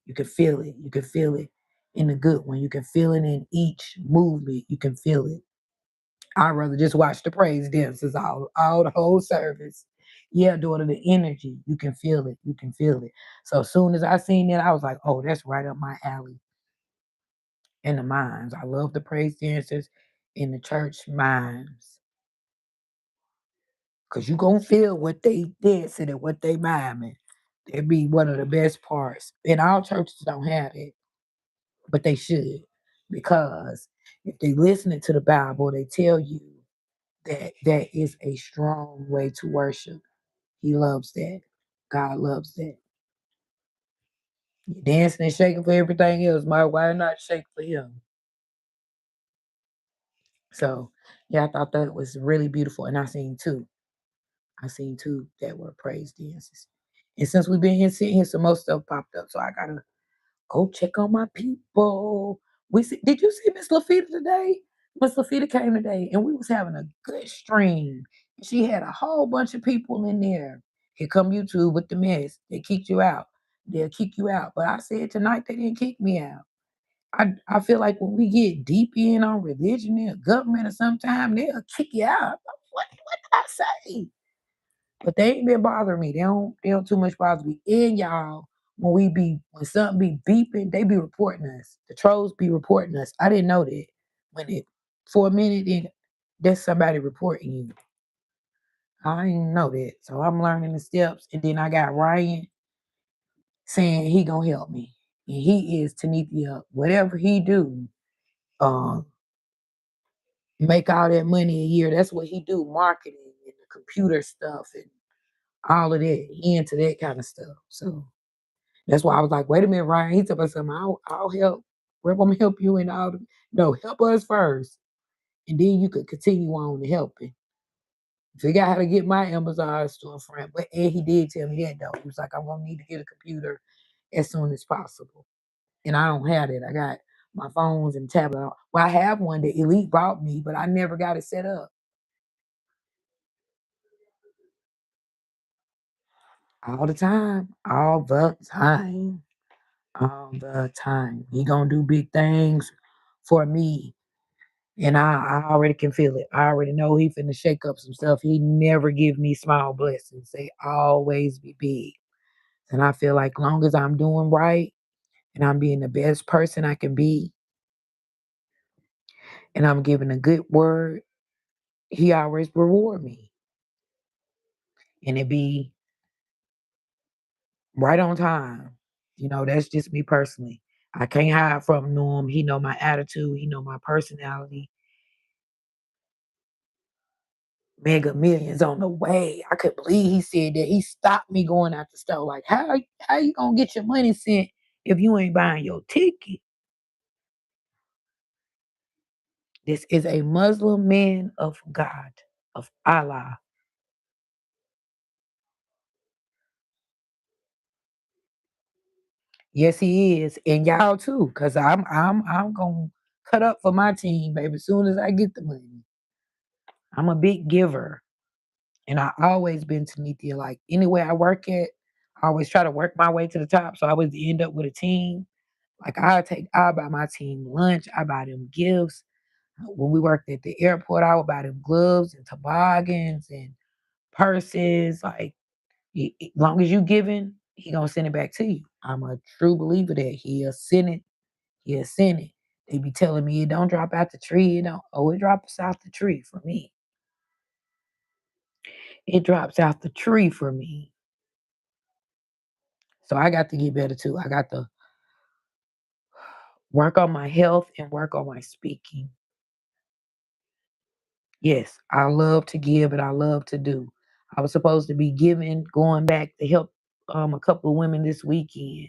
[SPEAKER 2] You can feel it. You can feel it in the good one. You can feel it in each movement. You can feel it. I'd rather just watch the praise dances all the whole service. Yeah, daughter, the energy, you can feel it. You can feel it. So as soon as I seen that, I was like, oh, that's right up my alley in the mimes. I love the praise dancers in the church mimes. Cause you gonna feel what they dancing and what they miming. It'd be one of the best parts. And our churches don't have it, but they should. Because if they listening to the Bible, they tell you that is a strong way to worship. He loves that. God loves that. You're dancing and shaking for everything else. Why not shake for him? So yeah, I thought that was really beautiful. And I seen two. I seen two that were praise dances. And since we've been here sitting here, some more stuff popped up. So I gotta go check on my people. Did you see Miss Lafita today? Miss Lafita came today and we was having a good stream. She had a whole bunch of people in there. Here come YouTube with the mess. They kicked you out. They'll kick you out. But I said tonight they didn't kick me out. I feel like when we get deep in on religion and government or sometime, they'll kick you out. What did I say? But they ain't been bothering me. They don't too much bother me. And y'all, when something be beeping, they be reporting us. The trolls be reporting us. I didn't know that. When it for a minute, then that's somebody reporting you. I didn't know that. So I'm learning the steps. And then I got Ryan saying he gonna help me. And he is Tanithia. Whatever he do, um, make all that money a year. That's what he do, marketing and the computer stuff and all of that. He into that kind of stuff. So that's why I was like, wait a minute, Ryan. He told me something. I'll help. We're gonna help you in all the no, help us first. And then you could continue on to helping. Figure out how to get my Amazon storefront. But and he did tell me that though. He was like, I'm gonna need to get a computer as soon as possible. And I don't have it. I got my phones and tablet. Well, I have one that Elite bought me, but I never got it set up. All the time. All the time. All the time. He gonna do big things for me. And I already can feel it. I already know he finna shake up some stuff. He never give me small blessings. They always be big. And I feel like long as I'm doing right and I'm being the best person I can be and I'm giving a good word, he always reward me. And it be right on time. That's just me personally. I can't hide from Norm. He know my attitude. He know my personality. Mega Millions on the way. I could believe he said that. He stopped me going out the store. Like, how you gonna get your money sent if you ain't buying your ticket? This is a Muslim man of God, of Allah. Yes, he is, and y'all too, cause I'm gonna cut up for my team, baby. As soon as I get the money, I'm a big giver, and I always been to Nithya. Like anywhere I work at, I always try to work my way to the top, so I always end up with a team. Like I buy my team lunch, I buy them gifts. When we worked at the airport, I would buy them gloves and toboggans and purses. Like, long as you giving, he gonna send it back to you. I'm a true believer that he'll send it. He'll send it. They be telling me it don't drop out the tree. It don't. Oh, it drops out the tree for me. It drops out the tree for me. So I got to get better too. I got to work on my health and work on my speaking. Yes, I love to give and I love to do. I was supposed to be giving, going back to help a couple of women this weekend.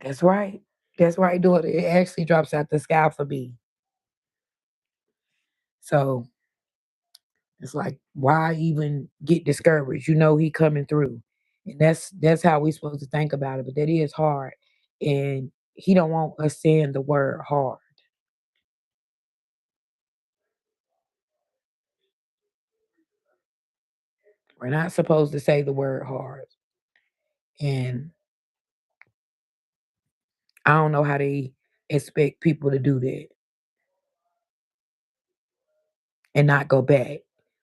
[SPEAKER 2] That's right. That's right, daughter. It actually drops out the sky for me. So it's like, why even get discouraged? He coming through. And that's how we supposed to think about it. But that is hard. And he don't want us saying the word hard. We're not supposed to say the word hard. And I don't know how they expect people to do that and not go back.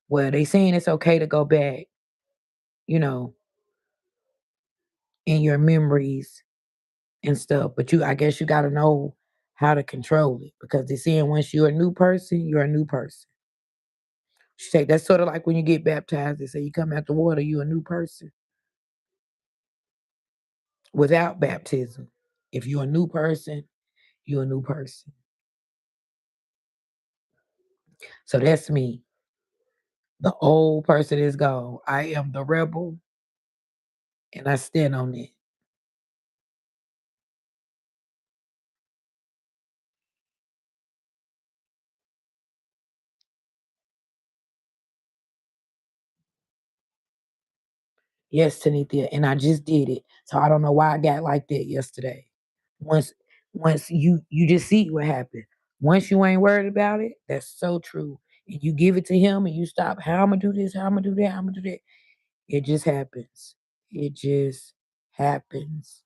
[SPEAKER 2] Well, they saying it's okay to go back, you know, in your memories and stuff. But I guess you got to know how to control it because they're saying once you're a new person, you're a new person. She said that's sort of like when you get baptized. They say you come out the water, you're a new person without baptism. If you're a new person, you're a new person. So that's me. The old person is gone. I am the rebel, and I stand on it. Yes, Tanithia, and I just did it. So I don't know why I got like that yesterday. Once once you just see what happened. Once you ain't worried about it, that's so true. And you give it to him and you stop, how I'm gonna do this, how I'm gonna do that, how I'm gonna do that. It just happens. It just happens.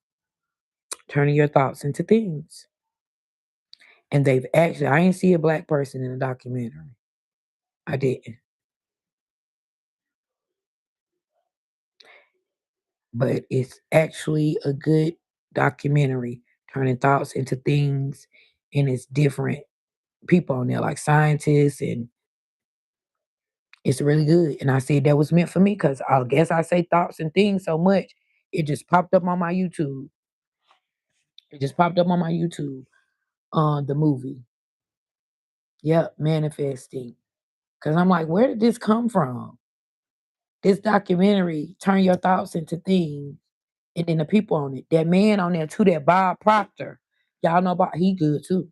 [SPEAKER 2] Turning your thoughts into things. And they've actually I ain't see a black person in the documentary. I didn't. But it's actually a good documentary, turning thoughts into things, and it's different people on there, like scientists, and it's really good. And I said that was meant for me because I guess I say thoughts and things so much, it just popped up on my YouTube. It just popped up on my YouTube on the movie. Yep, manifesting. Because I'm like, where did this come from? This documentary, turn your thoughts into things. And then the people on it. That man on there too, that Bob Proctor. Y'all know about he good too.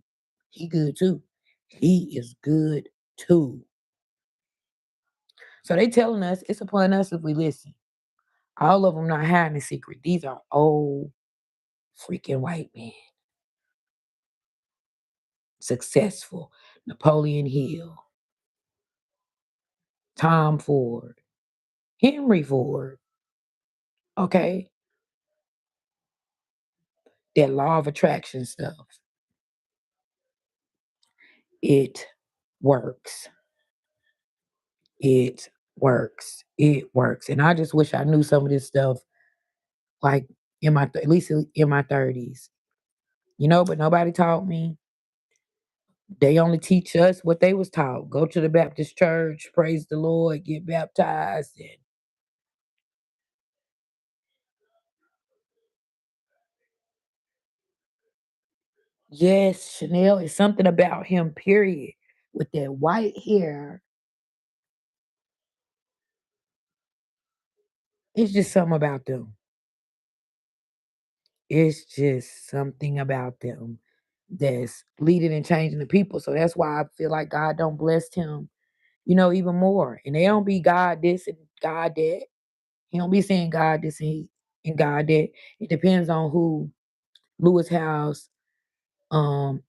[SPEAKER 2] He good too. He is good too. So they telling us it's upon us if we listen. All of them not hiding a secret. These are old freaking white men. Successful. Napoleon Hill, Tom Ford, Henry Ford. Okay. That law of attraction stuff. It works. It works. It works. And I just wish I knew some of this stuff like at least in my 30s. But nobody taught me. They only teach us what they was taught. Go to the Baptist church, praise the Lord, get baptized. And yes, Chanel is something about him, period. With that white hair, it's just something about them. It's just something about them that's leading and changing the people. So that's why I feel like God don't bless him, even more. And they don't be God this and God that. He don't be saying God this and God that. It depends on who Lewis House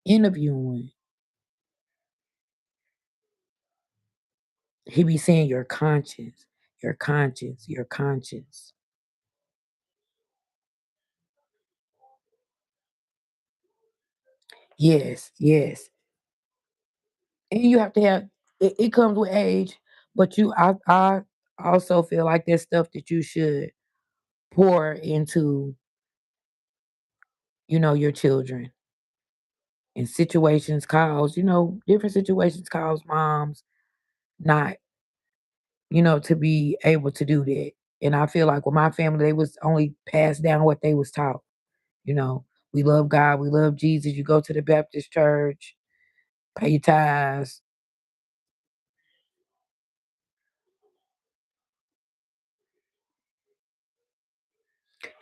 [SPEAKER 2] interviewing. He be saying your conscience, your conscience, your conscience. Yes, yes. And you have to have it comes with age, but I also feel like there's stuff that you should pour into, your children. And situations cause, different situations cause moms not, to be able to do that. And I feel like with my family, they was only passed down what they was taught. You know, we love God, we love Jesus. You go to the Baptist church, pay your tithes.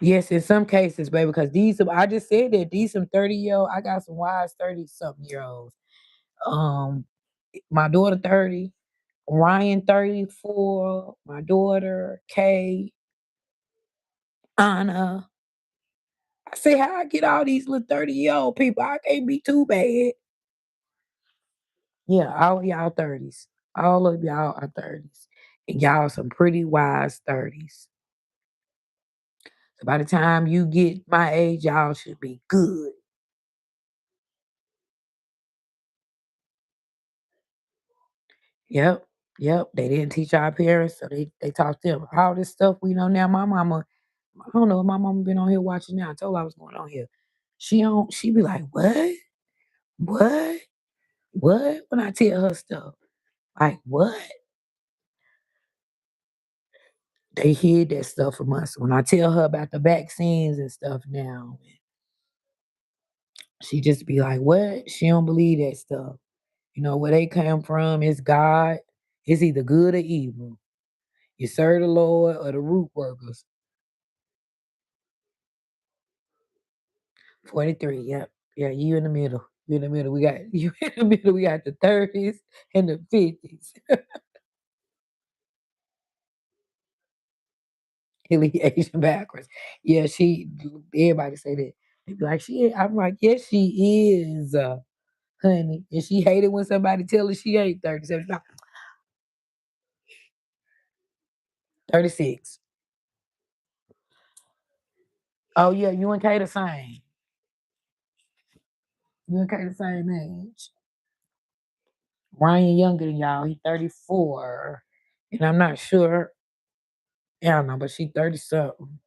[SPEAKER 2] Yes, in some cases, baby, because I just said that these some 30-year-old, I got some wise 30-something-year-olds. Um, my daughter 30, Ryan 34, my daughter, Kay, Anna. I say, how I get all these little 30-year-old people? I can't be too bad. Yeah, all of y'all 30s. All of y'all are 30s. And y'all some pretty wise 30s. So by the time you get my age, y'all should be good. Yep. Yep. They didn't teach our parents, so they taught them all this stuff we know now. My mama, I don't know if my mama been on here watching now. I told her I was going on here. She be like, what? What? What? When I tell her stuff. Like, what? They hid that stuff from us. When I tell her about the vaccines and stuff now, she just be like, what? She don't believe that stuff. Where they come from is God. It's either good or evil. You serve the Lord or the root workers. 43, yep. Yeah, you in the middle. You in the middle. We got you in the middle. We got the 30s and the 50s. Hilly Asian backwards. Yeah, everybody say that. They be like, I'm like, yes, she is, honey. And she hated when somebody tell her she ain't 37. She's like, 36. Oh yeah, you and Kay the same. You and Kay the same age. Ryan younger than y'all. He 34. And I'm not sure. Yeah, I don't know, but she 30 something.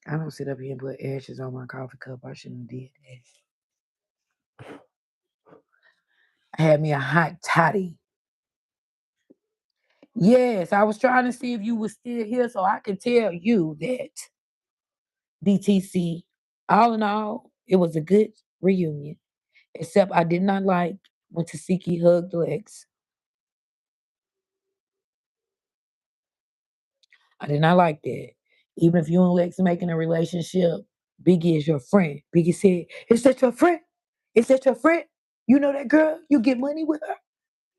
[SPEAKER 2] I don't sit up here and put ashes on my coffee cup. I shouldn't have did that. I had me a hot toddy. Yes, I was trying to see if you were still here so I could tell you that DTC, all in all, it was a good reunion. Except I did not like when Tasiki hugged Lex. I did not like that. Even if you and Lex making a relationship, Biggie is your friend. Biggie said, is that your friend? Is that your friend? You know that girl? You get money with her?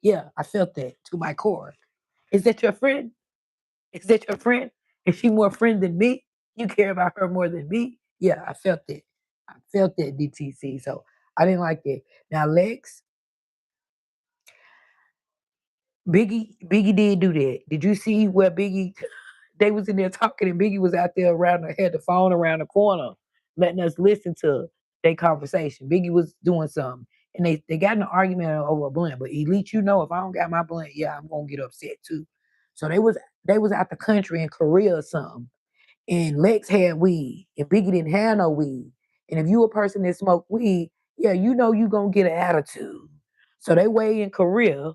[SPEAKER 2] Yeah, I felt that to my core. Is that your friend? Is that your friend? Is she more friend than me? You care about her more than me? Yeah, I felt that. I felt that DTC. So I didn't like that. Now Lex, Biggie did do that. Did you see where Biggie they was in there talking and Biggie was out there had the phone around the corner, letting us listen to their conversation. Biggie was doing something. And they got in an argument over a blunt. But Elite, if I don't got my blunt, yeah, I'm gonna get upset too. So they was out the country in Korea or something. and Lex had weed, and Biggie didn't have no weed. And if you a person that smoke weed, yeah, you know you gonna get an attitude. So they way in Korea,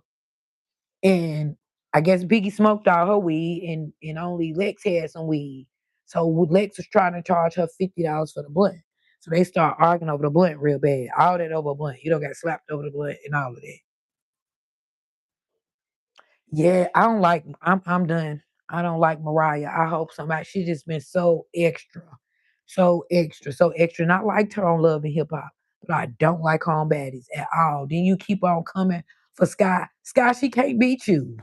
[SPEAKER 2] and I guess Biggie smoked all her weed, and only Lex had some weed. So Lex was trying to charge her $50 for the blunt. So they start arguing over the blunt real bad. All that over a blunt. You don't got slapped over the blunt and all of that. Yeah, I don't like. I'm done. I don't like Mariah. I hope somebody. She just been so extra, so extra, so extra. And I liked her on Love and Hip Hop, but I don't like her on Baddies at all. Then you keep on coming for Sky. Sky, she can't beat you.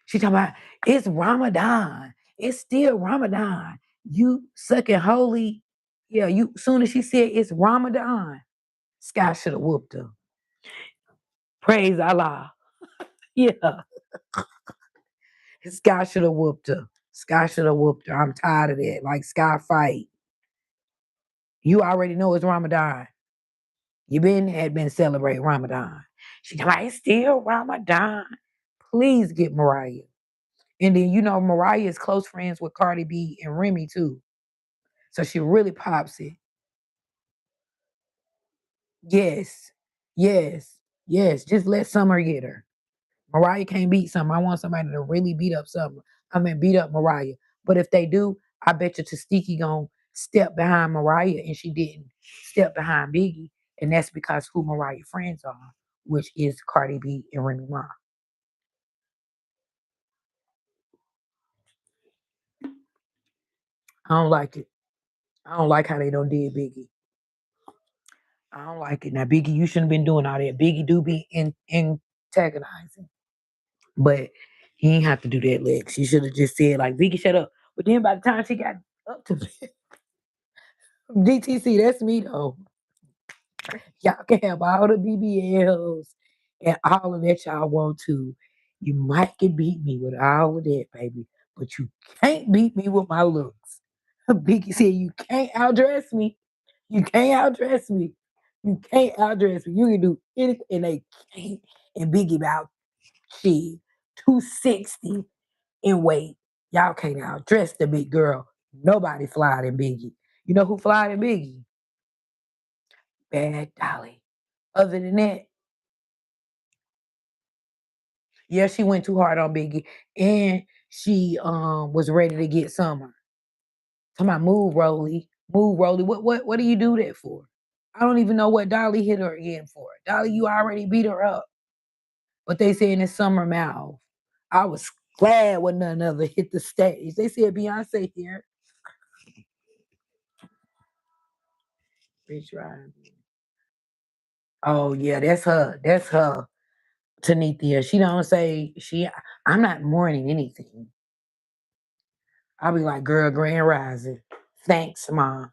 [SPEAKER 2] She talking about it's Ramadan. It's still Ramadan. You sucking holy. Yeah, you. Soon as she said it's Ramadan, Sky should have whooped her. Praise Allah. Yeah. Sky should have whooped her. Sky should have whooped her. I'm tired of that. Like Sky fight. You already know it's Ramadan. You had been celebrating Ramadan. She like, it's still Ramadan. Please get Mariah. And then you know Mariah is close friends with Cardi B and Remy too. So she really pops it. Yes. Yes. Yes. Just let Summer get her. Mariah can't beat Summer. I want somebody to really beat up Summer. I mean, beat up Mariah. But if they do, I bet you Tasiki gonna step behind Mariah, and she didn't step behind Biggie, and that's because who Mariah friends are, which is Cardi B and Remy Ma. I don't like it. I don't like how they don't did Biggie. I don't like it. Now, Biggie, you shouldn't have been doing all that. Biggie do be antagonizing, but he ain't have to do that, Lex. You should have just said like, Biggie, shut up. But then by the time she got up to DTC, that's me though. Y'all can have all the BBLs and all of that y'all want to. You might can beat me with all of that, baby, but you can't beat me with my looks. Biggie said, you can't outdress me. You can't outdress me. You can't outdress me. You can do anything, and they can't. And Biggie about she 260 in weight. Y'all can't outdress the big girl. Nobody fly than Biggie. You know who fly than Biggie? Bad Dolly. Other than that, yeah, she went too hard on Biggie, and she was ready to get Summer. Talking about move Rolly. What do you do that for? I don't even know what Dolly hit her again for. Dolly, you already beat her up, but they saying it's Summer mouth. I was glad when none other hit the stage. They said Beyonce here. Rich Ryan. Oh yeah, that's her. That's her. Tanithia. She don't say she. I'm not mourning anything. I'll be like, girl, grand rising. Thanks, mom.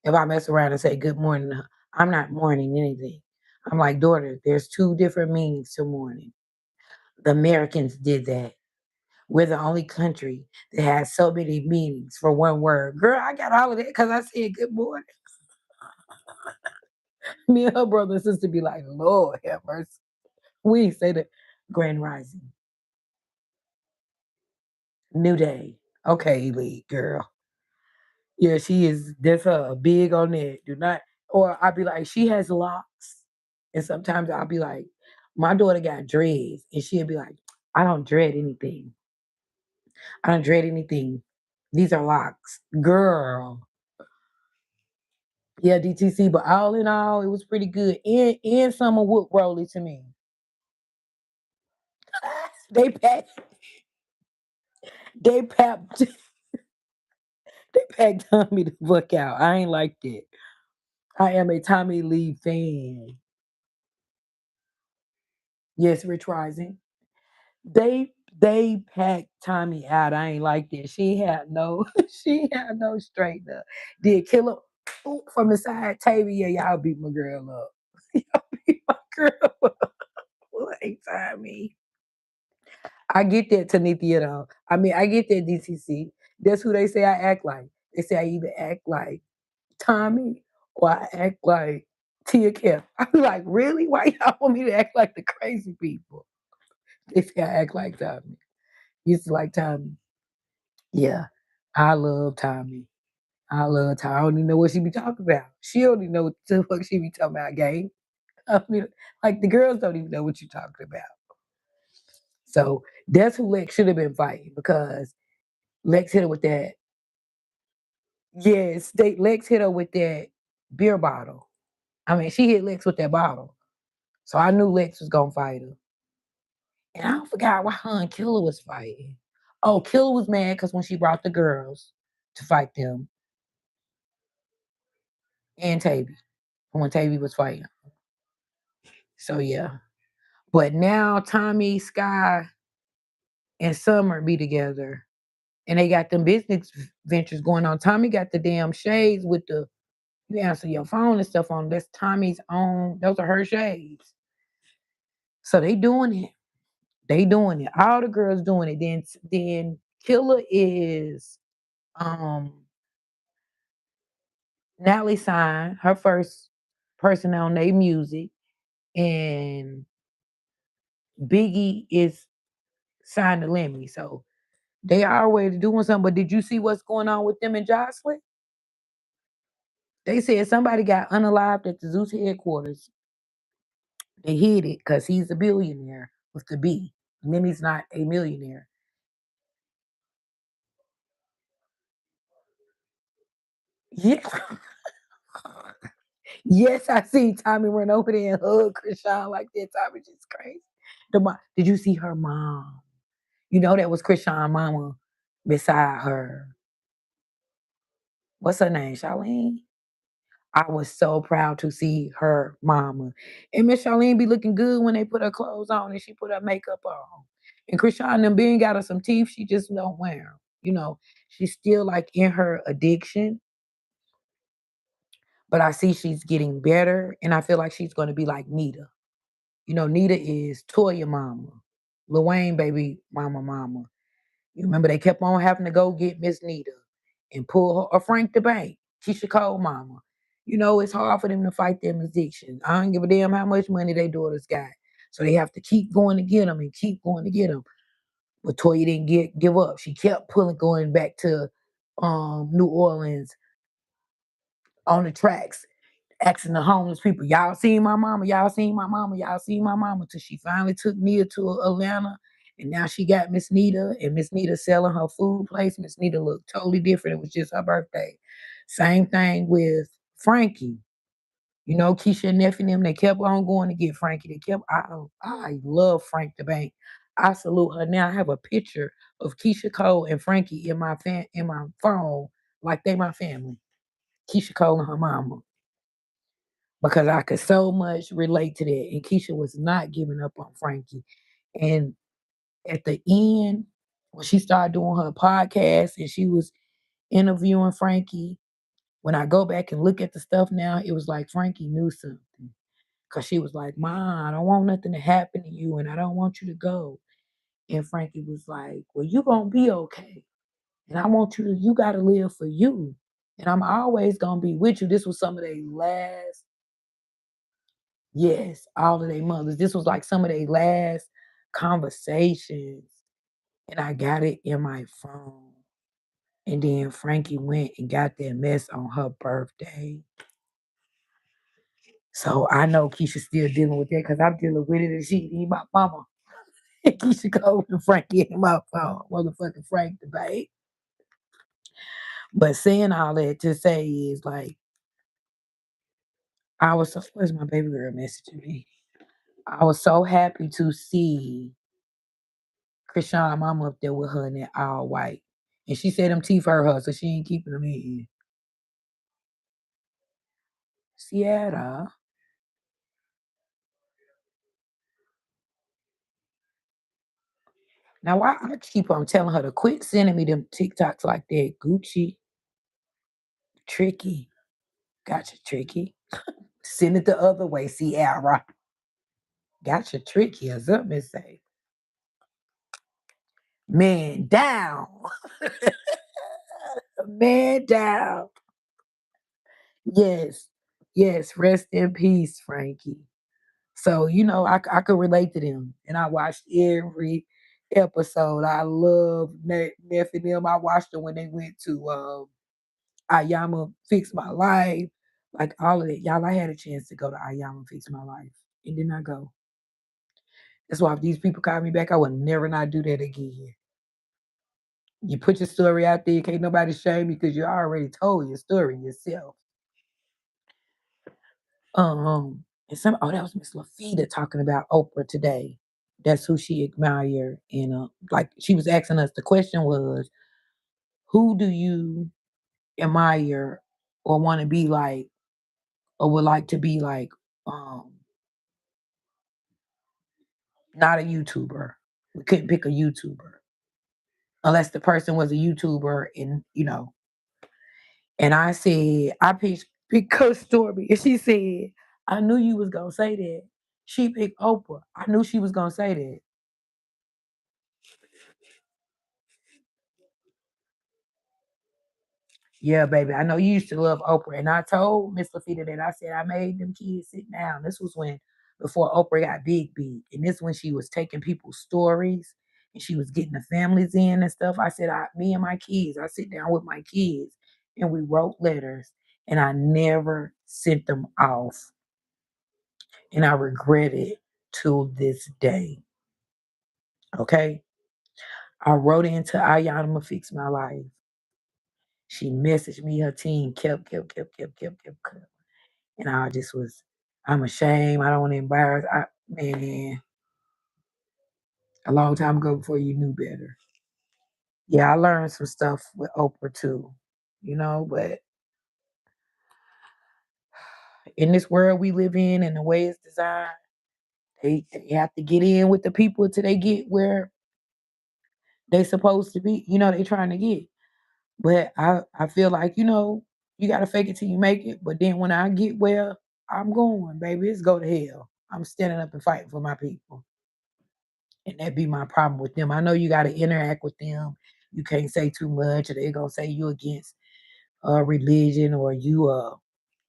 [SPEAKER 2] If I mess around and say good morning, I'm not mourning anything. I'm like, daughter, there's two different meanings to mourning. The Americans did that. We're the only country that has so many meanings for one word. Girl, I got all of that because I said good morning. Me and her brother and sister be like, Lord have mercy. We ain't say the grand rising. New day. Okay, Elite girl. Yeah, she is. That's her big on that. Do not, or I'll be like, she has locks, and sometimes I'll be like, my daughter got dreads, and she'll be like, I don't dread anything. I don't dread anything. These are locks, girl. Yeah, DTC, but all in all, it was pretty good. And Summer Wood Rolly to me. They packed, they packed, they packed Tommy the fuck out. I ain't like that. I am a Tommy Lee fan. Yes, Rich Rising. They packed Tommy out. I ain't like that. She had no she had no straightener. Did Killer from the side table? Yeah, y'all beat my girl up. Y'all beat my girl up. Like Tommy. I get that Tanithia though. I mean, I get that DCC. That's who they say I act like. They say I either act like Tommy or I act like Tia Kemp. I'm like, really? Why y'all want me to act like the crazy people? They say I act like Tommy. Used to like Tommy. Yeah. I love Tommy. I love Tommy. I don't even know what she be talking about. She don't even know what the fuck she be talking about, gang. I mean, like the girls don't even know what you're talking about. So that's who Lex should have been fighting because Lex hit her with that. Yes, Lex hit her with that beer bottle. I mean, she hit Lex with that bottle. So I knew Lex was gonna fight her. And I forgot why her and Killer was fighting. Oh, Killer was mad because when she brought the girls to fight them and Tavy, when Tavy was fighting. So yeah. But now Tommy, Sky, and Summer be together. And they got them business ventures going on. Tommy got the damn shades with the you answer your phone and stuff on. That's Tommy's own. Those are her shades. So they doing it. They doing it. All the girls doing it. Then Killer is um Natalie signed her first person on their music, and Biggie is signed to Lemmy. So they always doing something. But did you see what's going on with them and Jocelyn? They said somebody got unalived at the Zeus headquarters. They hid it because he's a billionaire with the B. Lemmy's not a millionaire. Yeah. Yes, I see Tommy run over there and hug Krishan like that. Tommy just crazy. Did you see her mom? You know that was Krishan mama beside her. What's her name? Charlene? I was so proud to see her mama. And Miss Charlene be looking good when they put her clothes on and she put her makeup on. And Krishan them being got her some teeth, she just don't wear them. You know, she's still like in her addiction, but I see she's getting better and I feel like she's gonna be like Nita. You know, Nita is Toya mama, Lil Wayne baby mama. You remember they kept on having to go get Miss Nita and pull her or Frank the Bank, Keisha Cole mama. You know, it's hard for them to fight them addictions. I don't give a damn how much money their daughters got. So they have to keep going to get them and keep going to get them. But Toya didn't give up. She kept going back to New Orleans on the tracks asking the homeless people, y'all seen my mama, y'all seen my mama, y'all seen my mama, till she finally took Nia to Atlanta. And now she got Miss Nita, and Miss Nita selling her food place. Miss Nita looked totally different. It was just her birthday. Same thing with Frankie. You know, Keisha and nephew and them, they kept on going to get Frankie. I love Frank the Bank. I salute her. Now I have a picture of Keisha Cole and Frankie in my phone, like they my family. Keisha Cole and her mama because I could so much relate to that. And Keisha was not giving up on Frankie. And at the end, when she started doing her podcast and she was interviewing Frankie, when I go back and look at the stuff now, it was like Frankie knew something. Cause she was like, "Ma, I don't want nothing to happen to you and I don't want you to go." And Frankie was like, "Well, you gonna be okay. And I want you gotta live for you. And I'm always gonna be with you." This was some of their last. Yes, all of their mothers. This was like some of their last conversations. And I got it in my phone. And then Frankie went and got that mess on her birthday. So I know Keisha's still dealing with that because I'm dealing with it and she need my mama. And Keisha go and Frankie in my phone. Motherfucking Frank the babe. But saying all that to say is like, I was so, where's my baby girl messaging me? I was so happy to see Krishan mama up there with her in that all white. And she said them teeth hurt her, so she ain't keeping them in. Sierra. Now why I keep on telling her to quit sending me them TikToks like that. Gucci. Tricky. Gotcha, Tricky. Send it the other way, Sierra. Gotcha, Tricky, or something to say. Man down. Man down. Yes. Yes. Rest in peace, Frankie. So, you know, I could relate to them. And I watched every episode. I love Neff and them. I watched them when they went to Ayama Fix My Life, like all of that. Y'all, I had a chance to go to Ayama Fix My Life and did not go. That's why if these people call me back, I would never not do that again. You put your story out there, can't nobody shame you because you already told your story yourself. And that was Miss Lafita talking about Oprah today. That's who she admired. And like she was asking us, the question was, who do you admire or want to be like or would like to be like not a YouTuber. We couldn't pick a YouTuber unless the person was a YouTuber and and I said, I picked Coach Stormy. And she said, I knew you was gonna say that. She picked Oprah. I knew she was gonna say that. Yeah, baby. I know you used to love Oprah. And I told Miss Lafita that I said I made them kids sit down. This was when before Oprah got big. And this when she was taking people's stories and she was getting the families in and stuff. I said, me and my kids, I sit down with my kids and we wrote letters and I never sent them off. And I regret it to this day. Okay. I wrote into Ayana Fix My Life. She messaged me, her team kept. And I just was, I'm ashamed. I don't want to embarrass. Man, a long time ago before you knew better. Yeah, I learned some stuff with Oprah too, but in this world we live in and the way it's designed, they have to get in with the people till they get where they supposed to be, they trying to get. But I feel like, you got to fake it till you make it. But then when I get where I'm going, baby, it's go to hell. I'm standing up and fighting for my people. And that be my problem with them. I know you got to interact with them. You can't say too much, or they're gonna say you against religion, or you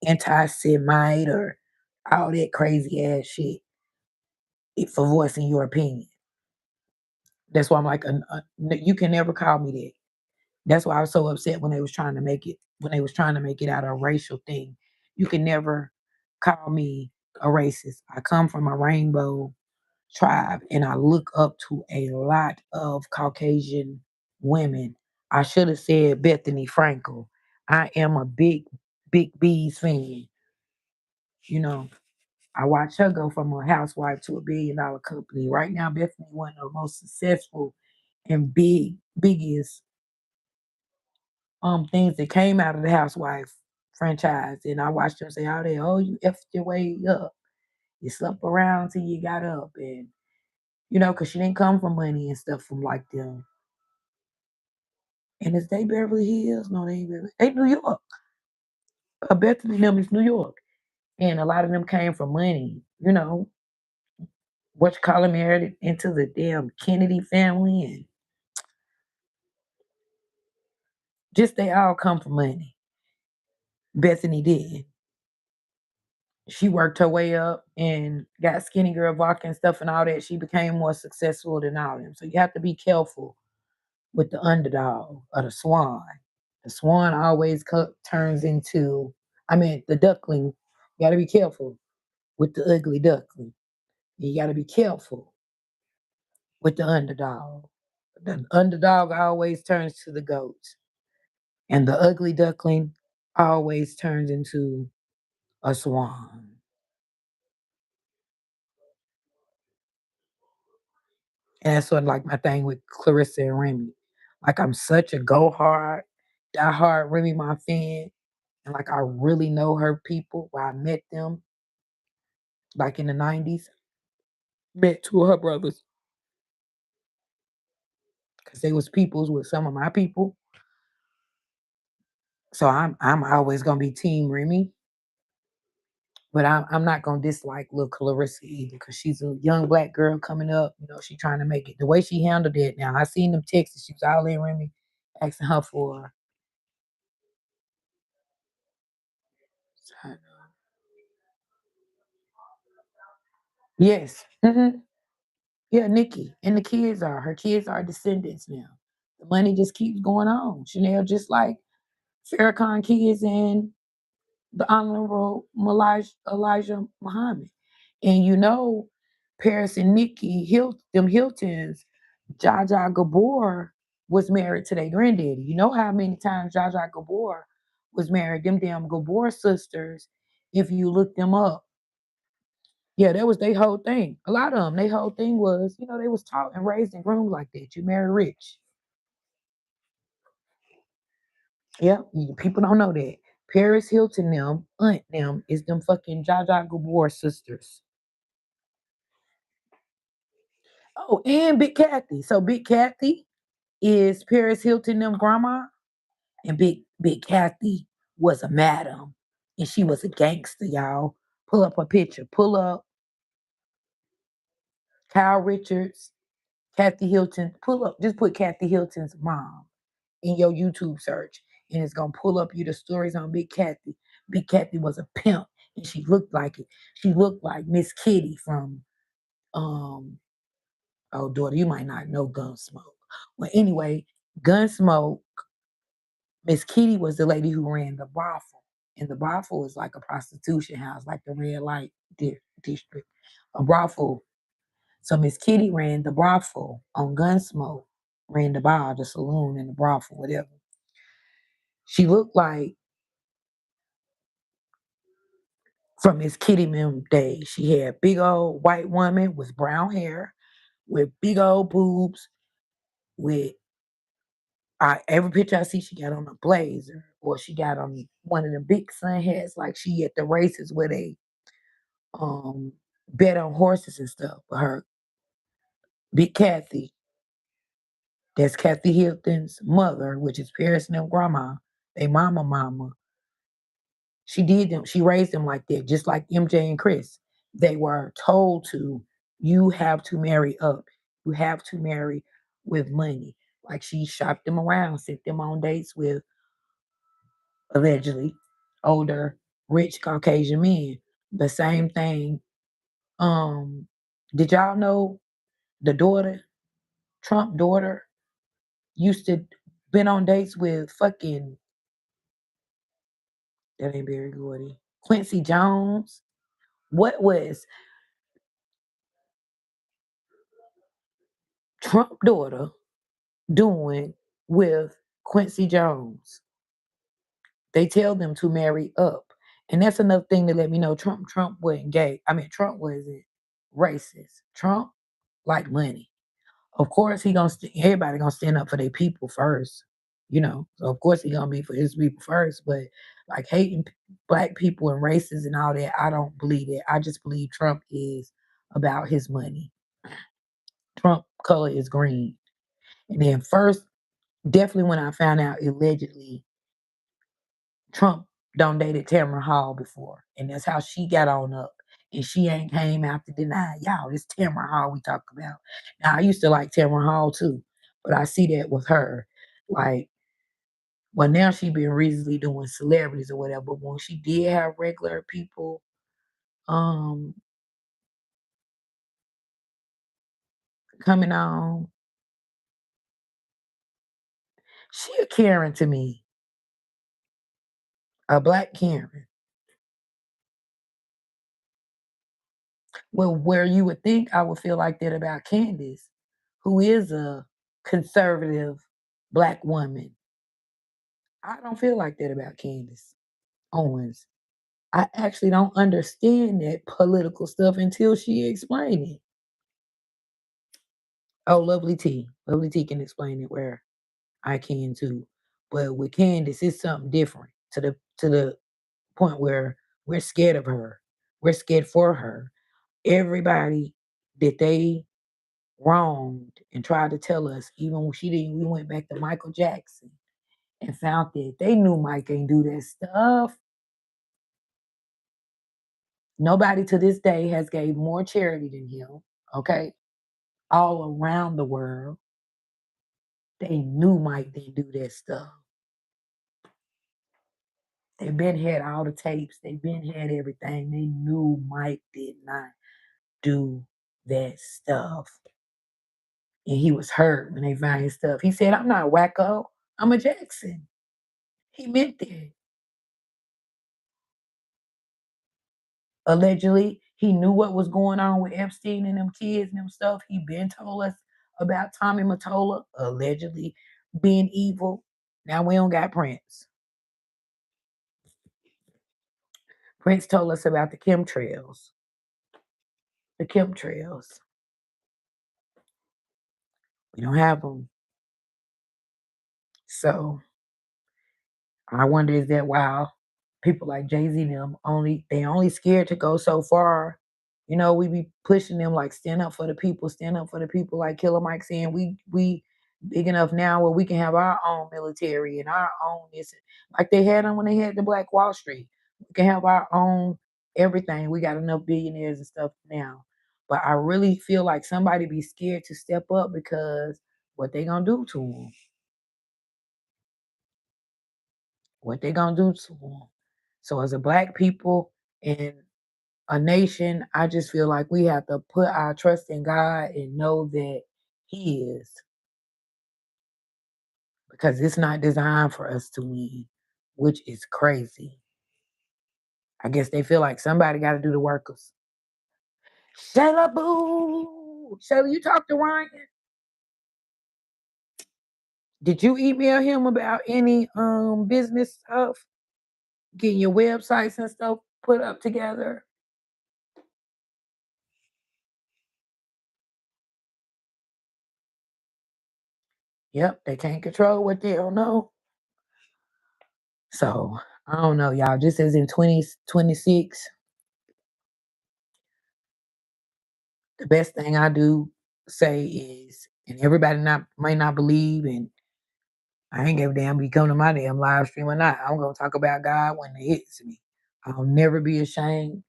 [SPEAKER 2] anti-Semite, or all that crazy ass shit for voicing your opinion. That's why I'm like, you can never call me that. That's why I was so upset when they was trying to make it out of a racial thing. You can never call me a racist. I come from a rainbow tribe and I look up to a lot of Caucasian women. I should have said Bethany Frankel. I am a big B's fan. You know, I watched her go from a housewife to $1 billion company. Right now, Bethany one of the most successful and biggest things that came out of the housewife franchise. And I watched her say all that, oh, you effed your way up. You slept around till you got up. And because she didn't come from money and stuff from like them. And is they Beverly Hills? No, they ain't Beverly. They New York. Bethany and them is New York. And a lot of them came from money. What you call them married into the damn Kennedy family and just they all come from money. Bethany did. She worked her way up and got skinny girl vodka and stuff and all that. She became more successful than all of them. So you have to be careful with the underdog or the swan. The swan always turns into, the duckling. You got to be careful with the ugly duckling. You got to be careful with the underdog. The underdog always turns to the goat, and the ugly duckling always turns into a swan. And that's sort of like my thing with Clarissa and Remy. Like I'm such a go hard, die hard Remy my fan. And like I really know her people where I met them like in the 90s. Met two of her brothers. Because they was peoples with some of my people. So I'm always gonna be team Remy. But I'm not gonna dislike little Clarissa either because she's a young black girl coming up. She trying to make it. The way she handled it now, I seen them texts. She was all in Remy asking her for. Yes. Yeah, Nikki. And her kids are descendants now. The money just keeps going on. Chanel, just like Farrakhan kids and the Honorable Elijah Muhammad. And you know, Paris and Nikki them Hiltons, Jaja Gabor was married to their granddaddy. You know how many times Jaja Gabor was married? Them damn Gabor sisters, if you look them up, yeah, that was their whole thing. A lot of them, their whole thing was, they was taught and raised and groomed like that. You marry rich. Yeah, people don't know that. Paris Hilton them, aunt them, is them fucking Jaja Gabor sisters. Oh, and Big Kathy. So Big Kathy is Paris Hilton them grandma, and Big Kathy was a madam, and she was a gangster, y'all. Pull up a picture. Pull up Kyle Richards, Kathy Hilton. Pull up, just put Kathy Hilton's mom in your YouTube search, and it's gonna pull up you the stories on Big Kathy. Big Kathy was a pimp, and she looked like it. She looked like Miss Kitty from oh daughter, you might not know Gunsmoke. Well, anyway, Gunsmoke, Miss Kitty was the lady who ran the brothel. And the brothel is like a prostitution house, like the red light district. A brothel. So Miss Kitty ran the brothel on Gunsmoke, ran the bar, the saloon, and the brothel, whatever. She looked like from Miss Kitty Mim days. She had big old white woman with brown hair, with big old boobs, with every picture I see, she got on a blazer or she got on one of the big sun hats, like she at the races where they bet on horses and stuff. But her Big Kathy, that's Kathy Hilton's mother, which is Paris and them grandma, they mama. She raised them like that, just like MJ and Chris. They were told to, you have to marry up. You have to marry with money. Like she shopped them around, sent them on dates with allegedly older, rich Caucasian men. The same thing. Um, did y'all know the daughter, Trump daughter, used to been on dates with fucking that ain't Barry Gordy, Quincy Jones? What was Trump daughter doing with Quincy Jones? They tell them to marry up. And that's another thing to let me know Trump wasn't gay. I mean, Trump wasn't racist. Trump liked money. Of course, everybody gonna stand up for their people first, So of course he gonna be for his people first. But like hating black people and races and all that, I don't believe that. I just believe Trump is about his money. Trump color is green. And then first, definitely when I found out allegedly Trump done dated Tamara Hall before, and that's how she got on up. And she ain't came out to deny y'all. This Tamara Hall we talk about. Now I used to like Tamara Hall too, but I see that with her, like, well now she been recently doing celebrities or whatever. But when she did have regular people, um, coming on, she a Karen to me, a black Karen. Well, where you would think I would feel like that about Candace, who is a conservative black woman. I don't feel like that about Candace Owens. I actually don't understand that political stuff until she explained it. Oh, Lovely T. Lovely T can explain it where I can too. But with Candace, it's something different to the point where we're scared of her. We're scared for her. Everybody that they wronged and tried to tell us, even when she didn't, we went back to Michael Jackson and found that they knew Mike ain't do that stuff. Nobody to this day has gave more charity than him, okay? All around the world, they knew Mike didn't do that stuff. They been had all the tapes. They been had everything. They knew Mike did not do that stuff. And he was hurt when they found his stuff. He said, I'm not Wacko. I'm a Jackson. He meant that. Allegedly, he knew what was going on with Epstein and them kids and them stuff. He been told us about Tommy Mottola allegedly being evil. Now we don't got Prince. Prince told us about the chemtrails. The chemtrails. We don't have them. So I wonder, is that why people like Jay-Z and them only scared to go so far? You know, we be pushing them like stand up for the people, stand up for the people, like Killer Mike saying we big enough now where we can have our own military and our own this, like they had them when they had the Black Wall Street. We can have our own everything. We got enough billionaires and stuff now. But I really feel like somebody be scared to step up because what they gonna do to them? What they gonna do to them? So as a black people and a nation, I just feel like we have to put our trust in God and know that He is, because it's not designed for us to win, which is crazy. I guess they feel like somebody got to do the workers. Shayla Boo, Shayla, you talked to Ryan? Did you email him about any business stuff, getting your websites and stuff put up together? Yep, they can't control what they don't know. So I don't know, y'all. Just as in 2026, the best thing I do say is, and everybody might not believe, and I ain't give a damn if you come to my damn live stream or not. I'm gonna talk about God when it hits me. I'll never be ashamed.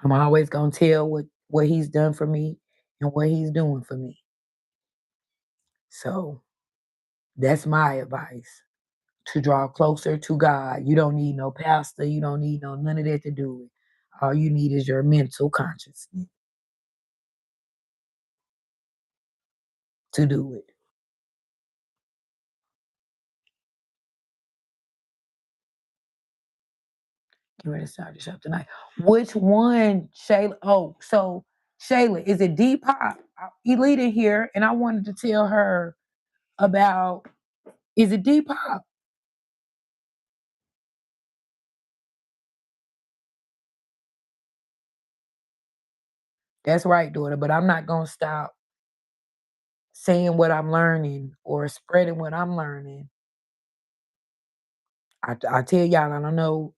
[SPEAKER 2] I'm always gonna tell what He's done for me and what He's doing for me. So that's my advice, to draw closer to God. You don't need no pastor. You don't need none of that to do it. All you need is your mental consciousness to do it. Get ready to start the shop tonight. Which one, Shayla? Oh, so Shayla, is it Depop? Elite in here, and I wanted to tell her about, is it Depop? That's right, daughter, but I'm not gonna stop saying what I'm learning or spreading what I'm learning. I tell y'all, I don't know,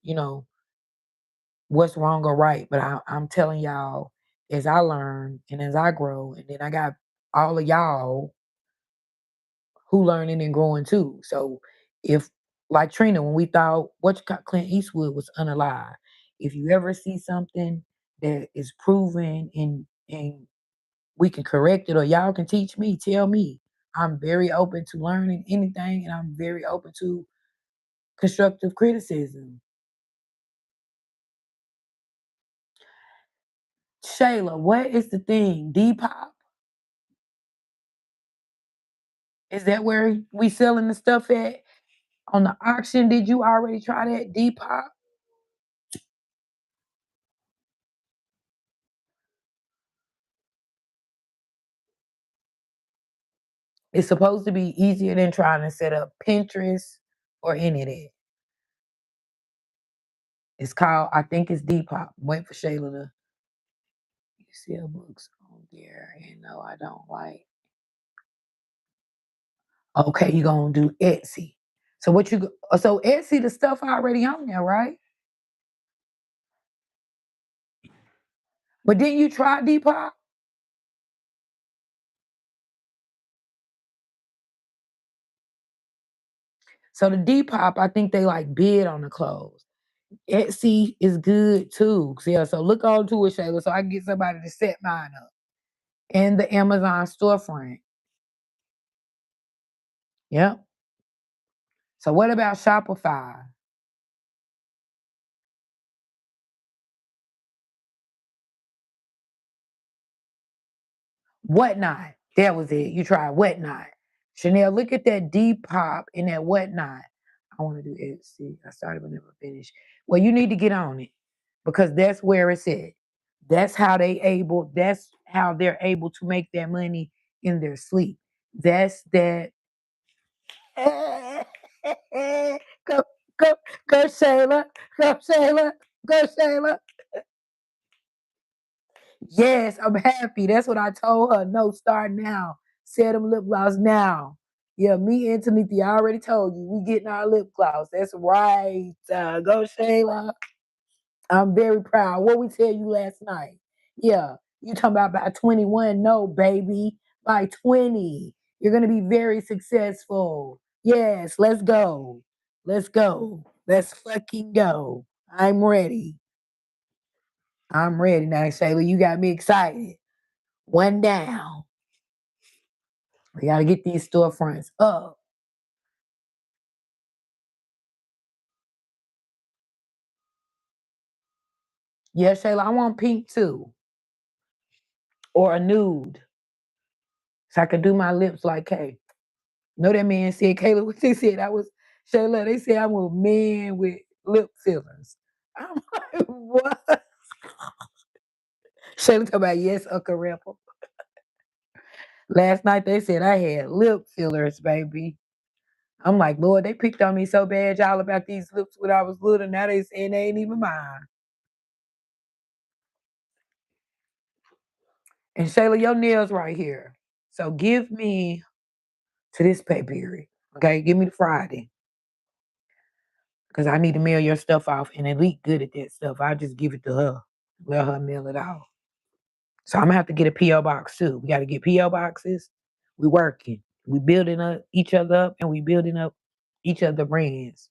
[SPEAKER 2] what's wrong or right, but I'm telling y'all as I learn and as I grow, and then I got all of y'all who learning and growing too. So if, like Trina, when we thought Clint Eastwood was unalive, if you ever see something that is proven and we can correct it or y'all can teach me, tell me. I'm very open to learning anything, and I'm very open to constructive criticism. Shayla, what is the thing? Depop? Is that where we selling the stuff at? On the auction, did you already try that Depop? It's supposed to be easier than trying to set up Pinterest or any of that. It's called, I think it's Depop. Wait for Shayla to, you sell books on there. And no, I don't like. Okay, you're gonna do Etsy. So so Etsy, the stuff already on there, right? But didn't you try Depop? So the Depop, I think they like bid on the clothes. Etsy is good too. Yeah, so look on to it, Shayla, so I can get somebody to set mine up. And the Amazon storefront. Yep. So what about Shopify? Whatnot. That was it. You tried Whatnot. Chanel, look at that Depop and that Whatnot. I want to do it. See, I started but never finished. Well, you need to get on it because that's where it's at. That's how they're able to make their money in their sleep. That's that. Go, go, go, Shayla. Go, Shayla. Go, Shayla. Yes, I'm happy. That's what I told her. No, start now. Set them lip gloss now. Yeah, me and Tamika, I already told you, we getting our lip gloss. That's right. Go, Shayla. I'm very proud. What we tell you last night? Yeah, you talking about by 21? No, baby, by 20, you're gonna be very successful. Yes, let's go. Let's go. Let's fucking go. I'm ready. I'm ready now, Shayla. You got me excited. One down. We gotta get these storefronts up. Yeah, Shayla, I want pink too, or a nude, so I could do my lips like Kay. Know that man said, Kayla, what they said? I was Shayla. They said I'm a man with lip fillers. I'm like, what? Shayla talk about yes, Uncle Ripple. Last night they said I had lip fillers, baby. I'm like, Lord, they picked on me so bad, y'all, about these lips when I was little. Now they saying they ain't even mine. And Shayla, your nails right here. So give me to this pay period. Okay, give me the Friday. Because I need to mail your stuff off. And Elite good at that stuff. I'll just give it to her. Let her mail it off. So I'm gonna have to get a P.O. box too. We gotta get P.O. boxes. We working. We building up each other up and we building up each other brands.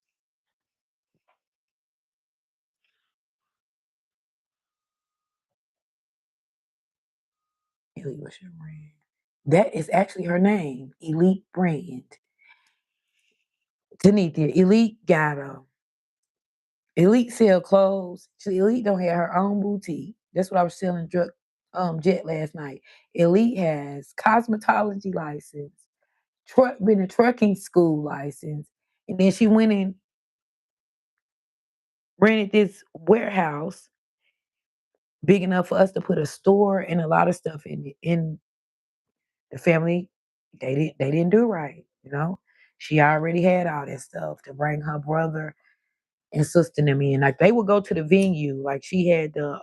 [SPEAKER 2] Elite, what's your brand? That is actually her name. Elite brand. Tanithia, Elite got a Elite sell clothes. Elite don't have her own boutique. That's what I was selling Jet last night. Elite has cosmetology license, been a trucking school license, and then she went and rented this warehouse big enough for us to put a store and a lot of stuff in it. In the family, they didn't do right, you know. She already had all that stuff to bring her brother and sister and me, and like they would go to the venue. Like she had the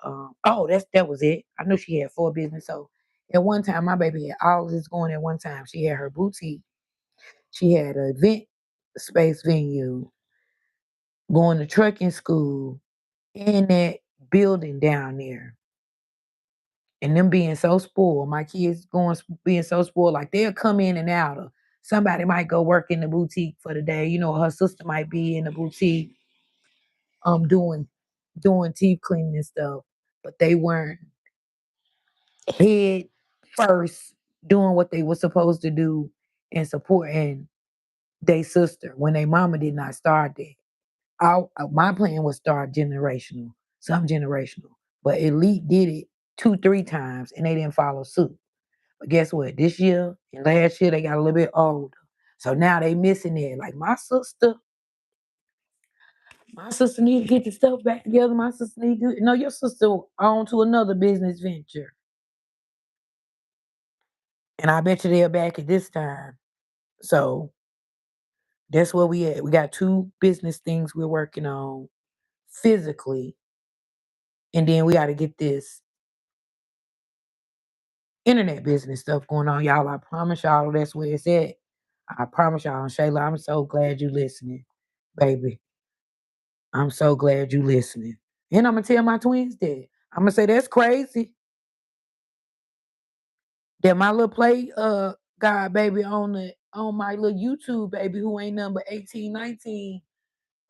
[SPEAKER 2] that was it. I knew she had four business. So at one time, my baby had all this going at one time. She had her boutique, she had an event space venue, going to trucking school, in that building down there. And them being so spoiled, my kids going being so spoiled, like they'll come in and out of. Somebody might go work in the boutique for the day. You know, her sister might be in the boutique doing teeth cleaning and stuff, but they weren't head first doing what they were supposed to do and supporting their sister when their mama did not start that. My plan was start generational, some generational, but Elite did it two, three times and they didn't follow suit. But guess what? This year and last year they got a little bit older. So now they missing it. Like my sister need to get the stuff back together. My sister need to no, your sister on to another business venture. And I bet you they're back at this time. So that's where we at. We got two business things we're working on physically. And then we got to get this internet business stuff going on. Y'all, I promise y'all that's where it's at. I promise y'all. And Shayla, I'm so glad you listening, baby. I'm so glad you listening. And I'm gonna tell my twins that. I'm gonna say that's crazy that my little play God baby on my little YouTube baby who ain't number 18, 19,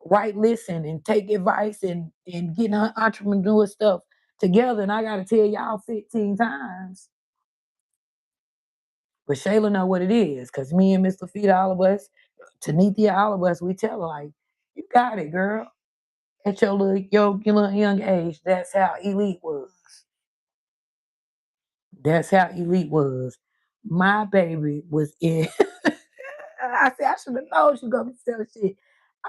[SPEAKER 2] right, listen and take advice and getting her entrepreneur stuff together. And I gotta tell y'all 15 times. But Shayla know what it is, cause me and Mr. Feet, all of us, Tanithia, all of us, we tell her like, you got it, girl. At your little young age, that's how Elite was. That's how Elite was. My baby was in. I said, I should have known she was gonna be selling shit.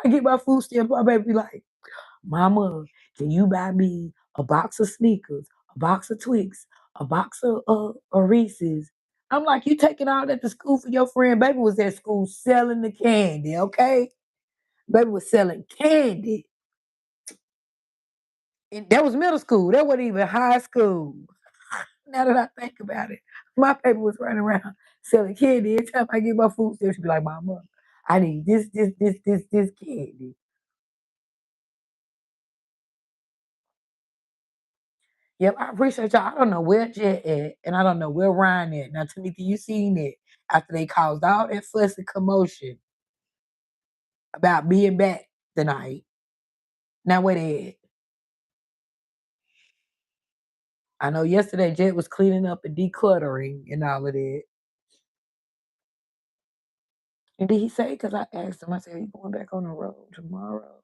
[SPEAKER 2] I get my food stamps, my baby be like, Mama, can you buy me a box of Snickers, a box of Twix, a box of Reese's? I'm like, you taking all that to school for your friend? Baby was at school selling the candy, okay? Baby was selling candy. And that was middle school. That wasn't even high school. Now that I think about it, my baby was running around selling candy. Every time I get my food stamps, she'd be like, Mama, I need this candy. Yep, I appreciate y'all. I don't know where Jet at, and I don't know where Ryan at. Now, Tamika, you seen it after they caused all that fuss and commotion about being back tonight. Now, where they at? I know yesterday Jet was cleaning up and decluttering and all of that. And did he say? Because I asked him, I said, are you going back on the road tomorrow?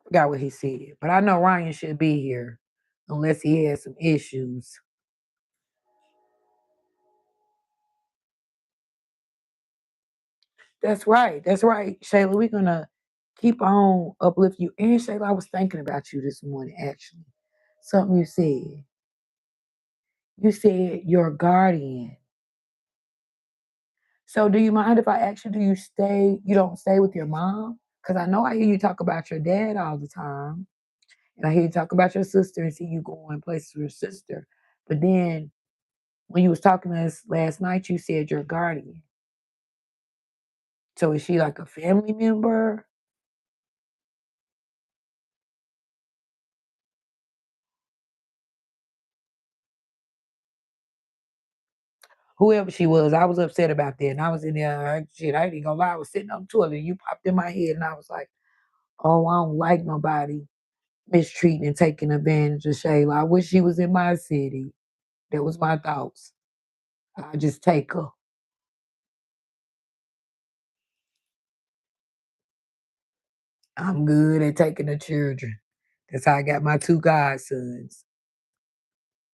[SPEAKER 2] Forgot what he said. But I know Ryan should be here unless he has some issues. That's right. That's right, Shayla. We're gonna keep on uplift you. And Shayla, I was thinking about you this morning, actually. Something you said. You said your guardian. So do you mind if I ask you, you don't stay with your mom? Because I know I hear you talk about your dad all the time. And I hear you talk about your sister and see you going places with your sister. But then when you was talking to us last night, you said your guardian. So is she like a family member? Whoever she was, I was upset about that. And I was in there, shit, I ain't even gonna lie, I was sitting on the toilet and you popped in my head and I was like, oh, I don't like nobody mistreating and taking advantage of Shayla. I wish she was in my city. That was my thoughts. I just take her. I'm good at taking the children. That's how I got my two godsons,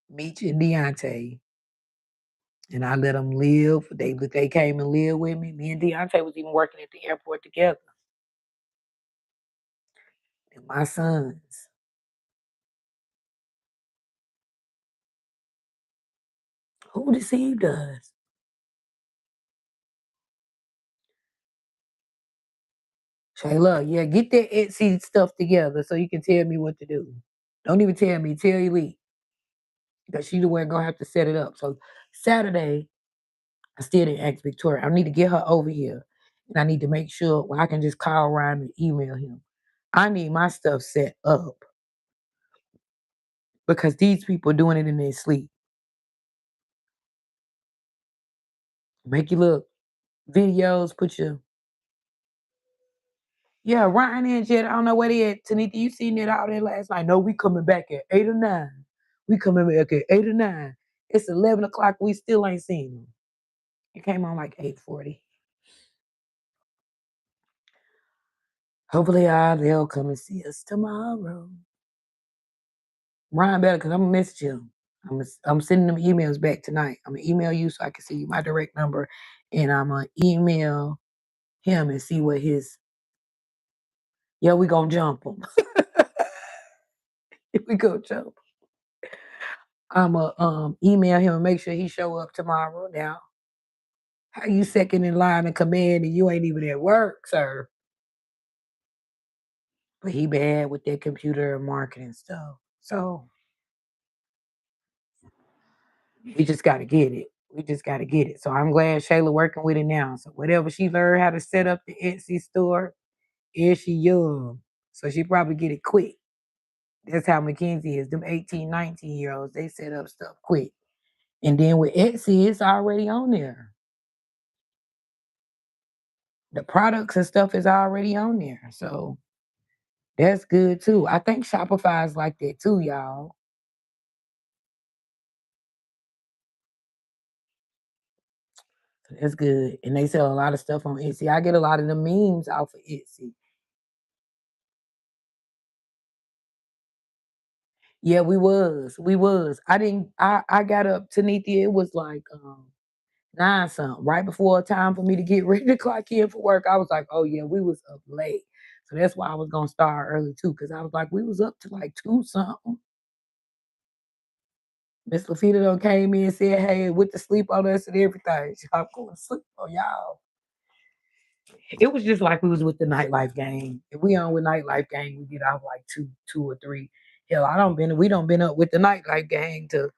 [SPEAKER 2] Meech and Deontay. And I let them live. They came and lived with me. Me and Deontay was even working at the airport together. And my sons. Who deceived us? Shayla, yeah, get that Etsy stuff together so you can tell me what to do. Don't even tell me, tell Elite. Because she the one gonna have to set it up. So Saturday, I still didn't ask Victoria. I need to get her over here. And I need to make sure I can just call Ryan and email him. I need my stuff set up because these people are doing it in their sleep. Make you look videos, put your yeah, Ryan and Jet. I don't know where they at. Tanika, you seen it out there last night? No, we coming back at 8 or 9. We coming back at 8 or 9. It's 11 o'clock. We still ain't seen them. It came on like 8:40. Hopefully, they'll come and see us tomorrow. Ryan better, because I'm gonna message him. I'm sending them emails back tonight. I'm gonna email you so I can see my direct number, and I'm gonna email him and see what his. Yeah, we gonna jump him. We gonna jump. I'm gonna email him and make sure he show up tomorrow. Now, how you second in line of command and you ain't even at work, sir? But he bad with that computer and marketing stuff. So we just gotta get it. We just gotta get it. So I'm glad Shayla working with it now. So whatever she learned how to set up the Etsy store, is she young? So she probably get it quick. That's how Mackenzie is. Them 18, 19-year-olds, they set up stuff quick. And then with Etsy, it's already on there. The products and stuff is already on there. So that's good too. I think Shopify is like that too, y'all. So that's good. And they sell a lot of stuff on Etsy. I get a lot of the memes off of Etsy. Yeah, we was. We was. I got up to Nithya, it was like 9 something, right before time for me to get ready to clock in for work. I was like, oh yeah, we was up late. So that's why I was gonna start early too, because I was like, we was up to like 2 something. Miss Lafita done came in and said, hey, went to sleep on us and everything. I'm going to sleep on y'all. It was just like we was with the nightlife gang. If we on with nightlife gang, we get off like two or three. Hell, we don't been up with the nightlife gang till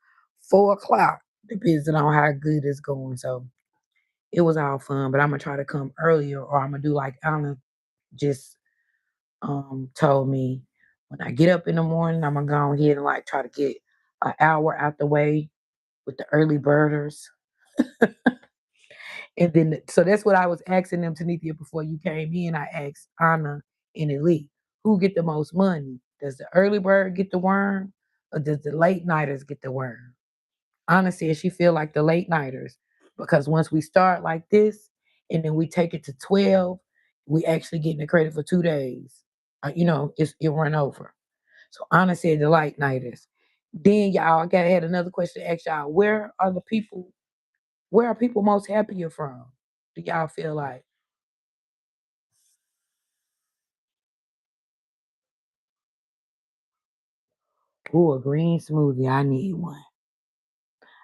[SPEAKER 2] 4 o'clock, depending on how good it's going. So it was all fun, but I'm gonna try to come earlier, or I'm gonna do like Anna just told me. When I get up in the morning, I'm gonna go ahead and like try to get an hour out the way with the early birders. And then, so that's what I was asking them, Tanithia, before you came in. I asked Anna and Elite, who get the most money? Does the early bird get the worm, or does the late nighters get the worm? Anna said she feel like the late nighters, because once we start like this and then we take it to 12, we actually getting the credit for 2 days. It run over. So Anna said the late nighters. Then y'all, had another question to ask y'all. Where are people most happier from? Do y'all feel like? Ooh, a green smoothie. I need one.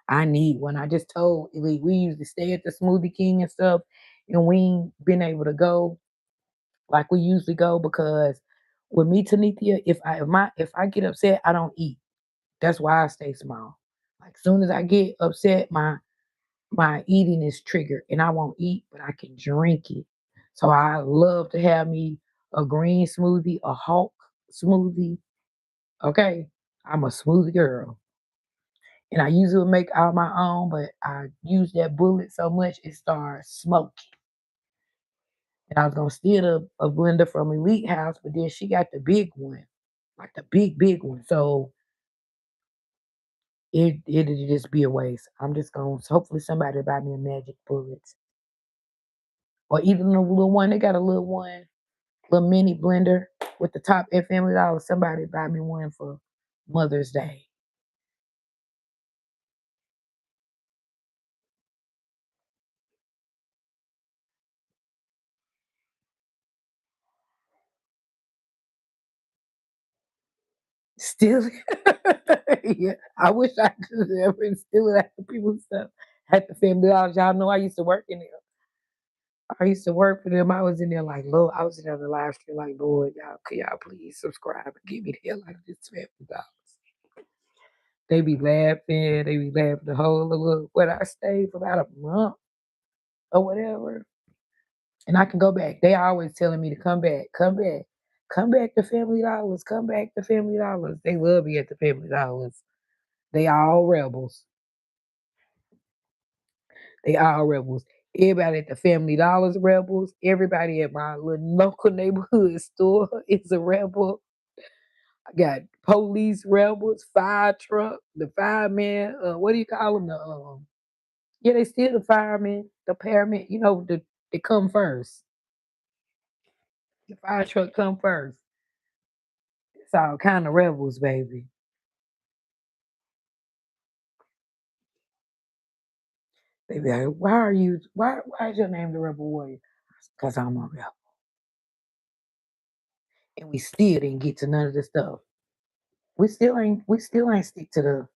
[SPEAKER 2] I need one. I just told Elite we used to stay at the Smoothie King and stuff, and we ain't been able to go like we usually go, because with me, Tanithia, if I get upset, I don't eat. That's why I stay small. Like soon as I get upset, my eating is triggered, and I won't eat, but I can drink it. So I love to have me a green smoothie, a Hulk smoothie. Okay, I'm a smoothie girl. And I usually make all my own, but I use that bullet so much it starts smoking. And I was gonna steal a blender from Elite House, but then she got the big one, like the big one. So it'd just be a waste. I'm just gonna hopefully somebody buy me a magic bullet, or even a little one. They got a little one, little mini blender with the top at Family Dollar. Somebody buy me one for Mother's Day. Still, yeah. I wish I could ever steal it after people's stuff at the Family Dollar. Y'all know I used to work in there. I used to work for them. I was in there like, Lord, I was in there on the live stream like, Lord, y'all, could y'all please subscribe and get me the hell out of this $50? They be laughing. They be laughing the whole little, what I stayed for about a month or whatever. And I can go back. They always telling me to come back, come back, come back to Family Dollars, come back to Family Dollars. They love me at the Family Dollars. They all rebels. They all rebels. Everybody at the Family Dollars rebels. Everybody at my little local neighborhood store is a rebel. I got police rebels, fire truck, the fireman. What do you call them? Yeah, they still the firemen, the paramedic. They come first. The fire truck come first. It's all kind of rebels, baby. They be like, why are you? Why is your name the Rebel Warrior? Because I'm a rebel, and we still didn't get to none of the stuff. We still ain't stick to the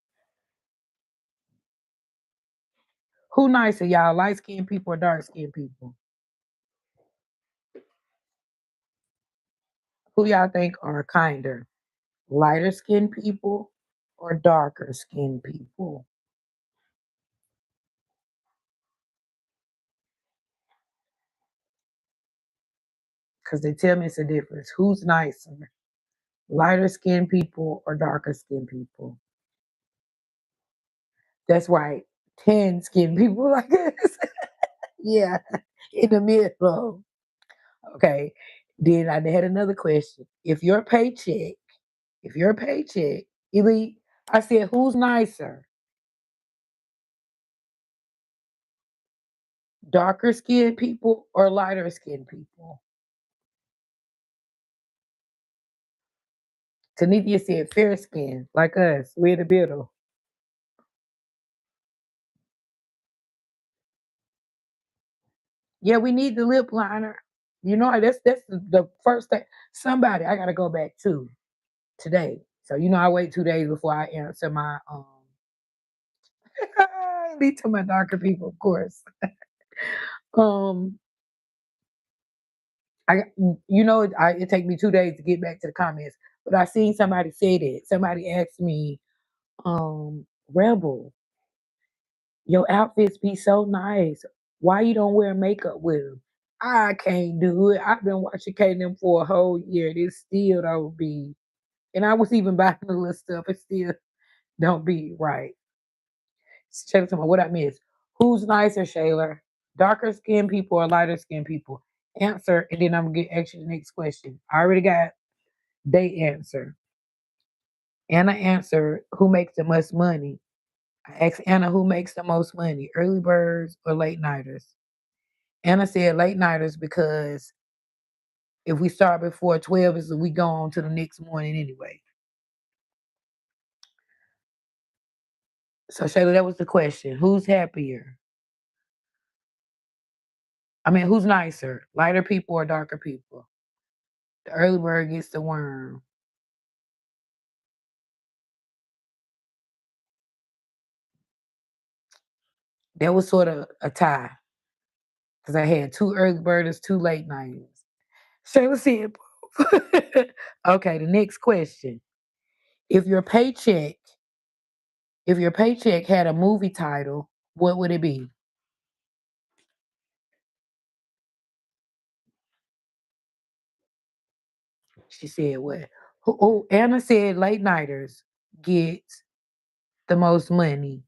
[SPEAKER 2] who nicer, y'all, light skinned people or dark skinned people. Who y'all think are kinder, lighter skinned people or darker skinned people? Because they tell me it's a difference. Who's nicer, lighter skinned people or darker skinned people? That's right, tan skinned people like this. Yeah, in the middle. Okay. Then I had another question. If your paycheck, Elite, I said, who's nicer? Darker skinned people or lighter skinned people? Tanithia said fair skin, like us. We're the middle. Yeah, we need the lip liner. You know, that's the first thing. Somebody I gotta go back to today. So you know I wait 2 days before I answer my lead to my darker people, of course. Um I it take me 2 days to get back to the comments. But I seen somebody say that. Somebody asked me, Rebel, your outfits be so nice. Why you don't wear makeup with them? I can't do it. I've been watching K&M for a whole year. It still don't be. And I was even buying the little stuff. It still don't be right. Shayla, tell me what I missed. Who's nicer, Shayla? Darker skinned people or lighter skinned people? Answer, and then I'm gonna get actually the next question. I already got they answer. Anna answered, who makes the most money? I asked Anna who makes the most money, early birds or late nighters? Anna said late nighters because if we start before 12, is we go on to the next morning anyway. So Shayla, that was the question. Who's happier? I mean, who's nicer? Lighter people or darker people? The early bird gets the worm. That was sort of a tie because I had two early birders, two late nighters. Shayla said both. Okay, the next question. If your paycheck, if your paycheck had a movie title, what would it be? She said what? Anna said late nighters get the most money.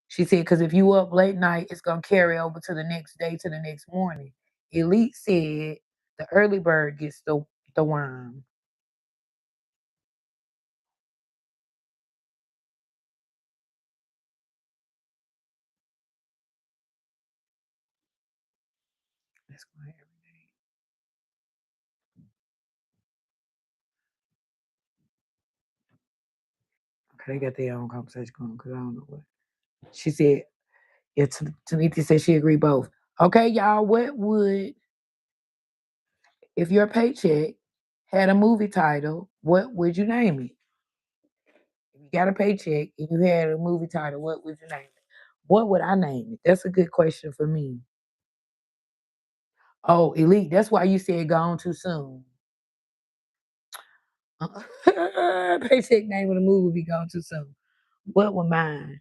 [SPEAKER 2] She said because if you up late night, it's gonna carry over to the next day to the next morning. Elite said the early bird gets the worm. That's why. Okay, they got their own conversation going because I don't know what. She said, yeah, Tanita said she agreed both. Okay, y'all, what would, if your paycheck had a movie title, what would you name it? If you got a paycheck and you had a movie title, what would you name it? What would I name it? That's a good question for me. Oh, Elite, that's why you said gone too soon. Paycheck name of the movie would be gone too soon. What would mine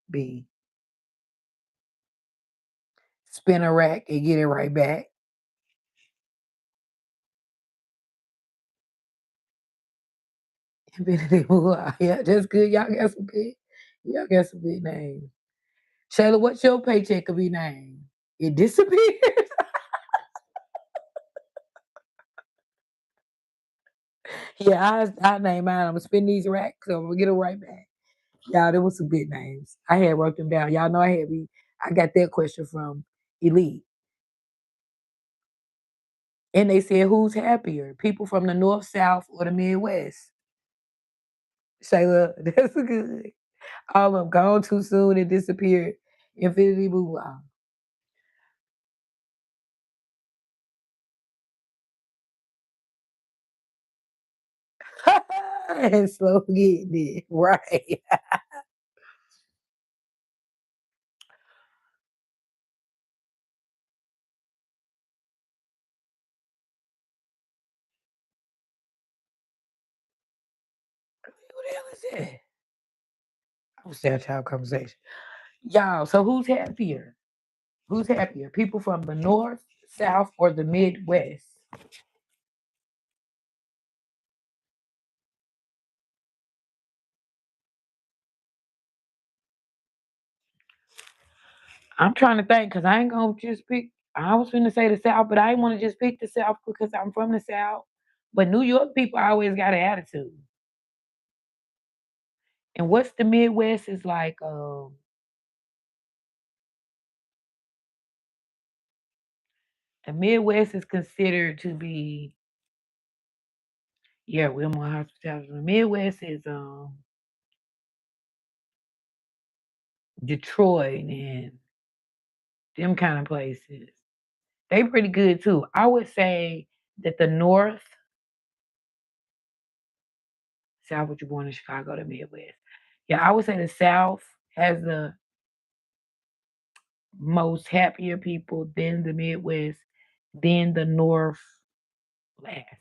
[SPEAKER 2] be? Spin a rack and get it right back. Infinity Moolah. Yeah, that's good. Y'all got some good names. Shayla, what's your paycheck could be named? It disappeared. Yeah, I name mine. I'm gonna spin these racks, so I'm gonna get them right back. Y'all, there was some good names. I had wrote them down. Y'all know I got that question from Elite. And they said, who's happier? People from the North, South, or the Midwest? Shayla, that's good. All of them gone too soon and disappeared. Infinity Moolah. And slow getting it. Right. Who the hell is that? I'm still child conversation. Y'all, so who's happier? Who's happier? People from the North, South, or the Midwest? I'm trying to think because I ain't gonna just pick. I was gonna say the South, but I didn't want to just pick the South because I'm from the South. But New York people always got an attitude. And what's the Midwest is like? The Midwest is considered to be Yeah, Wilmore Hospitality. The Midwest is Detroit and them kind of places. They pretty good too. I would say that the North, South, what you born in Chicago, the Midwest. Yeah, I would say the South has the most happier people, then the Midwest, then the North last.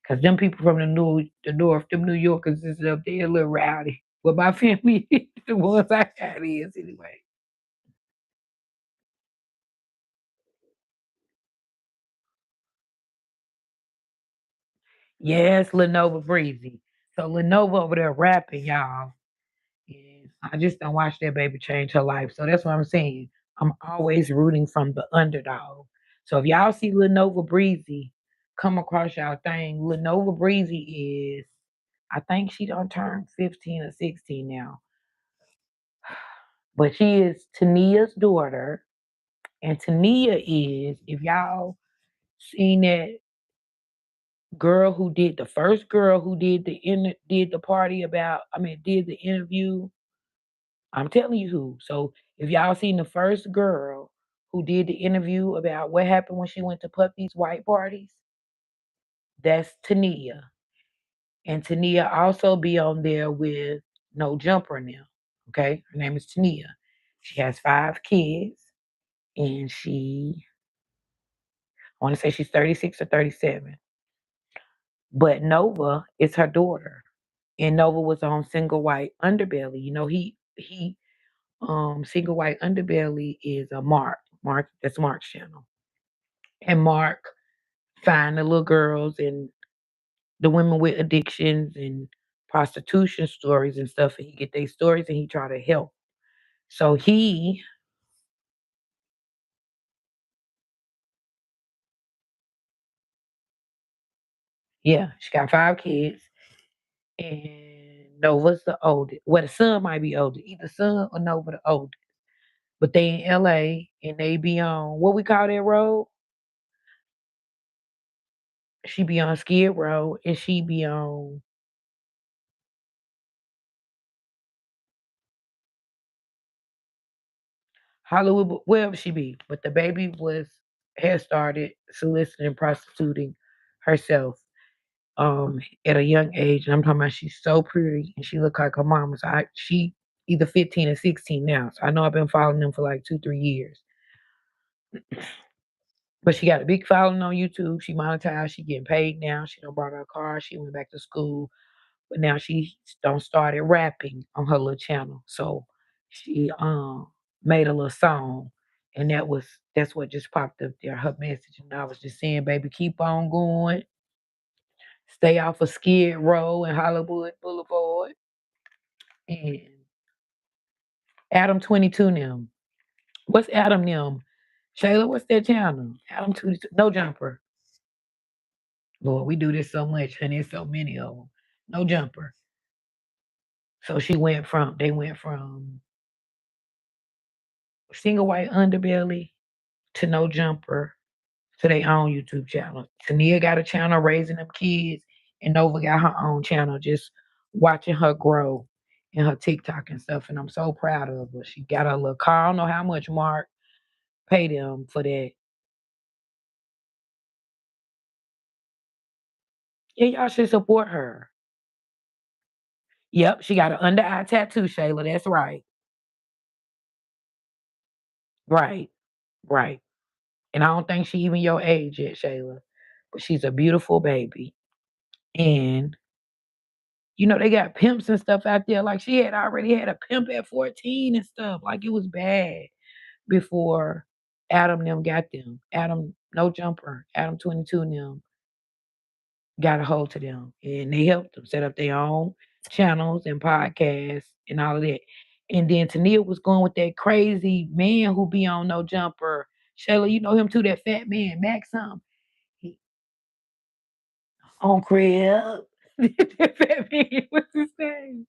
[SPEAKER 2] Cause them people from the North, them New Yorkers is up there a little rowdy. But my family, the ones I got is anyway. Yes, Lenova Breezy. So Lenova over there rapping, y'all. And I just don't watch that baby change her life. So that's what I'm saying. I'm always rooting from the underdog. So if y'all see Lenova Breezy come across y'all thing, Lenova Breezy is, I think she don't turn 15 or 16 now. But she is Tania's daughter. And Tania is, if y'all seen that girl who did the first girl who did the party about, I mean, did the interview. I'm telling you who. So if y'all seen the first girl who did the interview about what happened when she went to Puppy's white parties, that's Tania. And Tania also be on there with No Jumper now. Okay, her name is Tania. She has 5 kids, and I want to say she's 36 or 37. But Nova is her daughter, and Nova was on Single White Underbelly. You know, he Single White Underbelly is a Mark, that's Mark's channel. And Mark find the little girls and the women with addictions and prostitution stories and stuff, and he get their stories and he try to help. So yeah, she got 5 kids, and Nova's the oldest. Well, the son might be older, either son or Nova the oldest. But they in LA and they be on what we call that road. She be on Skid Row and she be on Hollywood, wherever she be. But the baby had started soliciting and prostituting herself at a young age. And I'm talking about she's so pretty and she look like her mama. So she either 15 or 16 now. So I know I've been following them for like 2, 3 years. But she got a big following on YouTube. She monetized. She getting paid now. She don't bought her a car. She went back to school. But now she don't started rapping on her little channel. So she made a little song, and that's what just popped up there, her message. And I was just saying, baby, keep on going. Stay off of Skid Row and Hollywood Boulevard. And Adam 22 now. What's Adam them? Shayla, what's that channel? Adam 22. No Jumper. Lord, we do this so much, and there's so many of them. No Jumper. So they went from Single White Underbelly to No Jumper to their own YouTube channel. Tania got a channel raising them kids, and Nova got her own channel just watching her grow in her TikTok and stuff. And I'm so proud of her. She got her little car. I don't know how much Mark paid them for that. Yeah, y'all should support her. Yep, she got an under eye tattoo, Shayla. That's right. Right. Right. And I don't think she even your age yet, Shayla. But she's a beautiful baby. And they got pimps and stuff out there. Like she had already had a pimp at 14 and stuff. Like it was bad before Adam them got them. Adam No Jumper, Adam 22 and them got a hold to them. And they helped them set up their own channels and podcasts and all of that. And then Tania was going with that crazy man who be on No Jumper. Shayla, you know him too, that fat man, Max something. He on crib. That fat man, what's his name?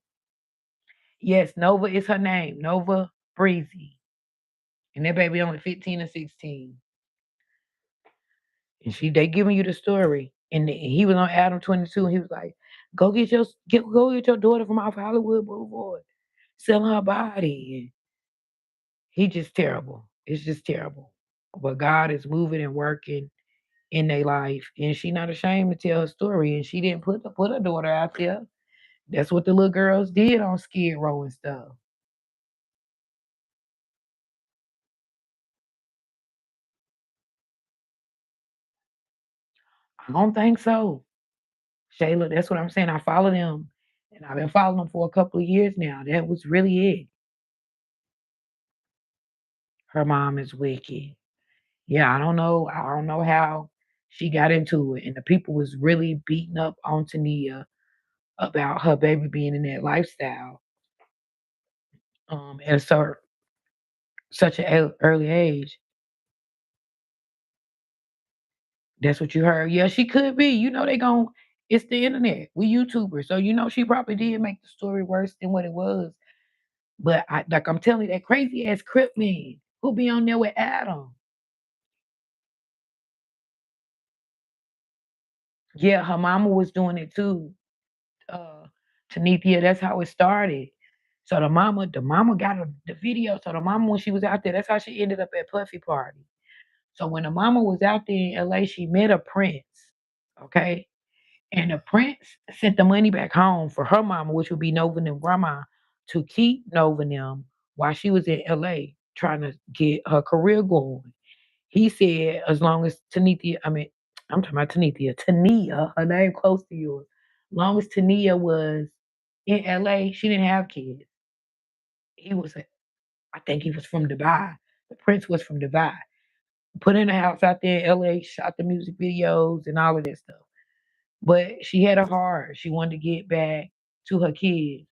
[SPEAKER 2] Yes, Nova is her name. Nova Breezy. And that baby only 15 or 16. And they giving you the story. and he was on Adam 22, and he was like, go get your daughter from off Hollywood Boulevard, selling her body. And he just terrible. It's just terrible. But God is moving and working in their life, and she not ashamed to tell her story. And she didn't put her daughter out there. That's what the little girls did on Skid Row and stuff. I don't think so, Shayla. That's what I'm saying. I follow them, and I've been following them for a couple of years now. That was really it. Her mom is wicked. Yeah, I don't know. I don't know how she got into it, and the people was really beating up on Tania about her baby being in that lifestyle at such an early age. That's what you heard. Yeah, she could be. You know, they gon' it's the internet. We YouTubers. So you know she probably did make the story worse than what it was. But I'm telling you, that crazy ass Crip man who be on there with Adam. Yeah, her mama was doing it too. Uh Tanithia, that's how it started. So the mama got the video. So the mama, when she was out there, that's how she ended up at Puffy Party. So when the mama was out there in LA, she met a prince. Okay. And the prince sent the money back home for her mama, which would be Nova and grandma, to keep Nova and them while she was in LA trying to get her career going. He said, as long as I'm talking about Tania, her name close to yours. As long as Tania was in LA, she didn't have kids. He was, I think he was from Dubai. The prince was from Dubai. Put in a house out there in LA, shot the music videos and all of that stuff. But she had a heart. She wanted to get back to her kids.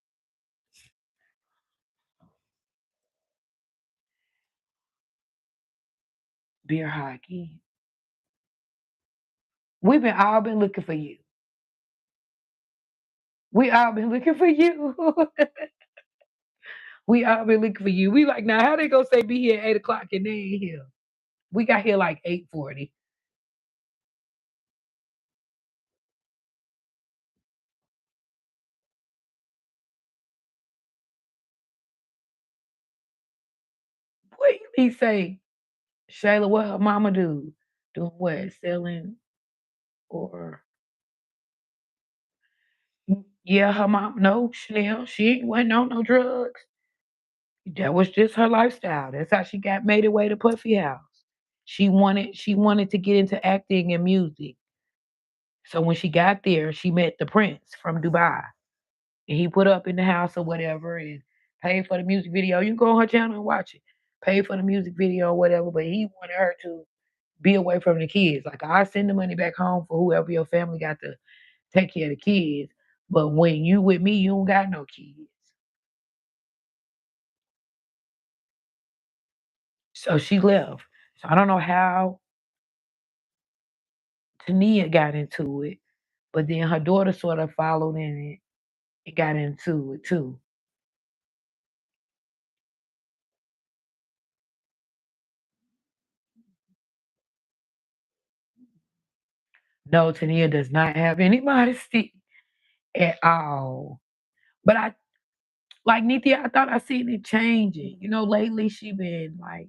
[SPEAKER 2] Beer hockey. We've been all been looking for you. We all been looking for you. We all been looking for you. We like now how they gonna say be here at 8 o'clock and they ain't here? We got here like 8:40. What you be say, Shayla? What her mama do? Doing what? Selling or yeah, her mom. No, Chanel. She ain't wasn't on no drugs. That was just her lifestyle. That's how she got made her way to Puffy House. She wanted to get into acting and music. So when she got there, she met the prince from Dubai. And he put up in the house or whatever and paid for the music video. You can go on her channel and watch it. Paid for the music video or whatever, but he wanted her to be away from the kids. Like I send the money back home for whoever your family got to take care of the kids. But when you with me, you don't got no kids. So she left. So I don't know how Tania got into it, but then her daughter sort of followed in it and got into it too. No, Tania does not have any modesty at all. But I like Nithya, I thought I seen it changing. You know, lately she been like,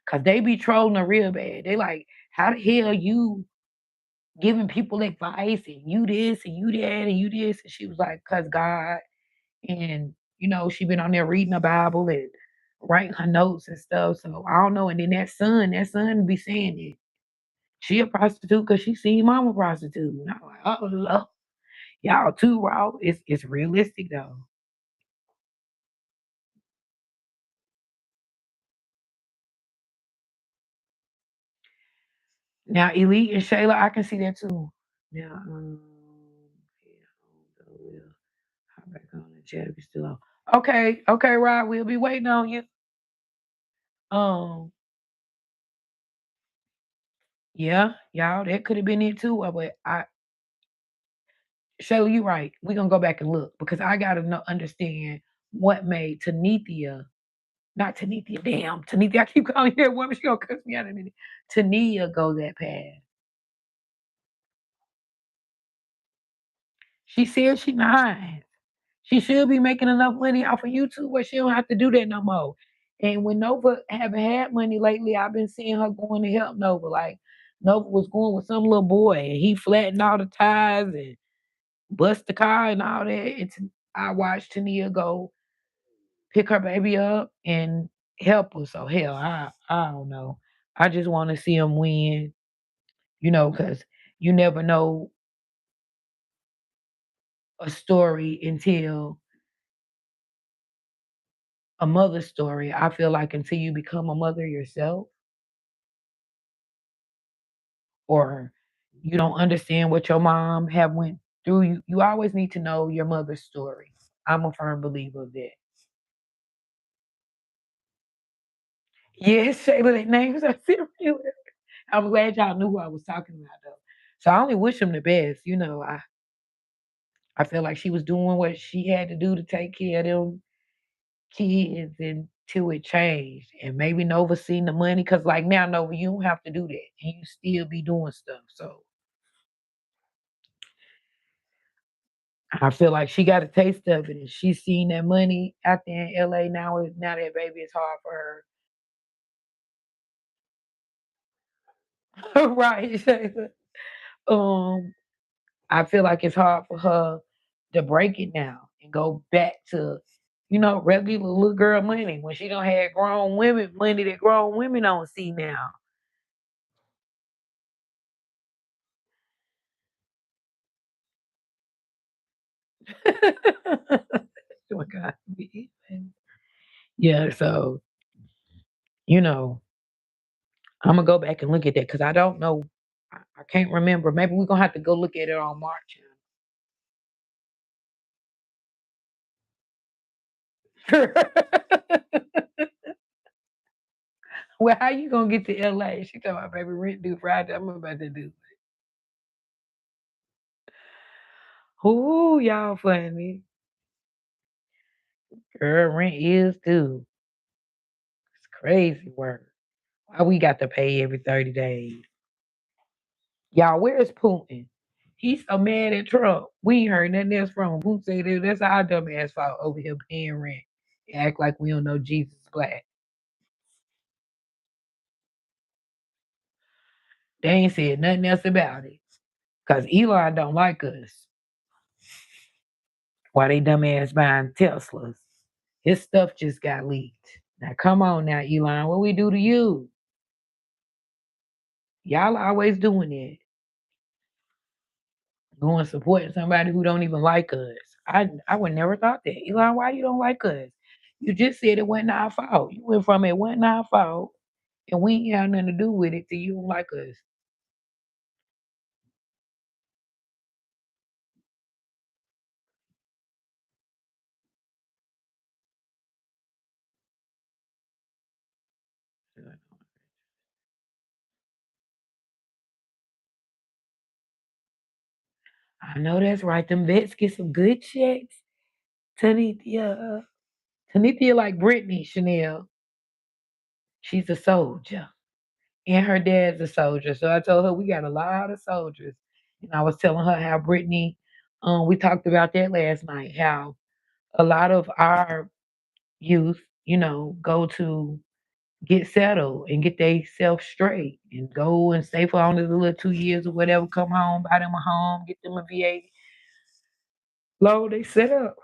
[SPEAKER 2] cause they be trolling her real bad. They like, how the hell you giving people advice and you this and you that and you this? And she was like, cause God. And she been on there reading the Bible and writing her notes and stuff. So I don't know. And then that son be saying it. She a prostitute because she seen mama prostitute. And I'm like, oh Lord, y'all too raw. It's realistic though. Now Elite and Shayla, I can see that too. Now, yeah, we'll hop back on the chat if you still on. Okay, okay, Rod, we'll be waiting on you. Um, yeah, y'all, that could have been it too. But Shayla, you right. We're gonna go back and look because I gotta know, understand what made Tanithia, not Tanithia, damn Tanithia. I keep calling her a woman. She gonna cuss me out in a minute. Tania go that path. She said she nine. She should be making enough money off of YouTube where she don't have to do that no more. And when Nova haven't had money lately, I've been seeing her going to help Nova. Like Nova was going with some little boy and he flattened all the tires and bust the car and all that. I watched Tania go pick her baby up and help her. So hell, I don't know. I just want to see him win, because you never know a story until a mother's story. I feel like until you become a mother yourself, or you don't understand what your mom have went through, you always need to know your mother's story. I'm a firm believer of that. Yes, Shayla, that names are serious. I'm glad y'all knew who I was talking about though. So I only wish him the best. I feel like she was doing what she had to do to take care of them kids until it changed. And maybe Nova seen the money because like now Nova, you don't have to do that and you still be doing stuff. So I feel like she got a taste of it and she's seen that money out there in LA now. Now that baby is hard for her. Right. Shayla. Um, I feel like it's hard for her to break it now and go back to, regular little girl money when she don't have grown women money that grown women don't see now. Oh my God. Yeah, so, you know, I'm gonna go back and look at that because I don't know. I can't remember. Maybe we're gonna have to go look at it on March. Well, how you gonna get to LA? She talking about baby rent due Friday. I'm about to do. Ooh, y'all funny. Girl, rent is due. It's crazy work. Why we got to pay every 30 days? Y'all, where's Putin? He's so mad at Trump. We ain't heard nothing else from him. Putin said that's our dumb ass fault over here paying rent. Act like we don't know Jesus black. They ain't said nothing else about it. Cause Elon don't like us. Why they dumbass buying Teslas? His stuff just got leaked. Now come on now, Elon, what we do to you? Y'all always doing it. Going supporting somebody who don't even like us. I would never thought that. Elon, why you don't like us? You just said it wasn't our fault. You went from it wasn't our fault and we ain't had nothing to do with it till you don't like us. I know that's right. Them vets get some good checks. Tanithia. Tanithia like Brittany Chanel. She's a soldier. And her dad's a soldier. So I told her we got a lot of soldiers. And I was telling her how Brittany, we talked about that last night, how a lot of our youth, go to get settled and get themselves straight and go and stay for only the little 2 years or whatever, come home, buy them a home, get them a VA loan, they set up.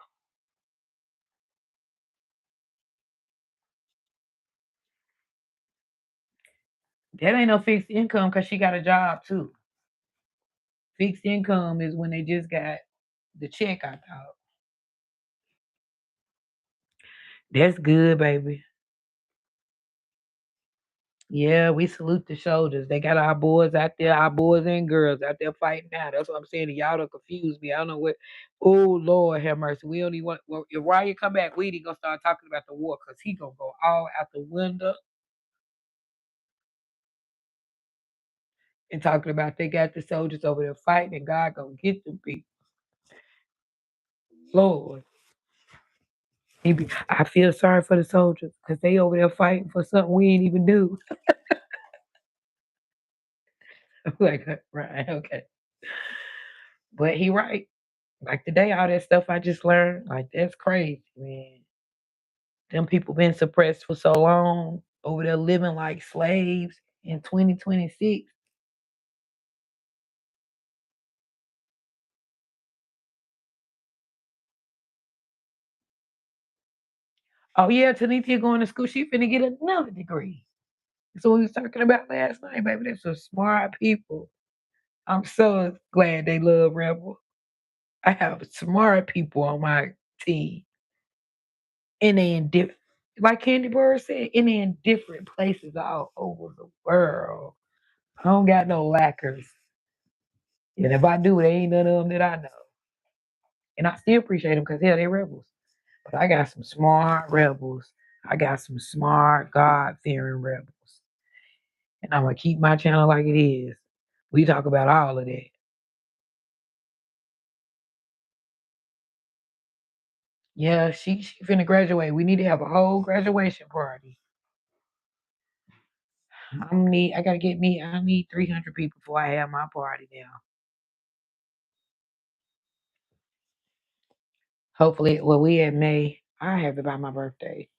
[SPEAKER 2] That ain't no fixed income because she got a job too. Fixed income is when they just got the check, I thought. That's good, baby. Yeah, we salute the shoulders. They got our boys out there, our boys and girls out there fighting now. That's what I'm saying. Y'all don't confuse me. I don't know what. Oh Lord, have mercy. We only want. Well, if Ryan come back, we ain't gonna start talking about the war because he gonna go all out the window and talking about they got the soldiers over there fighting and God gonna get them people. Lord, I feel sorry for the soldiers because they over there fighting for something we ain't even do. Like, right, okay, but he right. Like today, all that stuff I just learned, like that's crazy, man. Them people been suppressed for so long over there living like slaves in 2026. Oh yeah, Tanisha going to school. She finna get another degree. So we was talking about last night, baby. There's some smart people. I'm so glad they love Rebel. I have smart people on my team, and they in different, like Candy Bird said, and they in different places all over the world. I don't got no lackers, and if I do, they ain't none of them that I know. And I still appreciate them because hell, they rebels. But I got some smart rebels. I got some smart, God fearing rebels. And I'm gonna keep my channel like it is. We talk about all of that. Yeah, she finna graduate. We need to have a whole graduation party. I need 300 people before I have my party now. Hopefully, well, we at May. I have it by my birthday,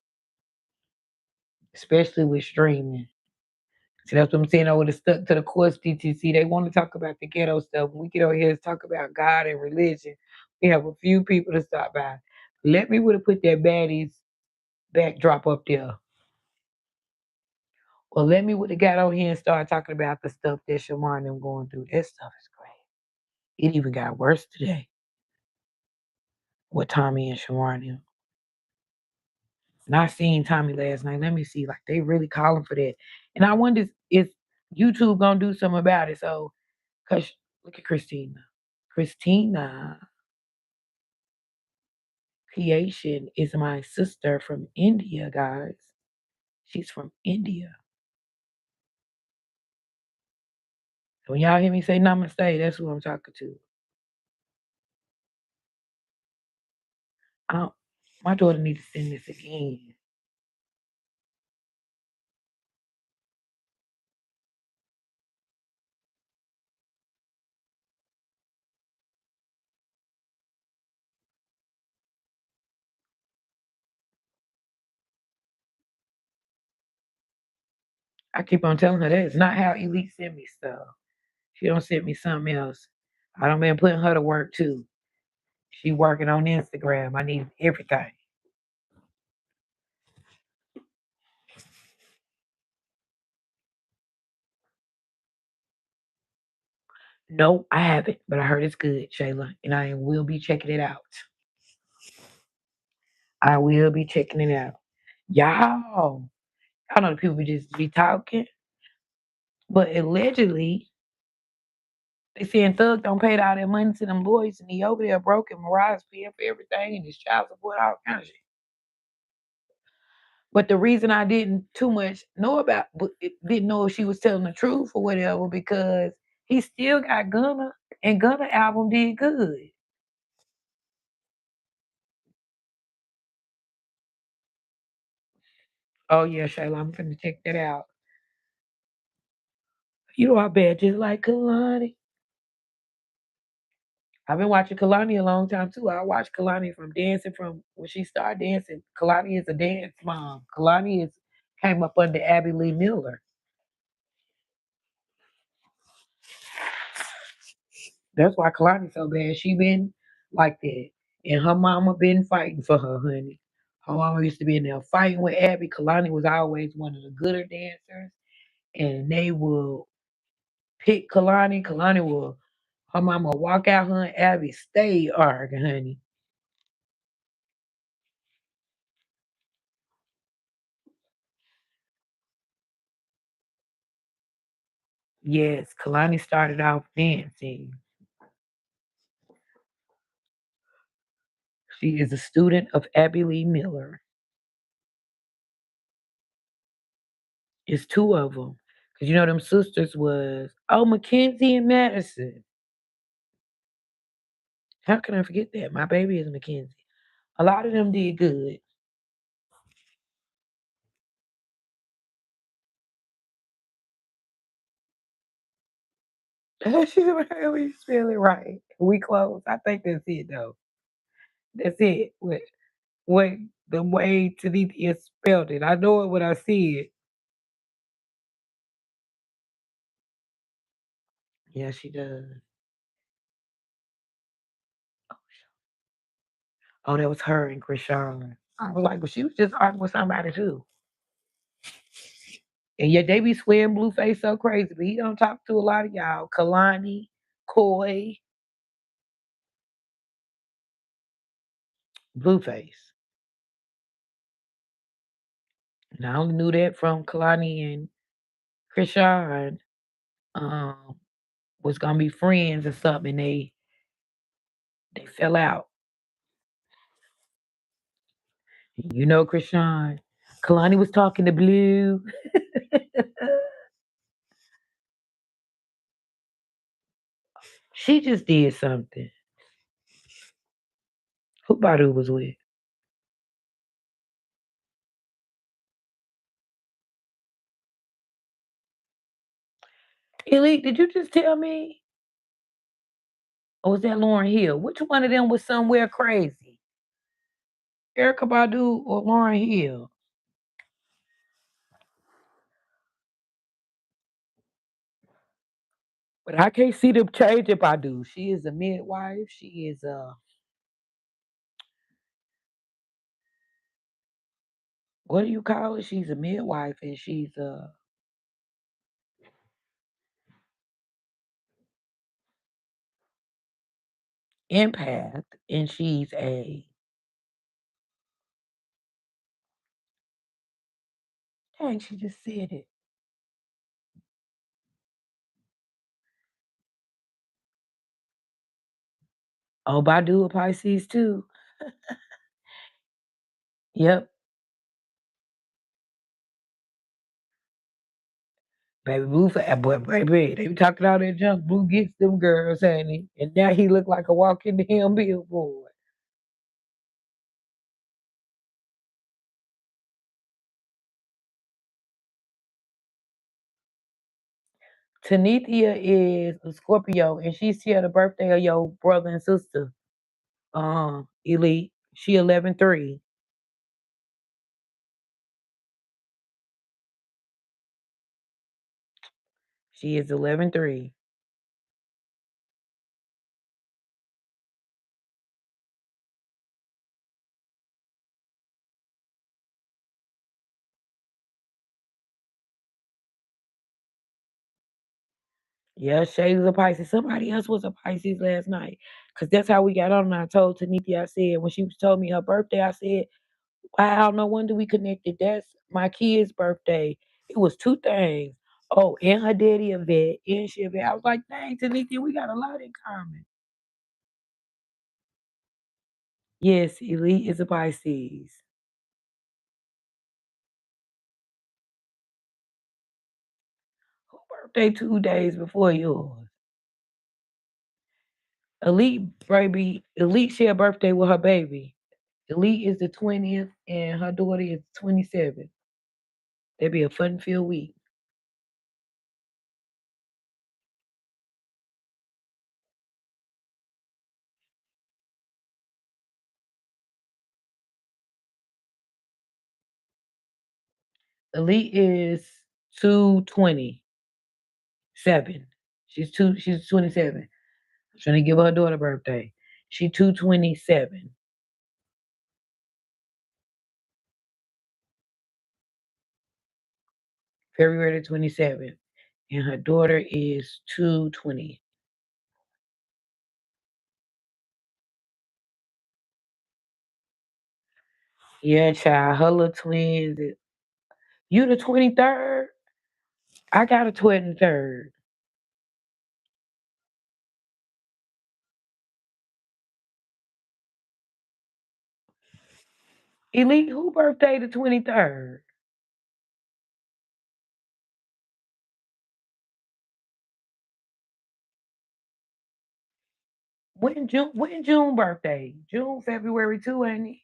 [SPEAKER 2] especially with streaming. See, that's what I'm saying. I would have stuck to the course DTC. They want to talk about the ghetto stuff. When we get over here to talk about God and religion, we have a few people to stop by. Let me would have put that baddies backdrop up there. Or let me would have got on here and started talking about the stuff that Shamar and them going through. That stuff is great. It even got worse today with Tommy and Shamar and them. And I seen Tommy last night. Let me see, like they really calling for that. And I wonder is YouTube gonna do something about it? So, cause look at Christina. Christina Creation is my sister from India, guys. She's from India. So when y'all hear me say namaste, that's who I'm talking to. I, my daughter needs to send this again. I keep on telling her that is not how Elite send me stuff. She don't send me something else. I don't been putting her to work too. She working on Instagram. I need everything. No, I haven't, but I heard it's good, Shayla, and I will be checking it out. I will be checking it out. Y'all know the people just be talking, but allegedly they saying Thug don't pay all that money to them boys, and he over there broke, and Mariah's paying for everything, and his child support, all kind of shit. But the reason I didn't too much know about, didn't know if she was telling the truth or whatever, because he still got Gunna, and Gunna album did good. Oh yeah, Shayla, I'm finna check that out. You know I bet just like Kalani. I've been watching Kalani a long time too. I watched Kalani from dancing from when she started dancing. Kalani is a dance mom. Kalani is came up under Abby Lee Miller. That's why Kalani's so bad. She been like that. And her mama been fighting for her, honey. Her mama used to be in there fighting with Abby. Kalani was always one of the gooder dancers. And they will pick Kalani. Kalani will, her mama walk out, her and Abby stay arguing, honey. Yes, Kalani started off dancing. She is a student of Abby Lee Miller. It's two of them. Because you know them sisters was, oh, Mackenzie and Madison. How can I forget that? My baby is Mackenzie. A lot of them did good. She's we spell it right. We close. I think that's it though. That's it. What the way Tanithia spelled it. I know it when I see it. Yeah, she does. Oh, that was her and Krishan. I was like, well, she was just arguing with somebody too. And yeah, they be swearing Blueface so crazy, but he don't talk to a lot of y'all. Kalani, Coy, Blueface. And I only knew that from Kalani and Krishan um, was gonna be friends or something. And they fell out. You know, Krishan. Kalani was talking to Blue. She just did something. Who Badu was with? Elite, did you just tell me? Or was that Lauren Hill? Which one of them was somewhere crazy? Erica Badu or Lauren Hill? But I can't see the change if I do. She is a midwife. She is a what do you call it? She's a midwife and she's a empath and she's a dang, she just said it. Oh, Badu a Pisces too. Yep. Baby Blue but baby, they be talking all that junk. Blue gets them girls, ain't he? And now he look like a walking damn billboard. Tanithia is a Scorpio and she share the birthday of your brother and sister. Elite. She 11-3. She is 11-3. Yeah, Shay was a Pisces. Somebody else was a Pisces last night. Cause that's how we got on. And I told Tanithia, I said, when she was told me her birthday, I said, wow, no wonder we connected. That's my kid's birthday. It was two things. Oh, and her daddy a vet, and she a vet. I was like, dang, Tanithia, we got a lot in common. Yes, Elite is a Pisces. Who birthday 2 days before yours? Elite share birthday with her baby. Elite is the 20th and her daughter is 27th. That'd be a fun filled week. Elite is 227. She's 27. I'm trying to give her daughter birthday. She 227. February 27th. And her daughter is 220. Yeah, child. Her little twins. You the 23rd? I got a 23rd. Elite, who birthday the 23rd? When June birthday? June, February too, ain't it?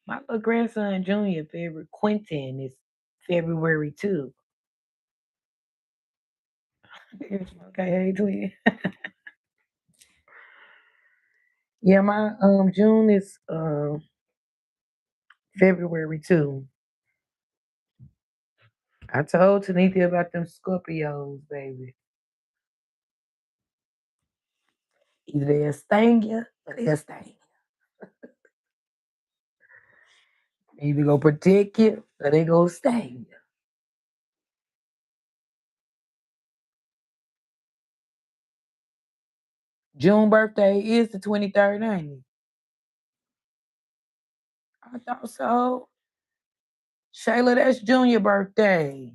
[SPEAKER 2] My little grandson Junior, February Quentin is February too. Okay, hey twin. Yeah, my June is February too. I told Tanika about them Scorpios, baby. Either they'll sting you or they'll sting you. Either go protect you or they go sting you. June birthday is the 23rd, ain't it? I thought so. Shayla, that's Junior birthday.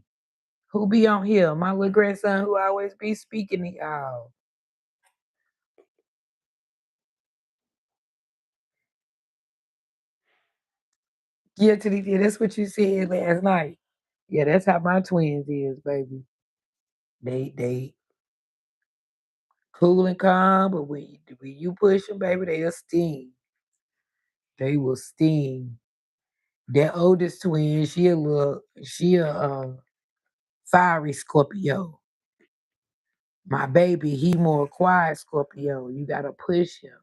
[SPEAKER 2] Who be on here? My little grandson who always be speaking to y'all. Yeah, Tanika, that's what you said last night. Yeah, that's how my twins is, baby. They cool and calm, but when you push them, baby, they'll sting. They will sting. That oldest twin, she a fiery Scorpio. My baby, he more quiet Scorpio. You gotta push him.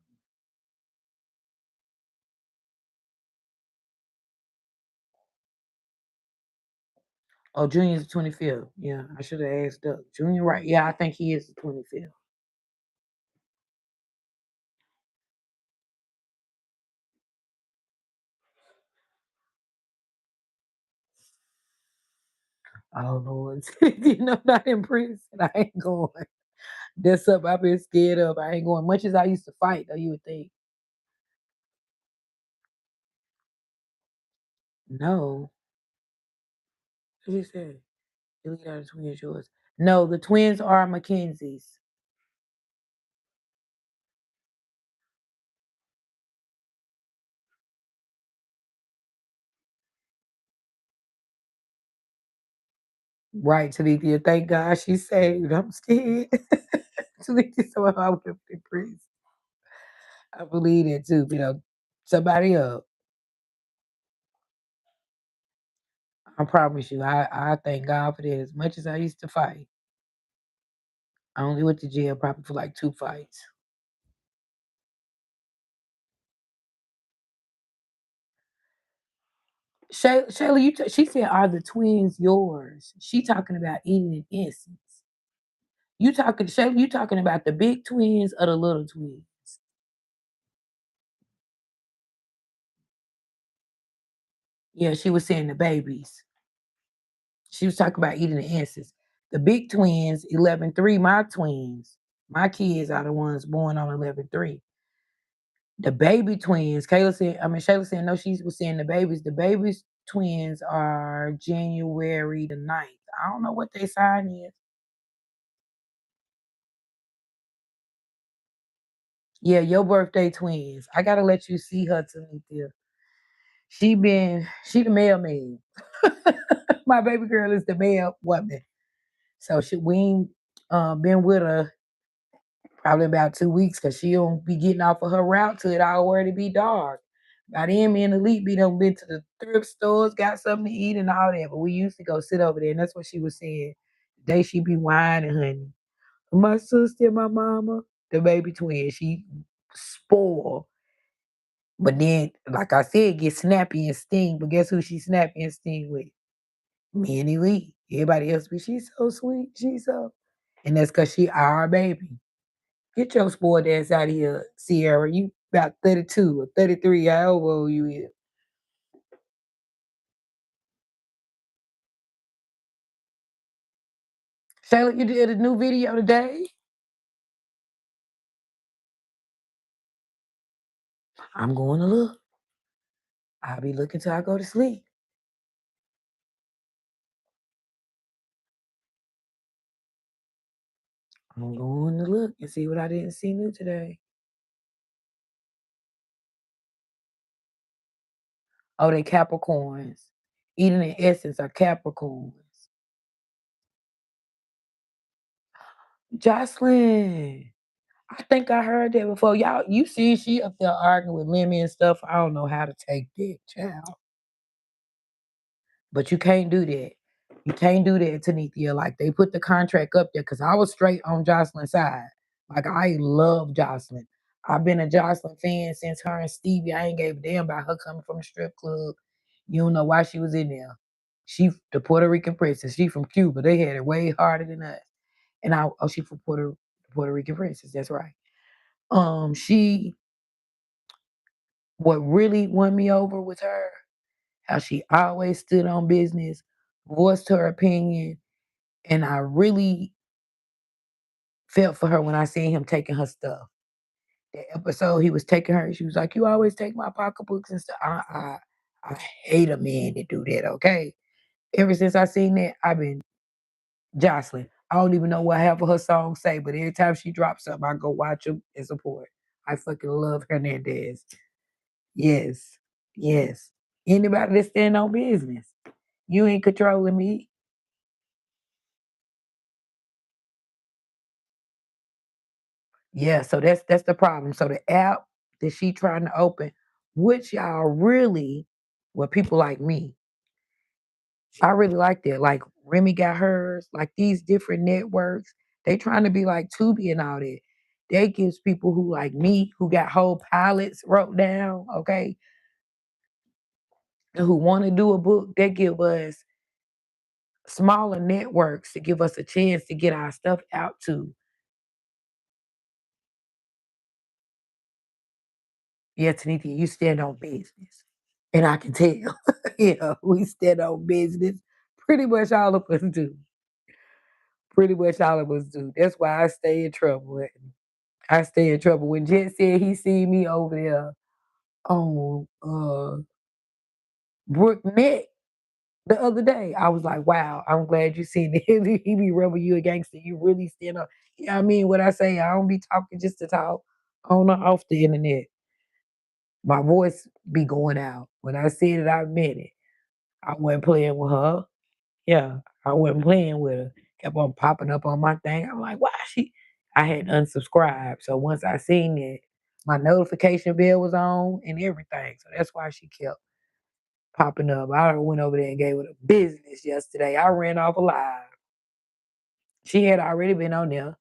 [SPEAKER 2] Oh, Junior's the 25th. Yeah, I should have asked up. Junior, right? Yeah, I think he is the 25th. Oh Lord, not in prison. I ain't going. That's up. I've been scared of. I ain't going. Much as I used to fight, though, you would think. No. What you say? Delete out the twins yours. No, the twins are Mackenzie's. Right, Talithia. Thank God she saved. I'm scared. Talithia, so I would have been praised. I believe that too. Somebody up. I promise you, I thank God for that. As much as I used to fight, I only went to jail probably for like 2 fights. Shayla, she said, "Are the twins yours?" She talking about eating an instance. Shayla, you talking about the big twins or the little twins? Yeah, she was saying the babies. She was talking about eating the instance. The big twins, 11-3, my twins, my kids are the ones born on 11-3. The baby twins, Shayla said, no, she was saying the babies. The babies twins are January the 9th. I don't know what their sign is. Yeah, your birthday twins. I gotta let you see her, Tamithia. She the mailman. My baby girl is the mail woman. So we ain't been with her probably about 2 weeks because she don't be getting off of her route till it already be dark. By then, me and Elite be done been to the thrift stores, got something to eat and all that. But we used to go sit over there, and that's what she was saying. The day she be whining, honey. My sister, my mama, the baby twin, she spoiled. But then, like I said, get snappy and sting. But guess who she snappy and sting with? Me and Elite. Everybody else be, she's so sweet. She's so. And that's because she our baby. Get your spoiled ass out of here, Sierra. You about 32 or 33, however old you is. Shayla, you did a new video today? I'm going to look. I'll be looking till I go to sleep. I'm going to look and see what I didn't see new today. Oh, they Capricorns. Eating in essence are Capricorns. Jocelyn, I think I heard that before. Y'all, you see she up there arguing with Lemmy and stuff. I don't know how to take that, child. But you can't do that. You can't do that, Tanithia. Like they put the contract up there because I was straight on Jocelyn's side. Like I love Jocelyn. I've been a Jocelyn fan since her and Stevie. I ain't gave a damn about her coming from the strip club. You don't know why she was in there. She the Puerto Rican princess. She from Cuba. They had it way harder than us. And she from Puerto Rican princess. That's right. She what really won me over was her. How she always stood on business, voiced her opinion, and I really felt for her when I seen him taking her stuff. That episode he was taking her, she was like, "You always take my pocketbooks and stuff." I hate a man that do that. Okay, ever since I seen that, I've been Jocelyn. I don't even know what half of her songs say, but every time she drops something, I go watch them and support. I fucking love Hernandez. Yes, yes. Anybody that stand on business, you ain't controlling me. Yeah, so that's the problem. So the app that she trying to open, which y'all really, well, people like me, I really like that. Like Remy got hers, like these different networks, they trying to be like Tubi and all that. They gives people who like me, who got whole pilots wrote down, okay, and who want to do a book, they give us smaller networks to give us a chance to get our stuff out to. Yeah, Tanita, you stand on business. And I can tell, yeah, we stand on business. Pretty much all of us do. Pretty much all of us do. That's why I stay in trouble. I stay in trouble. When Jet said he seen me over there on Brook Neck the other day, I was like, wow, I'm glad you seen it. He be rubbing you a gangster. You really stand up. Yeah, I mean what I say. I don't be talking just to talk on or off the internet. My voice be going out. When I said it, I meant it. I wasn't playing with her. Yeah, I wasn't playing with her. Kept on popping up on my thing. I'm like, why she? I had unsubscribed. So once I seen it, my notification bell was on and everything. So that's why she kept popping up. I went over there and gave her the business yesterday. I ran off alive. She had already been on there.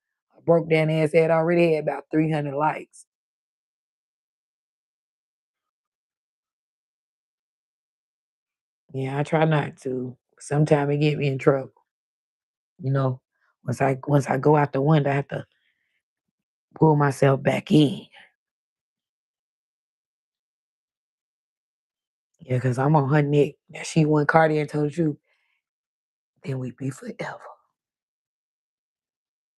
[SPEAKER 2] Broke down ass had already had about 300 likes. Yeah, I try not to. Sometimes it get me in trouble. You know, once I go out the window, I have to pull myself back in. Yeah, because I'm on her neck. Now she went Cardi and told the truth, then we be forever.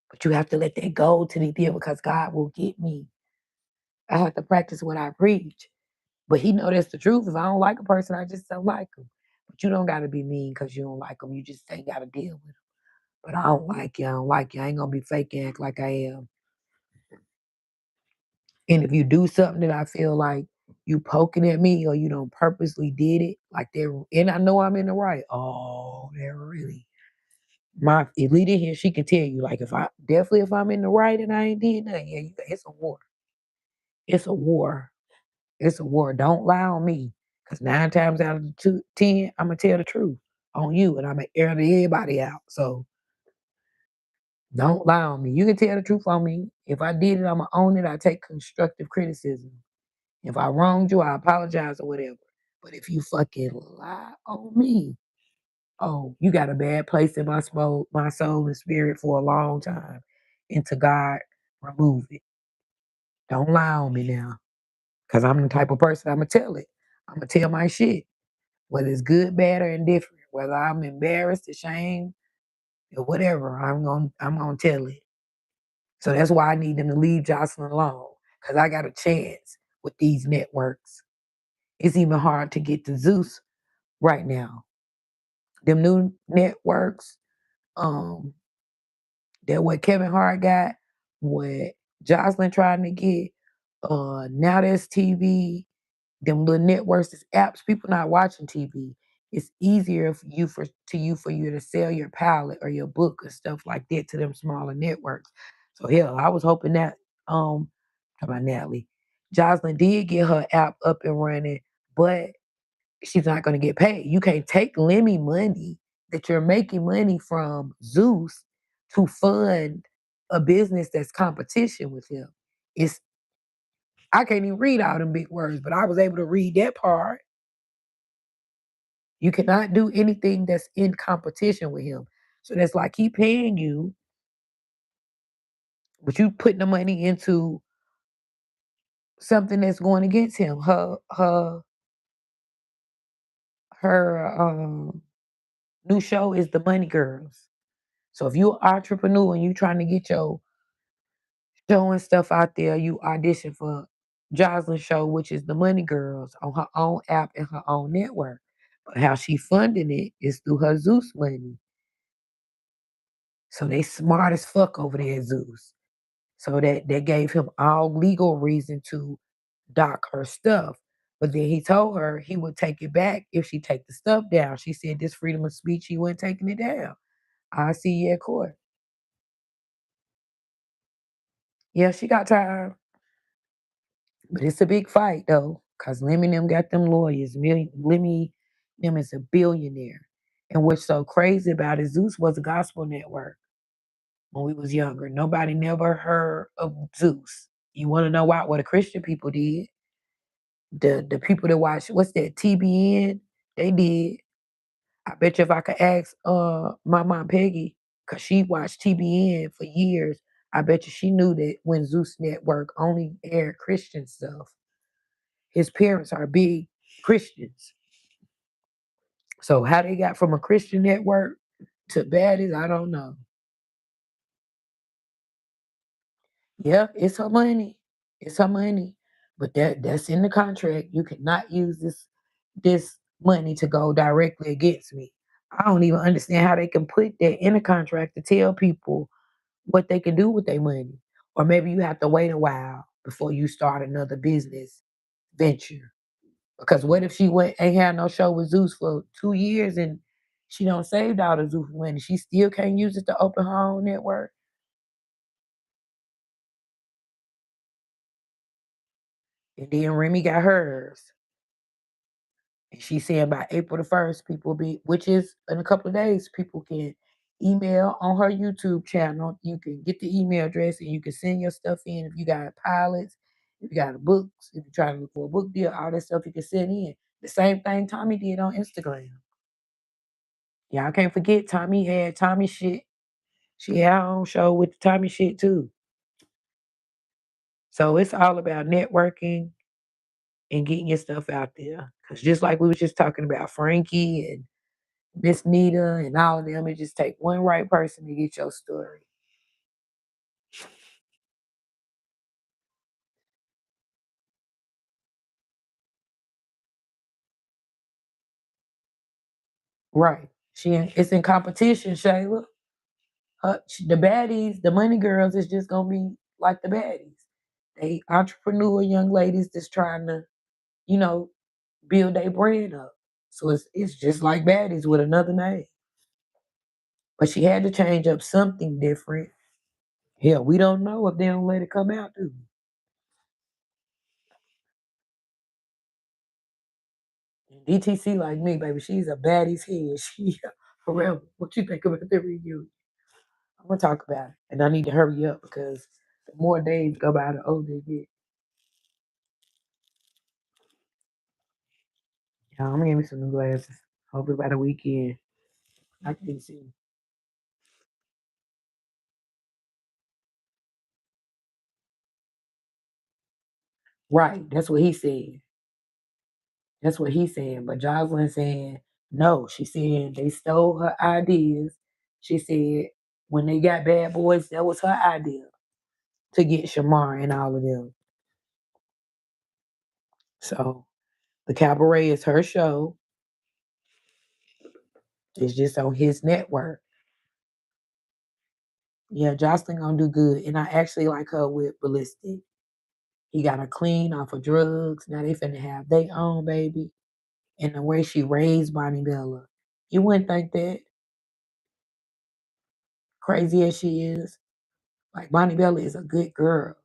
[SPEAKER 2] But you have to let that go to the deal because God will get me. I have to practice what I preach. But he know that's the truth. If I don't like a person, I just don't like them. But you don't gotta be mean because you don't like them. You just ain't gotta deal with them. But I don't like you. I don't like you. I ain't gonna be fake and act like I am. And if you do something that I feel like you poking at me or you don't purposely did it, like they're and I know I'm in the right. Oh, they're really my elite in here, she can tell you, like, if I'm in the right and I ain't did nothing, yeah, it's a war. It's a war. It's a war. Don't lie on me. Cause 9 times out of the 10, I'm gonna tell the truth on you and I'm gonna air everybody out. So don't lie on me. You can tell the truth on me. If I did it, I'm gonna own it. I take constructive criticism. If I wronged you, I apologize or whatever. But if you fucking lie on me, oh, you got a bad place in my soul and spirit for a long time. Until God remove it. Don't lie on me now. Cause I'm the type of person I'ma tell it. I'ma tell my shit. Whether it's good, bad, or indifferent. Whether I'm embarrassed, ashamed, or whatever, I'm gonna tell it. So that's why I need them to leave Jocelyn alone. Cause I got a chance with these networks. It's even hard to get to Zeus right now. Them new networks, um, that what Kevin Hart got, what Jocelyn trying to get, now there's TV, them little networks, there's apps, people not watching TV. It's easier for you to sell your palette or your book or stuff like that to them smaller networks. So hell, I was hoping that how about Natalie? Jocelyn did get her app up and running, but she's not gonna get paid. You can't take Lemmy money. that you're making money from Zeus to fund a business that's competition with him. It's I can't even read all them big words, but I was able to read that part. You cannot do anything that's in competition with him. So that's like he paying you, but you putting the money into something that's going against him. Her new show is The Money Girls. So if you're an entrepreneur and you trying to get your show and stuff out there, you audition for Jocelyn's show, which is The Money Girls, on her own app and her own network. But how she funding it is through her Zeus money. So they smart as fuck over there at Zeus. So that gave him all legal reason to dock her stuff. But then he told her he would take it back if she take the stuff down. She said this freedom of speech, he wasn't taking it down. I see you at court. Yeah, she got time. But it's a big fight though, because Lemmy them got them lawyers. Lemmy them is a billionaire. And what's so crazy about it, Zeus was a gospel network when we was younger. Nobody never heard of Zeus. You want to know why? What the Christian people did. The people that watch, what's that, TBN, they did. I bet you if I could ask my mom Peggy, because she watched TBN for years, I bet you she knew that when Zeus Network only aired Christian stuff. His parents are big Christians. So how they got from a Christian network to baddies, I don't know. Yeah, it's her money. It's her money. But that's in the contract. You cannot use this money to go directly against me. I don't even understand how they can put that in a contract to tell people what they can do with their money. Or maybe you have to wait a while before you start another business venture. Because what if she went ain't had no show with Zeus for 2 years and she don't saved all the Zeus money? She still can't use it to open her own network. And then Remy got hers. And she's saying by April the 1st, people be, which is in a couple of days, people can email on her YouTube channel. You can get the email address and you can send your stuff in. If you got pilots, if you got books, if you're trying to look for a book deal, all that stuff you can send in. The same thing Tommy did on Instagram. Y'all can't forget Tommy had Tommy shit. She had her own show with the Tommy shit too. So it's all about networking and getting your stuff out there. Cause just like we was just talking about Frankie and Miss Nita and all of them, it just take one right person to get your story. Right. It's in competition, Shayla. The baddies, the money girls is just gonna be like the baddies. They entrepreneur young ladies that's trying to, you know, build their brand up. So it's just like baddies with another name. But she had to change up something different. Hell, we don't know if they don't let it come out, do we? DTC like me, baby. She's a baddie's head. She forever. What you think about the reunion? I'm gonna talk about it, and I need to hurry up because the more days go by, the older they get. Yeah, I'm gonna get me some new glasses. Hopefully by the weekend I can see. Right, that's what he said. That's what he's saying. But Jocelyn saying no. She said they stole her ideas. She said when they got Bad Boys, that was her idea to get Shamar and all of them. So the cabaret is her show. It's just on his network. Yeah, Jocelyn gonna do good. And I actually like her with Ballistic. He got her clean off of drugs. Now they finna have their own baby. And the way she raised Bonnie Bella. You wouldn't think that. Crazy as she is. Like Bonnie Bella is a good girl.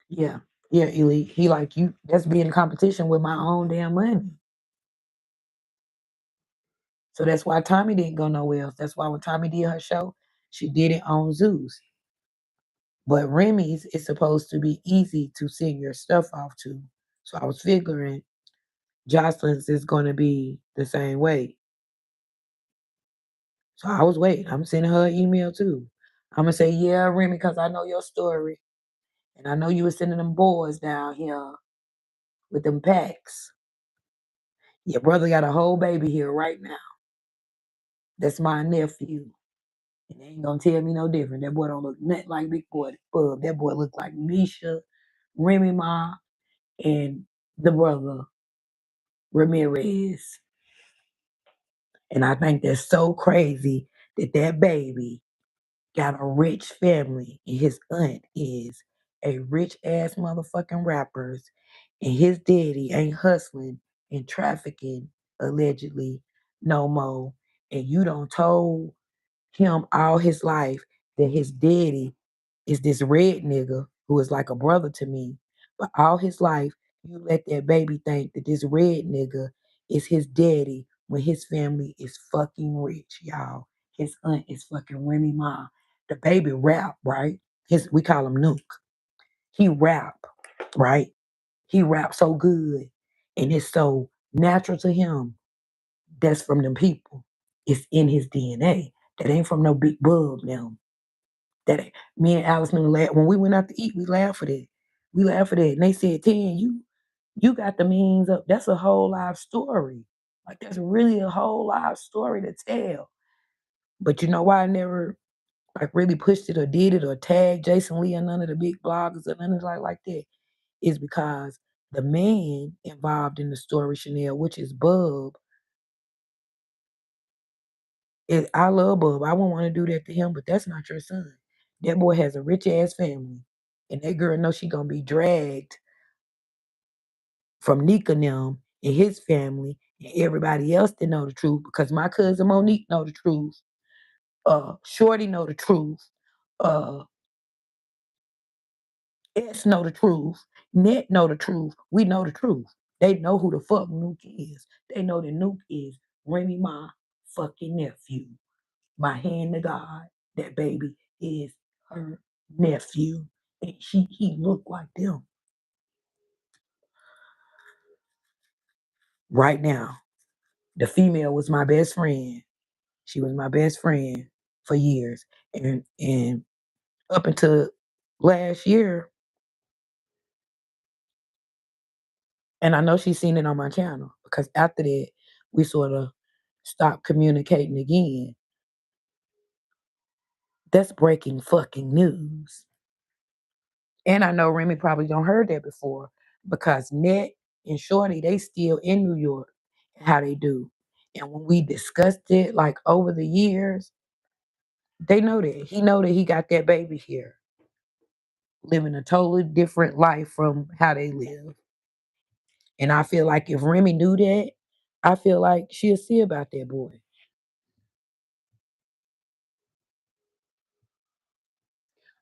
[SPEAKER 2] Yeah. Yeah, Elite. He like you. That's being in competition with my own damn money. So that's why Tommy didn't go nowhere else. That's why when Tommy did her show, she did it on Zeus. But Remy's is supposed to be easy to send your stuff off to. So I was figuring Jocelyn's is going to be the same way. So I was waiting. I'm sending her an email too. I'm going to say, yeah, Remy, because I know your story. And I know you were sending them boys down here with them packs. Your brother got a whole baby here right now. That's my nephew. And they ain't gonna tell me no different. That boy don't look nothing like Big Boy Bub. That boy look like Misha, Remy Ma, and the brother Ramirez. And I think that's so crazy that that baby got a rich family and his aunt is a rich ass motherfucking rappers and his daddy ain't hustling and trafficking allegedly no more. And you don't told him all his life that his daddy is this red nigga who is like a brother to me. But all his life, you let that baby think that this red nigga is his daddy when his family is fucking rich, y'all. His aunt is fucking Remy Ma. The baby rap, right? We call him Nuke. He rap, right? He rap so good and it's so natural to him. That's from them people. It's in his DNA. That ain't from no big bug now. That me and Alice knew when we went out to eat, we laughed at it. We laughed at it. And they said, Ten, you got the means up. That's a whole live story. Like that's really a whole live story to tell. But you know why I never like really pushed it or did it or tagged Jason Lee or none of the big bloggers or none of like that is because the man involved in the story, Chanel, which is Bub, I love Bub. I wouldn't want to do that to him, but that's not your son. That boy has a rich ass family. And that girl knows she gonna be dragged from Nika and them and his family and everybody else to know the truth because my cousin Monique know the truth. Shorty know the truth. Uh S know the truth. Net know the truth. We know the truth. They know who the fuck Nuke is. They know that Nuke is Remy Ma fucking nephew. My hand to God. That baby is her nephew. And he looked like them. Right now. The female was my best friend. She was my best friend for years. And up until last year, and I know she's seen it on my channel because after that, we sort of stopped communicating again. That's breaking fucking news. And I know Remy probably don't heard that before because Net and Shorty, they still in New York, how they do. And when we discussed it like over the years, they know that. He know that he got that baby here, living a totally different life from how they live. And I feel like if Remy knew that, I feel like she'll see about that boy.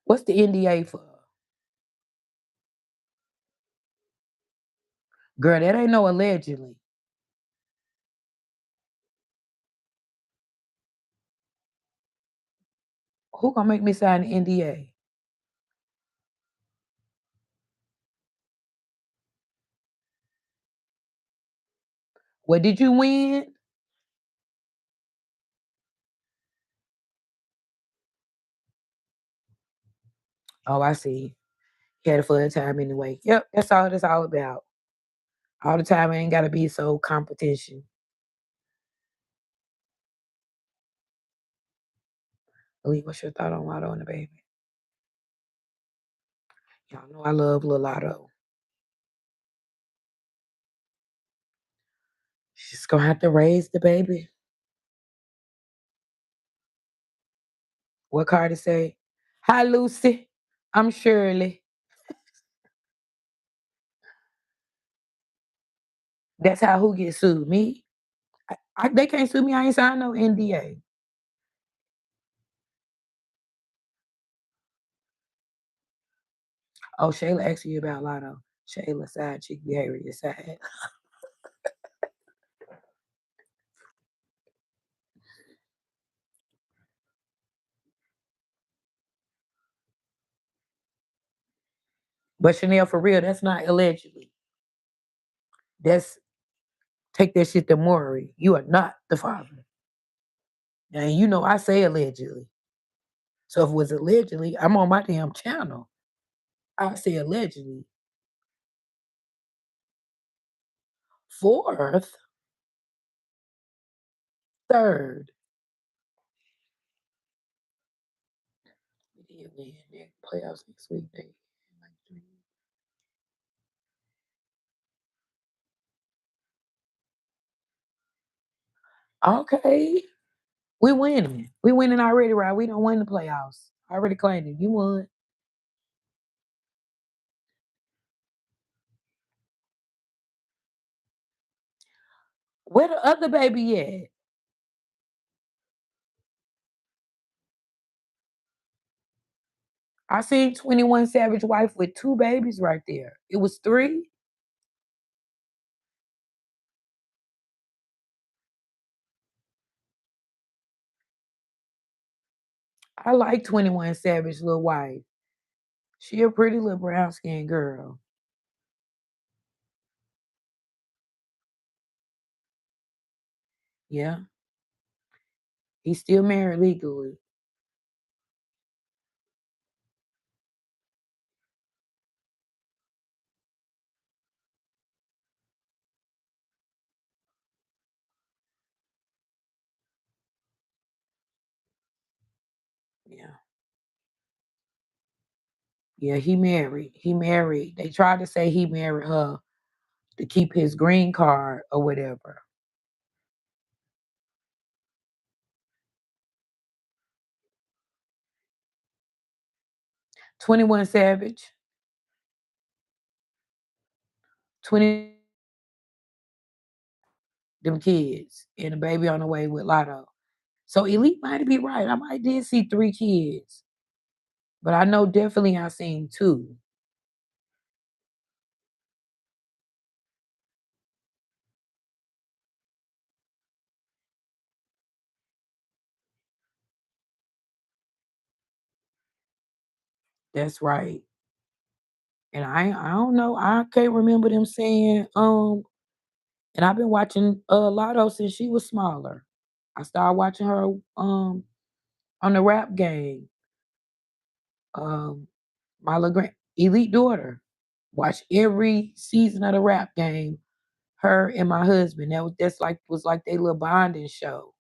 [SPEAKER 2] What's the NDA for? Girl, that ain't no allegedly. Who gonna make me sign the NDA? What did you win? Oh, I see. You had a fun time anyway. Yep, that's all that's all about. All the time ain't gotta be so competition. Ali, what's your thought on Lotto and the baby? Y'all know I love Lil Lotto. She's gonna have to raise the baby. What Cardi say? Hi, Lucy. I'm Shirley. That's how who gets sued? Me? They can't sue me. I ain't signed no NDA. Oh, Shayla asked you about Lotto. Shayla side chick behavior is sad. But Chanel, for real, that's not allegedly. That's take that shit to Maury. You are not the father. And you know I say allegedly. So if it was allegedly, I'm on my damn channel. I say allegedly. Fourth, third. We did win. They playoffs next week. They like three. Okay. We winning. We winning already, right? We don't win the playoffs. I already claimed it. You won. Where the other baby at? I seen 21 Savage wife with two babies right there. It was three. I like 21 Savage little wife. She a pretty little brown skinned girl. Yeah. He's still married legally. Yeah. Yeah, he married. He married. They tried to say he married her to keep his green card or whatever. 21 Savage, 20 them kids, and a baby on the way with Lotto. So Elite might be right. I might did see three kids, but I know definitely I seen two. That's right. And I don't know. I can't remember them saying and I've been watching Lotto since she was smaller. I started watching her on the rap game. Um my elite daughter. Watch every season of the rap game. Her and my husband. That's like was like their little bonding show.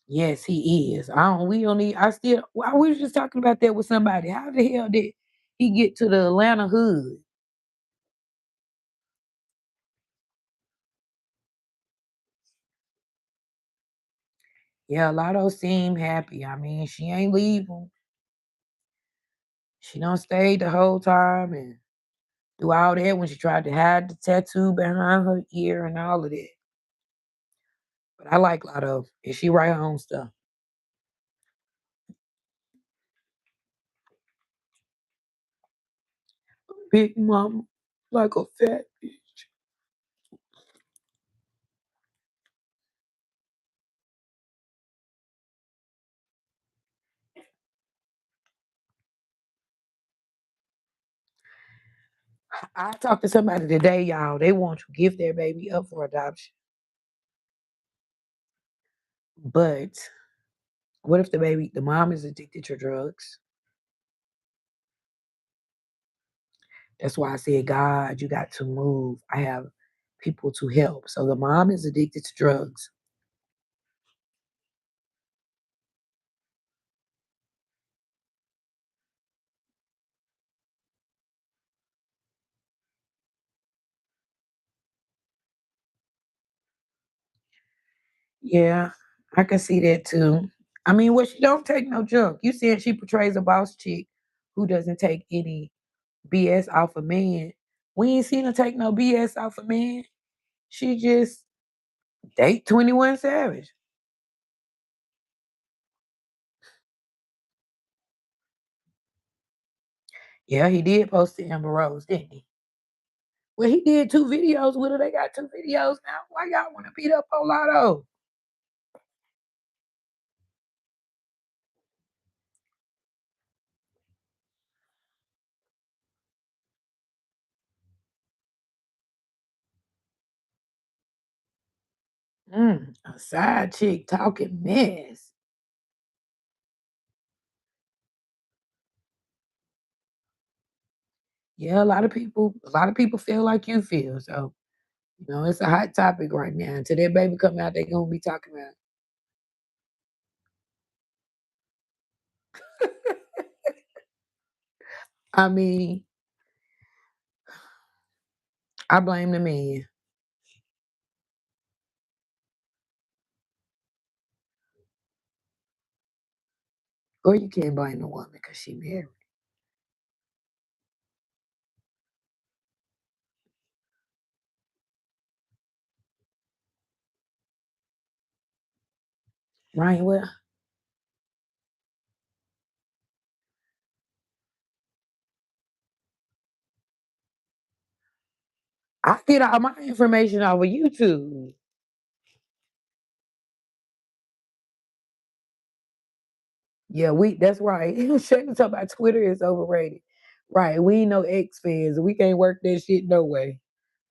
[SPEAKER 2] Yes, he is. I don't. We don't need. I still. Well, we was just talking about that with somebody. How the hell did he get to the Atlanta hood? Yeah, Lotto seem happy. I mean, she ain't leaving. She don't stay the whole time and do all that when she tried to hide the tattoo behind her ear and all of that. But I like Lotto, and she write her own stuff. Big mama, like a fat bitch. I talked to somebody today, y'all. They want to give their baby up for adoption, but what if the mom is addicted to drugs? That's why I said, God, you got to move. I have people to help. So the mom is addicted to drugs. Yeah, I can see that too. I mean, well, she don't take no junk. You said she portrays a boss chick who doesn't take any BS off of men. We ain't seen her take no BS off of men. She just date 21 Savage. Yeah, he did post to Amber Rose, didn't he? Well, he did 2 videos with her. They got 2 videos now. Why y'all want to beat up on Lotto? A side chick talking mess. Yeah, a lot of people feel like you feel. So, it's a hot topic right now. Until that baby come out, they gonna be talking about I mean, I blame the man. Or you can't blame the woman because she married. Right? Well, I get all my information off of YouTube. Yeah, that's right. Shayla talking about Twitter is overrated. Right. We ain't no X fans. We can't work that shit no way.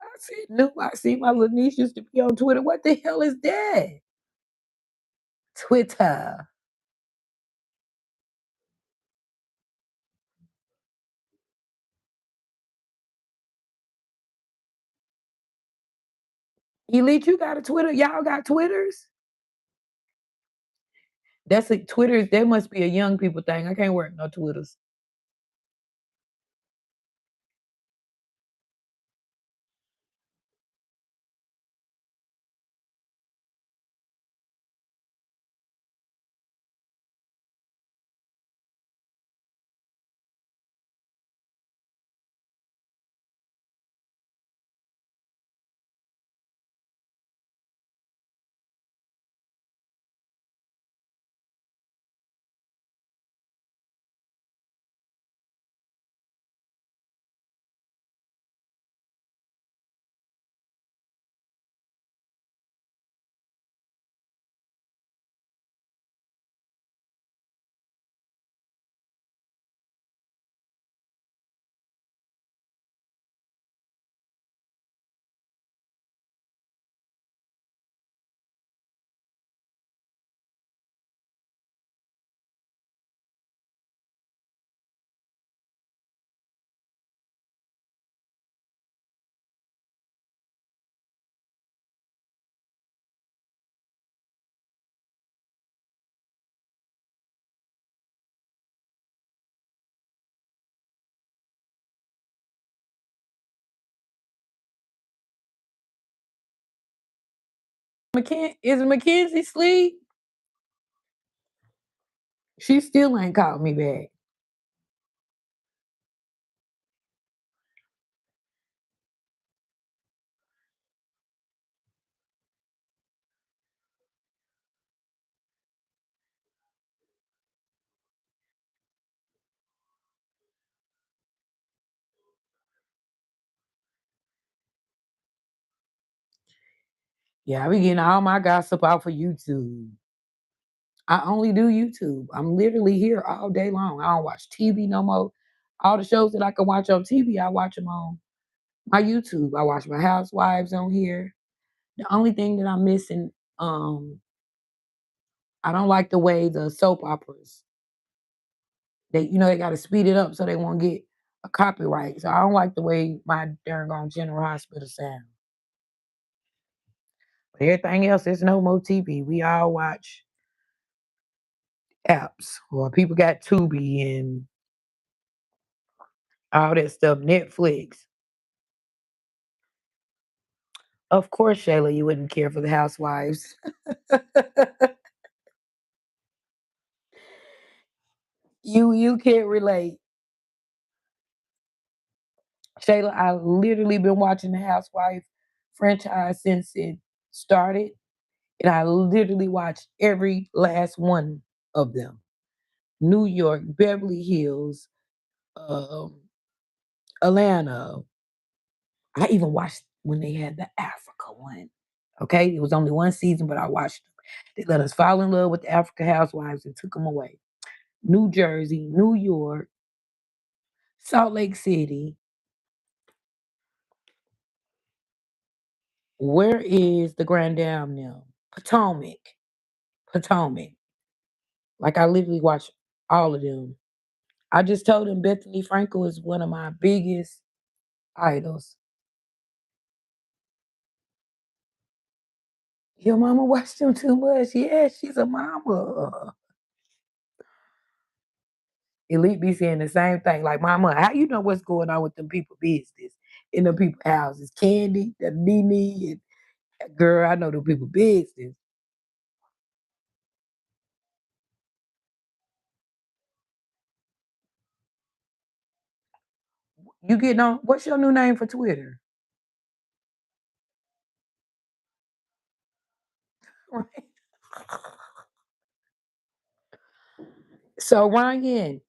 [SPEAKER 2] I said, no, I see my little niece used to be on Twitter. What the hell is that? Twitter. Elite, you got a Twitter? Y'all got Twitters? That's a Twitter. That must be a young people thing. I can't work no Twitters. Is Mackenzie asleep? She still ain't called me back. Yeah, I be getting all my gossip off of YouTube. I only do YouTube. I'm literally here all day long. I don't watch TV no more. All the shows that I can watch on TV, I watch them on my YouTube. I watch my Housewives on here. The only thing that I'm missing, I don't like the way the soap operas they got to speed it up so they won't get a copyright. So I don't like the way my darn on General Hospital sound. But everything else, there's no more TV. We all watch apps or people got Tubi and all that stuff, Netflix. Of course, Shayla, you wouldn't care for the housewives. You can't relate. Shayla, I literally been watching the Housewife franchise since it started, and I literally watched every last one of them. New York, Beverly Hills, um, Atlanta. I even watched when they had the Africa one. Okay, it was only one season, but I watched them. They let us fall in love with the Africa Housewives and took them away. New Jersey, New York, Salt Lake City. Where is the Grand Dam now? Potomac. Potomac. Like I literally watch all of them. I just told him Bethany Frankel is one of my biggest idols. Your mama watched them too much. Yeah, she's a mama. Elite be saying the same thing. Like, mama, how you know what's going on with them people business in them people houses? Candy, the Nene, and girl, I know them people business. You getting on? What's your new name for Twitter? Right. So Ryan,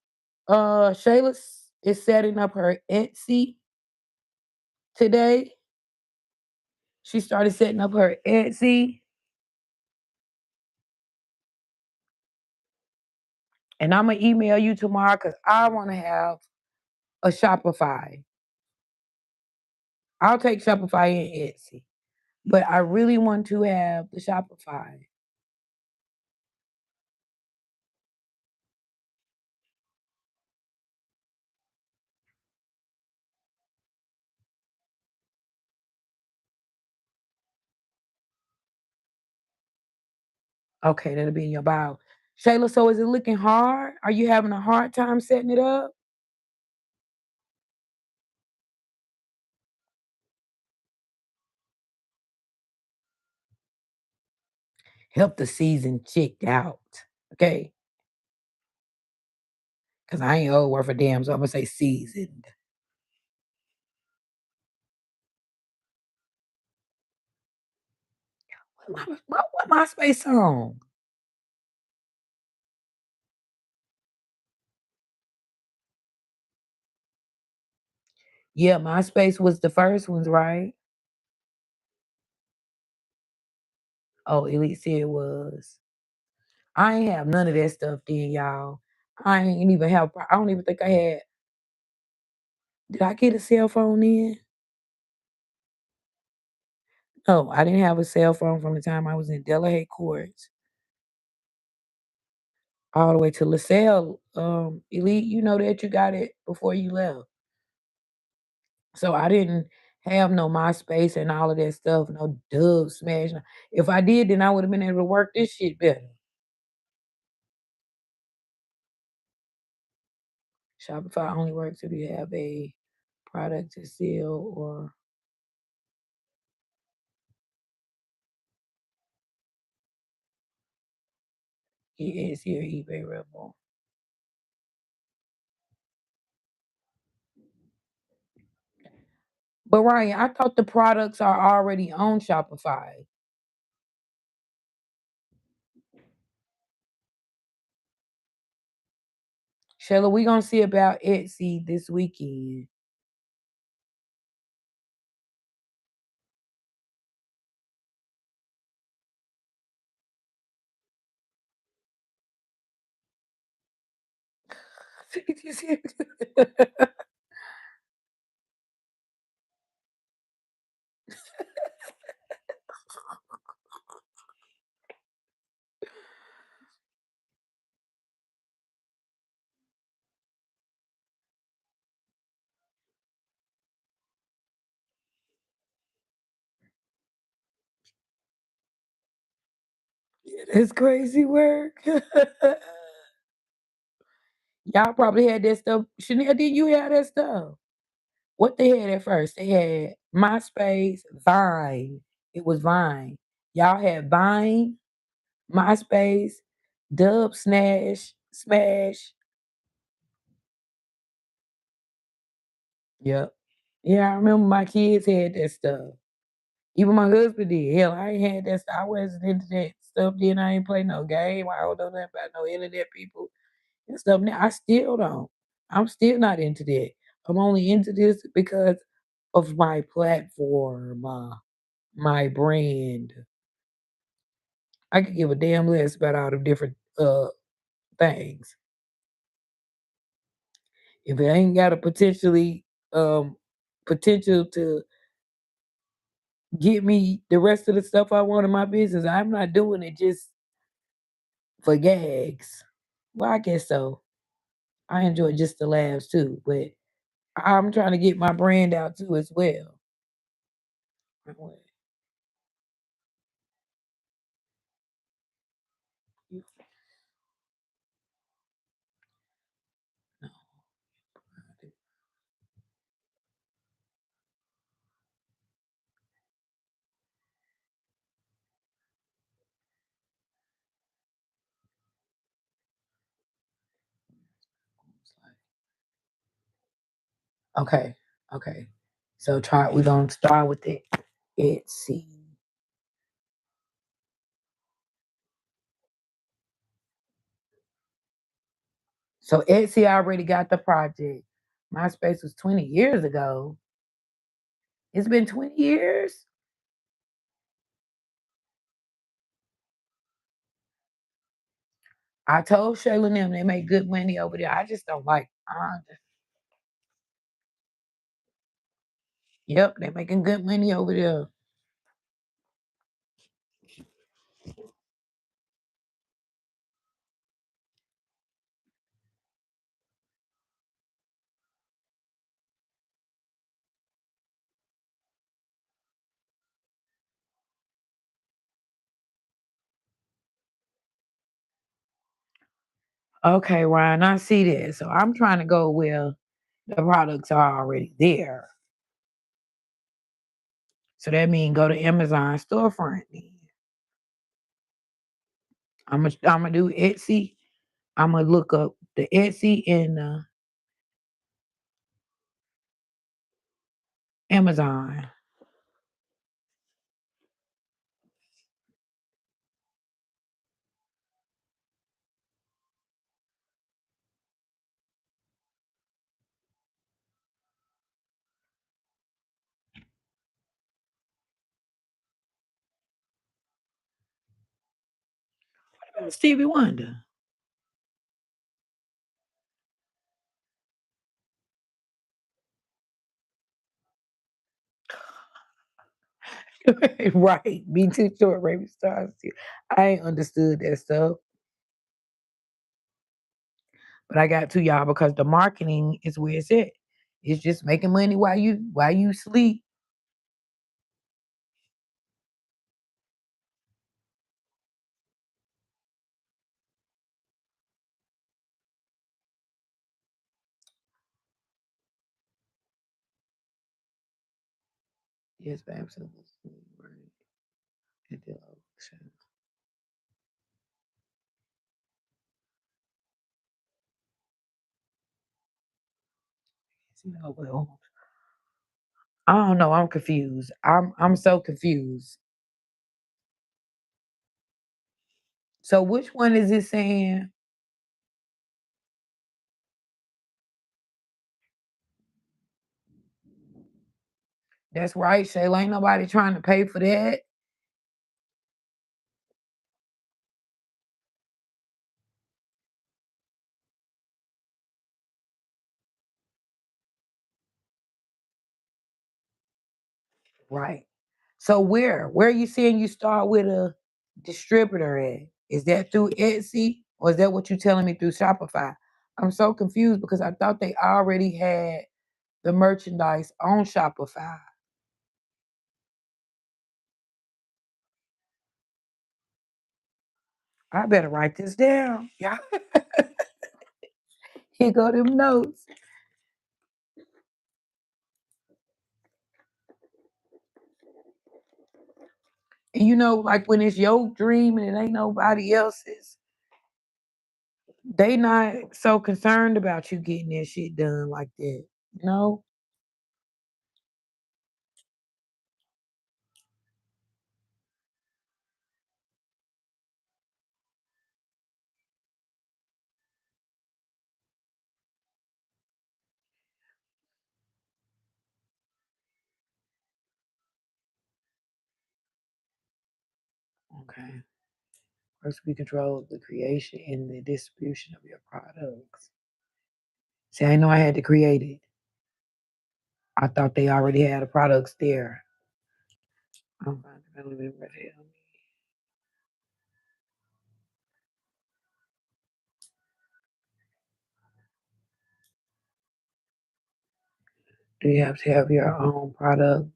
[SPEAKER 2] Shayla is setting up her Etsy today. She started setting up her Etsy, and I'm gonna email you tomorrow because I want to have a Shopify. I'll take Shopify and Etsy, but I really want to have the Shopify. Okay, that'll be in your bio. Shayla, so is it looking hard? Are you having a hard time setting it up? Help the season chick out. Okay. Because I ain't old worth a damn, so I'm gonna say seasoned. What MySpace song? Yeah, MySpace was the first ones, right? Oh, Elite said it was. I ain't have none of that stuff then, y'all. I ain't even have, I don't even think I had, did I get a cell phone then? No, I didn't have a cell phone from the time I was in Delahaye Courts all the way to LaSalle. Elite, you know that you got it before you left. So I didn't have no MySpace and all of that stuff, no dub smash. If I did, then I would have been able to work this shit better. Shopify only works if you have a product to sell or it's your eBay Rebel. But Ryan, I thought the products are already on Shopify. Shayla, we gonna see about Etsy this weekend. It's crazy work. Y'all probably had that stuff. Chanel, did you have that stuff? What they had at first? They had MySpace, Vine. It was Vine. Y'all had Vine, MySpace, Dub Smash. Yep. Yeah, I remember my kids had that stuff. Even my husband did. Hell, I ain't had that stuff. I wasn't into that stuff then. I ain't play no game. I don't know nothing about no internet people and stuff. Now I still don't. I'm still not into that. I'm only into this because of my platform, my brand. I could give a damn less about all the different things. If it ain't got a potential to get me the rest of the stuff I want in my business, I'm not doing it just for gags. Well, I guess so. I enjoy just the laughs too, but I'm trying to get my brand out too as well. Okay, okay. So we're gonna start with it. Etsy. So Etsy already got the project. MySpace was 20 years ago. It's been 20 years. I told Shayla and them they make good money over there. I just don't like. Yep, they making good money over there. Okay, Ryan, I see that. So I'm trying to go where the products are already there. So that means go to Amazon storefront. Then. I'm gonna do Etsy. I'm gonna look up the Etsy and Amazon. Stevie Wonder. Right. Be too short, Raven Stars. I ain't understood that stuff. But I got to y'all because the marketing is where it's at. It's just making money while you sleep. Yes, absolutely. Right. At the auction. You know, well, I don't know. I'm confused. I'm so confused. So which one is it saying? That's right, Shayla. Ain't nobody trying to pay for that. Right. So where are you saying you start with a distributor at? Is that through Etsy or is that what you're telling me through Shopify? I'm so confused because I thought they already had the merchandise on Shopify. I better write this down. Yeah. Here go them notes. And like when it's your dream and it ain't nobody else's, they not so concerned about you getting that shit done like that. You know? Okay. First, we control the creation and the distribution of your products. See, I know I had to create it. I thought they already had the products there. I'm finding relevant what hell. Do you have to have your own product?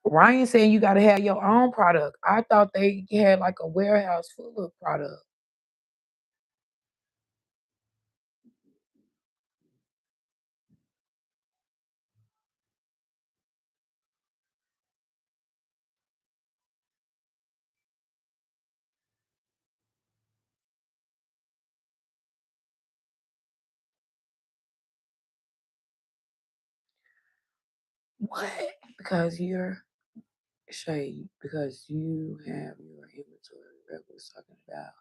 [SPEAKER 2] Ryan saying you got to have your own product. I thought they had like a warehouse full of product. What? Because you're Shay, because you have your inventory rep was talking about.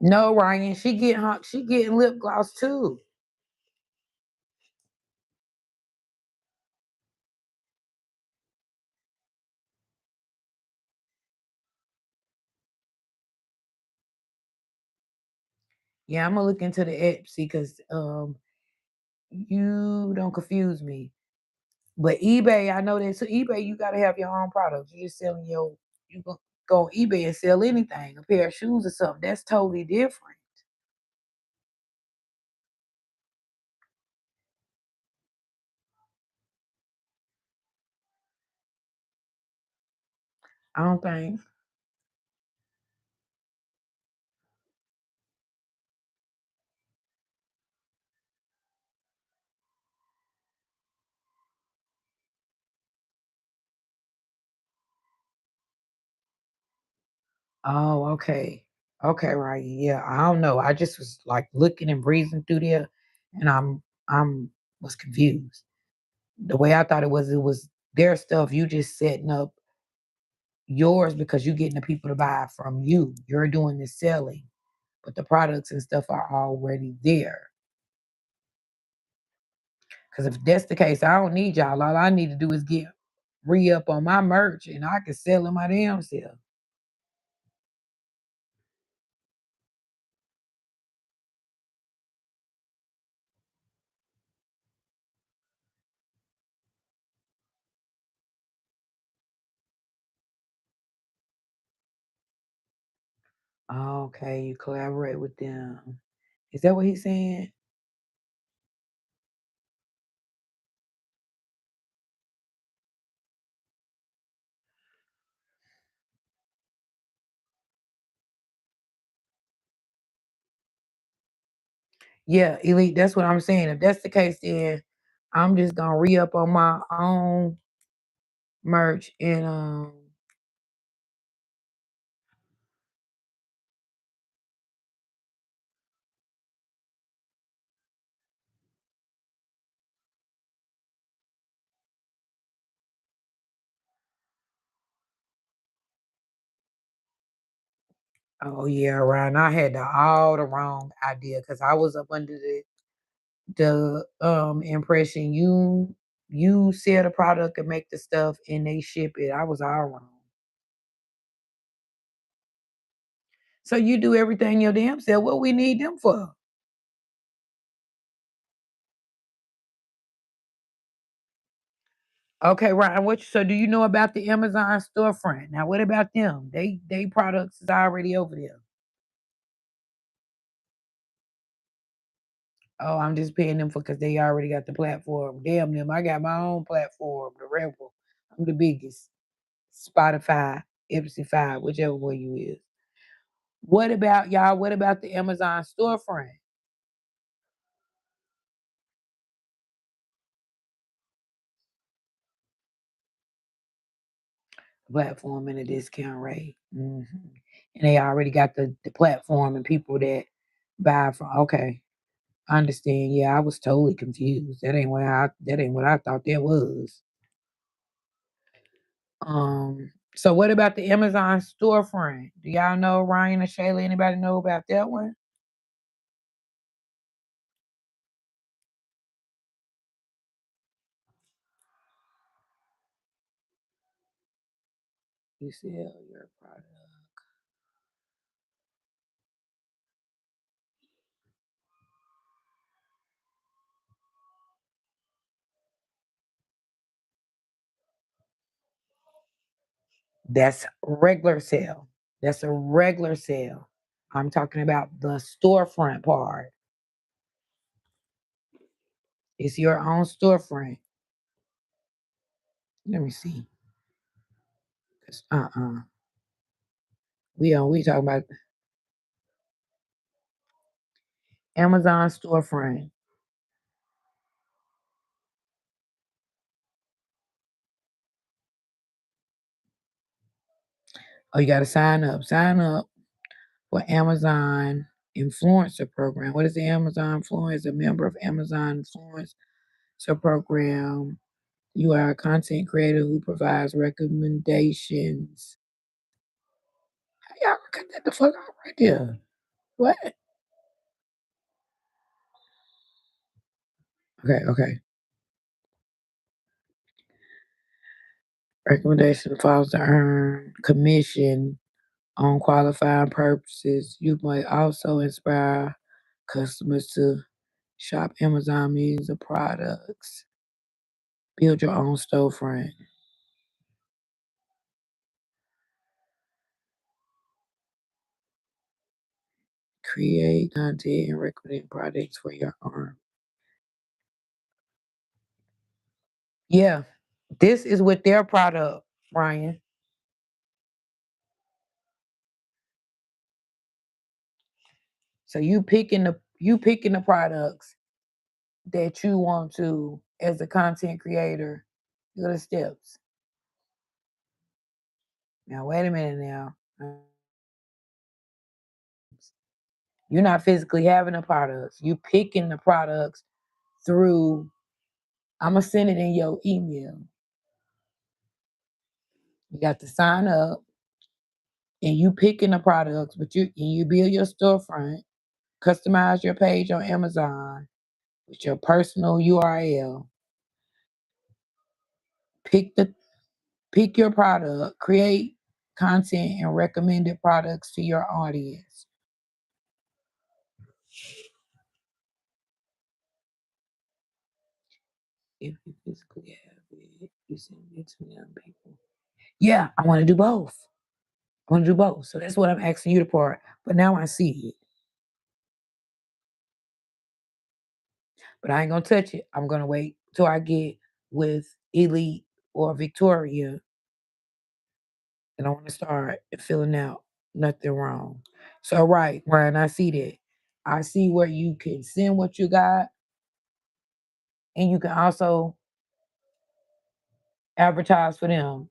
[SPEAKER 2] No, Ryan, she getting lip gloss too. Yeah, I'm gonna look into the Etsy because you don't confuse me. But eBay, I know that. So eBay, you gotta have your own products. You're just selling you go on eBay and sell anything, a pair of shoes or something. That's totally different. I don't think. Oh, okay. Okay, right. Yeah, I don't know. I just was like looking and breezing through there and I'm was confused. The way I thought it was their stuff. You just setting up yours because you're getting the people to buy from you. You're doing the selling, but the products and stuff are already there. Because if that's the case, I don't need y'all. All I need to do is get re up on my merch and I can sell it my damn self. Okay, you collaborate with them. Is that what he's saying? Yeah, Elite, that's what I'm saying. If that's the case, then I'm just gonna re up on my own merch and oh yeah, Ryan. I had all the wrong idea because I was up under the impression you sell the product and make the stuff and they ship it. I was all wrong. So you do everything your damn self. What we need them for? Okay, Ryan. So do you know about the Amazon storefront? Now what about them? They products is already over there. Oh, I'm just paying them for because they already got the platform. Damn them. I got my own platform, the Rebel. I'm the biggest. Spotify, Ipsy 5, whichever one you is. What about y'all? What about the Amazon storefront platform and a discount rate? And they already got the platform and people that buy from. Okay, I understand. Yeah, I was totally confused. That ain't what I thought that was. So what about the Amazon storefront? Do y'all know Ryan or Shayla? Anybody know about that one? You sell your product. That's regular sale. That's a regular sale. I'm talking about the storefront part. It's your own storefront. Let me see. Uh-uh. We talking about Amazon storefront. Oh, you gotta sign up. Sign up for Amazon influencer program. What is the Amazon influencer? A member of Amazon influencer program. You are a content creator who provides recommendations. Y'all cut that the fuck out right there. What? Okay. Recommendation files to earn commission on qualifying purposes. You might also inspire customers to shop Amazon millions of products. Build your own storefront. Create content and recommend products for your arm. Yeah, this is with their product, Brian. So you picking the products that you want to as a content creator. Look at the steps. Now wait a minute now. You're not physically having the products. You picking the products through. I'm gonna send it in your email. You got to sign up, and you picking the products, but you build your storefront, customize your page on Amazon with your personal URL. Pick the pick your product, create content and recommended products to your audience. If you physically have it, you send it to them people. Yeah, I want to do both. I want to do both. So that's what I'm asking you to part. But now I see it. But I ain't gonna touch it. I'm gonna wait till I get with Elite or Victoria, and I want to start filling out nothing wrong. So right, Ryan, I see that. I see where you can send what you got, and you can also advertise for them.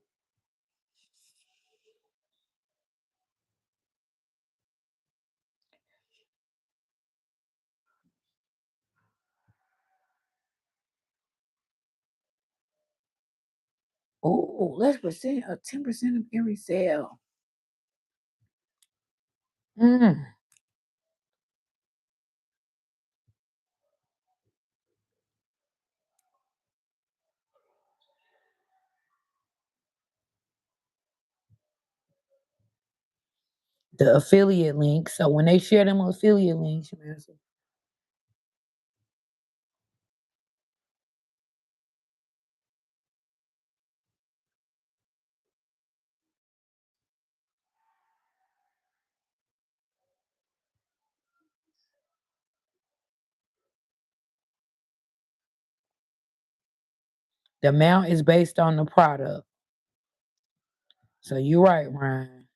[SPEAKER 2] Oh, let's percent 10% of every sale. Mm. The affiliate link. So when they share them affiliate links, the amount is based on the product. So you're right, Ryan.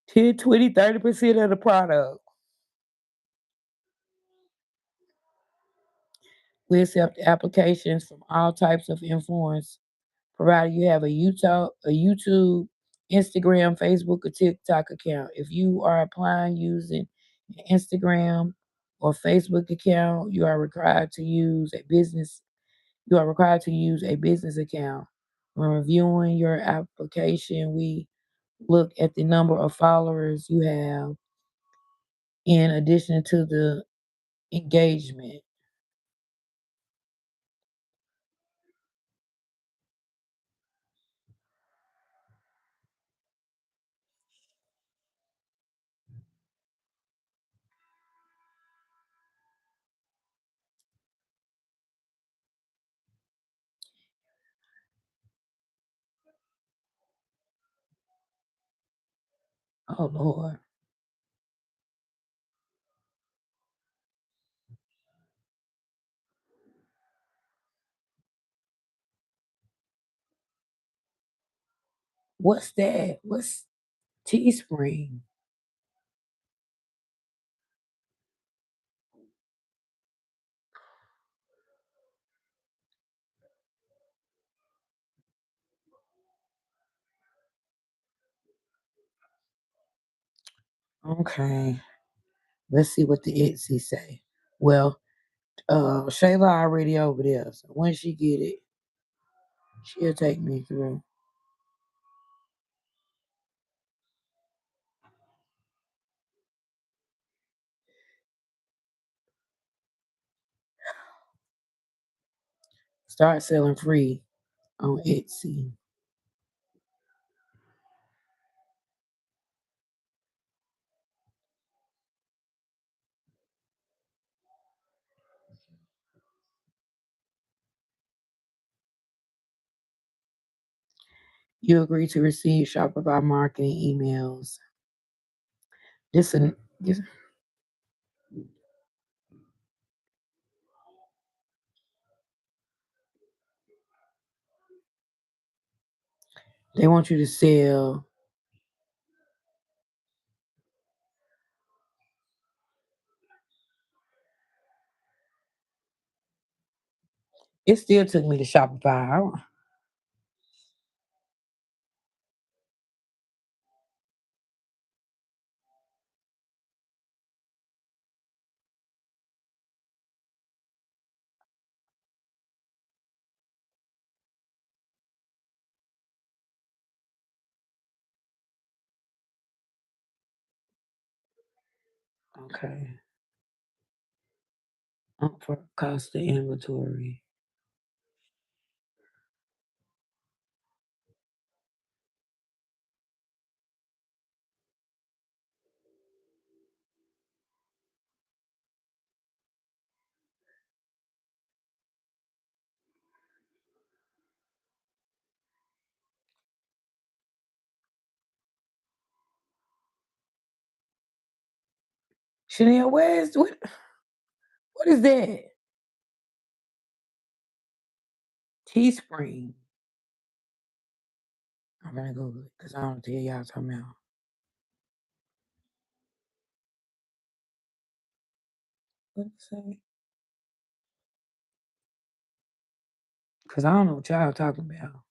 [SPEAKER 2] 10, 20, 30% of the product. We accept applications from all types of influence, provided you have a YouTube, Instagram, Facebook, or TikTok account. If you are applying using an Instagram or Facebook account, you are required to use a business account. When reviewing your application, we look at the number of followers you have in addition to the engagement. Oh Lord. What's that? What's Teespring? Okay. Let's see what the Etsy say. Well, Shayla already over there. So when she get it, she'll take me through. Start selling free on Etsy. You agree to receive Shopify marketing emails. This they want you to sell. It still took me to Shopify. Okay. For cost of inventory. Chanel, what is that? Teespring. I'm gonna Google it because I don't tell y'all talking about. What it say? Because I don't know what y'all talking about.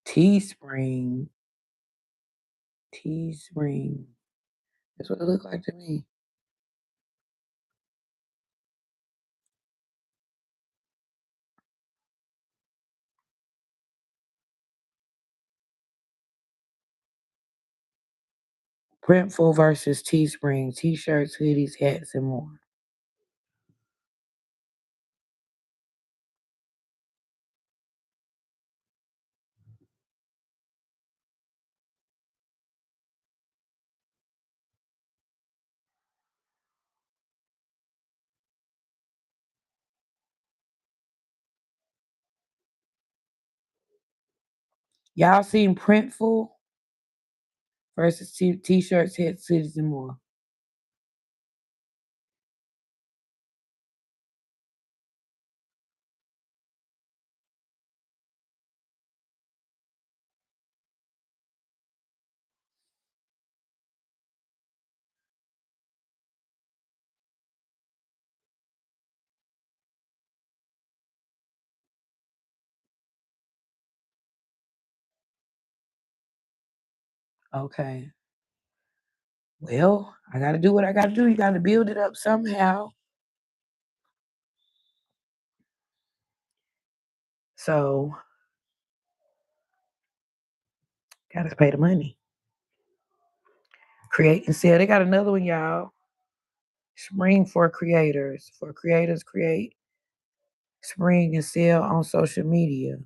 [SPEAKER 2] Teespring. Teespring. That's what it looked like to me. Printful versus Teespring. T-shirts, hoodies, hats, and more. Y'all seen Printful versus T-shirts, hats, hoodies, and more. Okay. Well, I gotta do what I gotta do. You gotta build it up somehow. So gotta pay the money. Create and sell. They got another one, y'all. Spring for creators. For creators, create, spring, and sell on social media.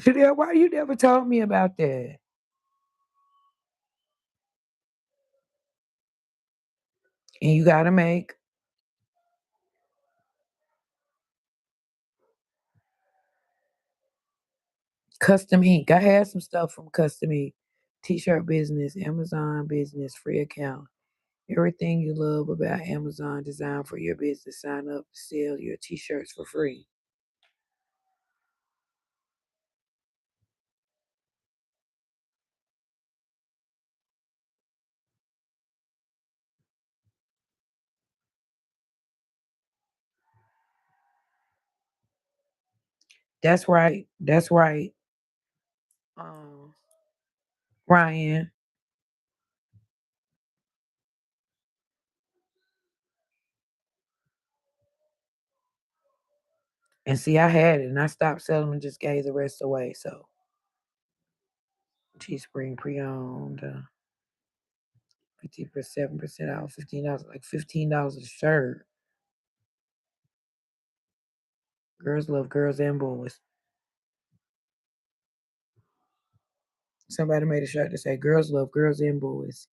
[SPEAKER 2] Chanel, why you never told me about that? And you gotta make. Custom Ink. I had some stuff from Custom Ink. T-shirt business, Amazon business, free account. Everything you love about Amazon designed for your business. Sign up to sell your t-shirts for free. That's right. That's right. Um, Ryan. And see, I had it and I stopped selling and just gave the rest away. So Teespring pre-owned, 50% 7% off, $15, like $15 a shirt. Girls love girls and boys. Somebody made a shirt that say girls love girls and boys.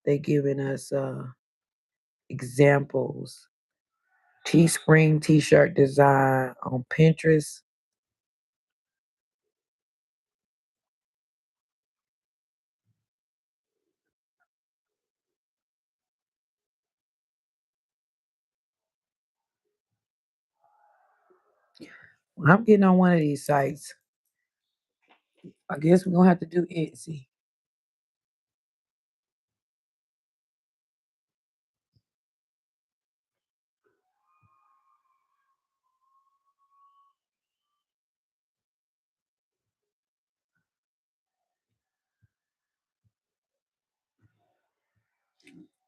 [SPEAKER 2] They giving us examples. Teespring t-shirt design on Pinterest. I'm getting on one of these sites. I guess we're gonna have to do Etsy.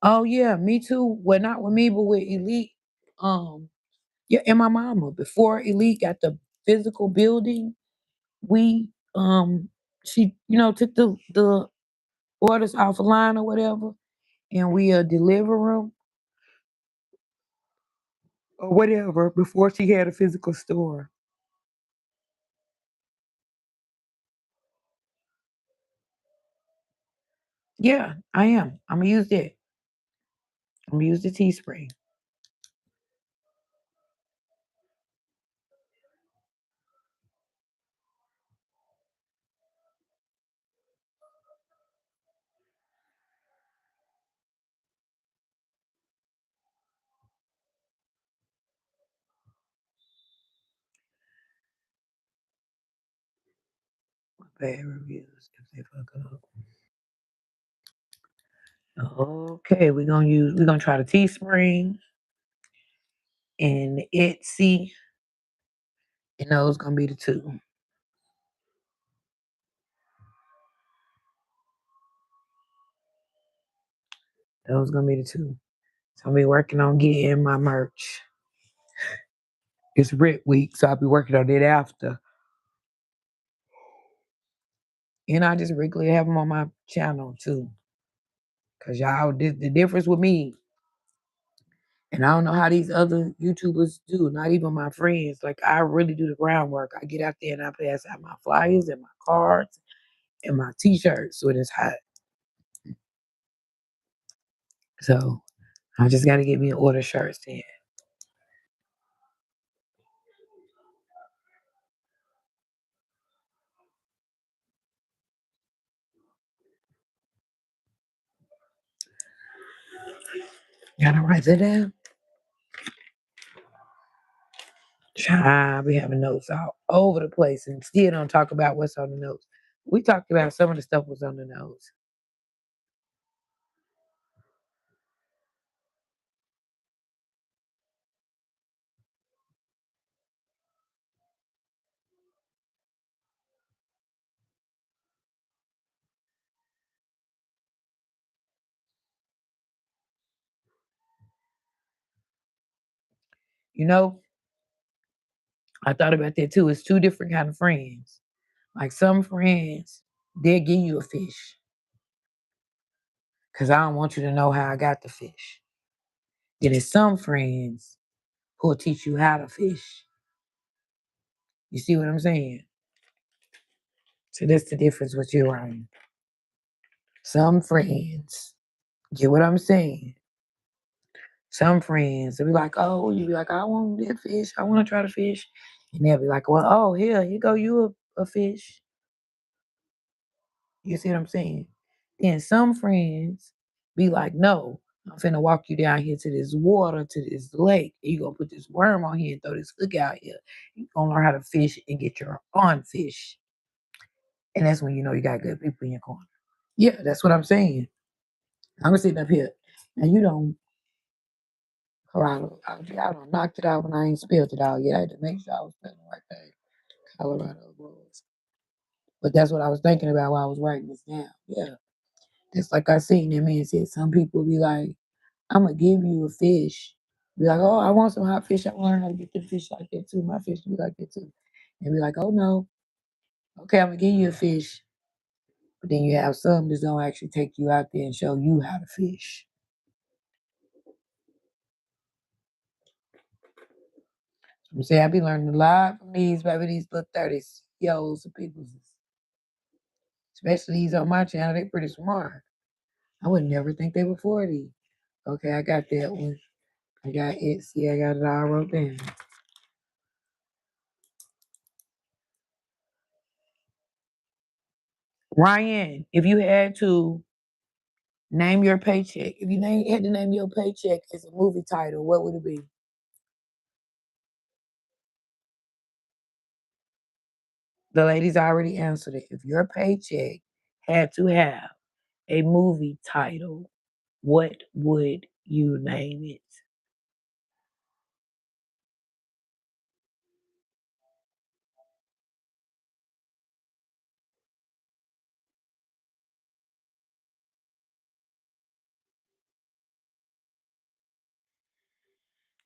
[SPEAKER 2] Oh yeah, me too. Well, not with me, but with Elite. Um, yeah, and my mama. Before Elite got the physical building, we she took the orders off a line or whatever, and we deliver them or whatever before she had a physical store. Yeah, I am. I'm gonna use it. I'm gonna use the Teespring. Bad reviews if they fuck up. Okay, we're gonna try the Teespring and the Etsy, and those gonna be the two. Those gonna be the two. So I'll be working on getting my merch. It's Rip Week, so I'll be working on it after. And I just regularly have them on my channel too. Cause y'all, the difference with me, and I don't know how these other YouTubers do, not even my friends. Like I really do the groundwork. I get out there and I pass out my flyers and my cards and my t-shirts when it's hot. So I just gotta get me an order shirts in. Gotta write that down. Child, we having notes all over the place and still don't talk about what's on the notes. We talked about some of the stuff was on the notes. You know, I thought about that too. It's two different kind of friends. Like some friends, they'll give you a fish because I don't want you to know how I got the fish. Then there's some friends who'll teach you how to fish. You see what I'm saying? So that's the difference with you, Ryan. Some friends, get what I'm saying? Some friends, they'll be like, oh, you be like, I want that fish. I want to try the fish. And they'll be like, well, oh, here, you go, you a fish. You see what I'm saying? Then some friends be like, no, I'm finna walk you down here to this water, to this lake. And you gonna put this worm on here and throw this hook out here. You gonna learn how to fish and get your own fish. And that's when you know you got good people in your corner. Yeah, that's what I'm saying. I'm sitting up here. Now you don't Colorado. I don't knocked it out when I ain't spilled it out yet. I had to make sure I was spelling the right thing. Colorado rules. But that's what I was thinking about while I was writing this down. Yeah. Just like I seen that man said, some people be like, I'm gonna give you a fish. Be like, oh, I want some hot fish. I want to learn how to get the fish like that too. My fish be like that too. And be like, oh no, okay, I'm gonna give you a fish. But then you have some that don't actually take you out there and show you how to fish. I'm saying I be learning a lot from these, baby, these little 30s, yos and people. Especially these on my channel, they pretty smart. I would never think they were 40. Okay, I got that one. I got it. See, I got it all wrote down. Ryan, if you had to name your paycheck, if you had to name your paycheck as a movie title, what would it be? The ladies already answered it. If your paycheck had to have a movie title, what would you name it?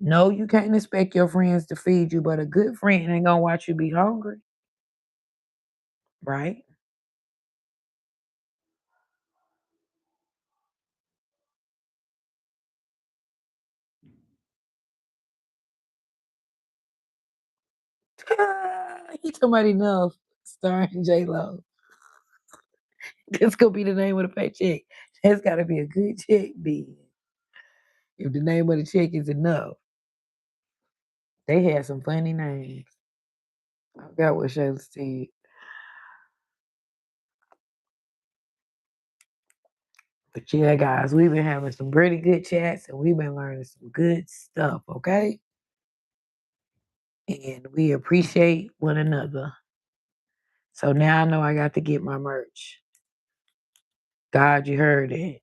[SPEAKER 2] No, you can't expect your friends to feed you, but a good friend ain't gonna watch you be hungry, right? He talking about enough, starring J Lo. That's gonna be the name of the paycheck. That's gotta be a good check, then. If the name of the check is enough. They had some funny names. I forgot what Shayla said. But yeah, guys, we've been having some pretty good chats and we've been learning some good stuff, okay? And we appreciate one another. So now I know I got to get my merch. God, you heard it.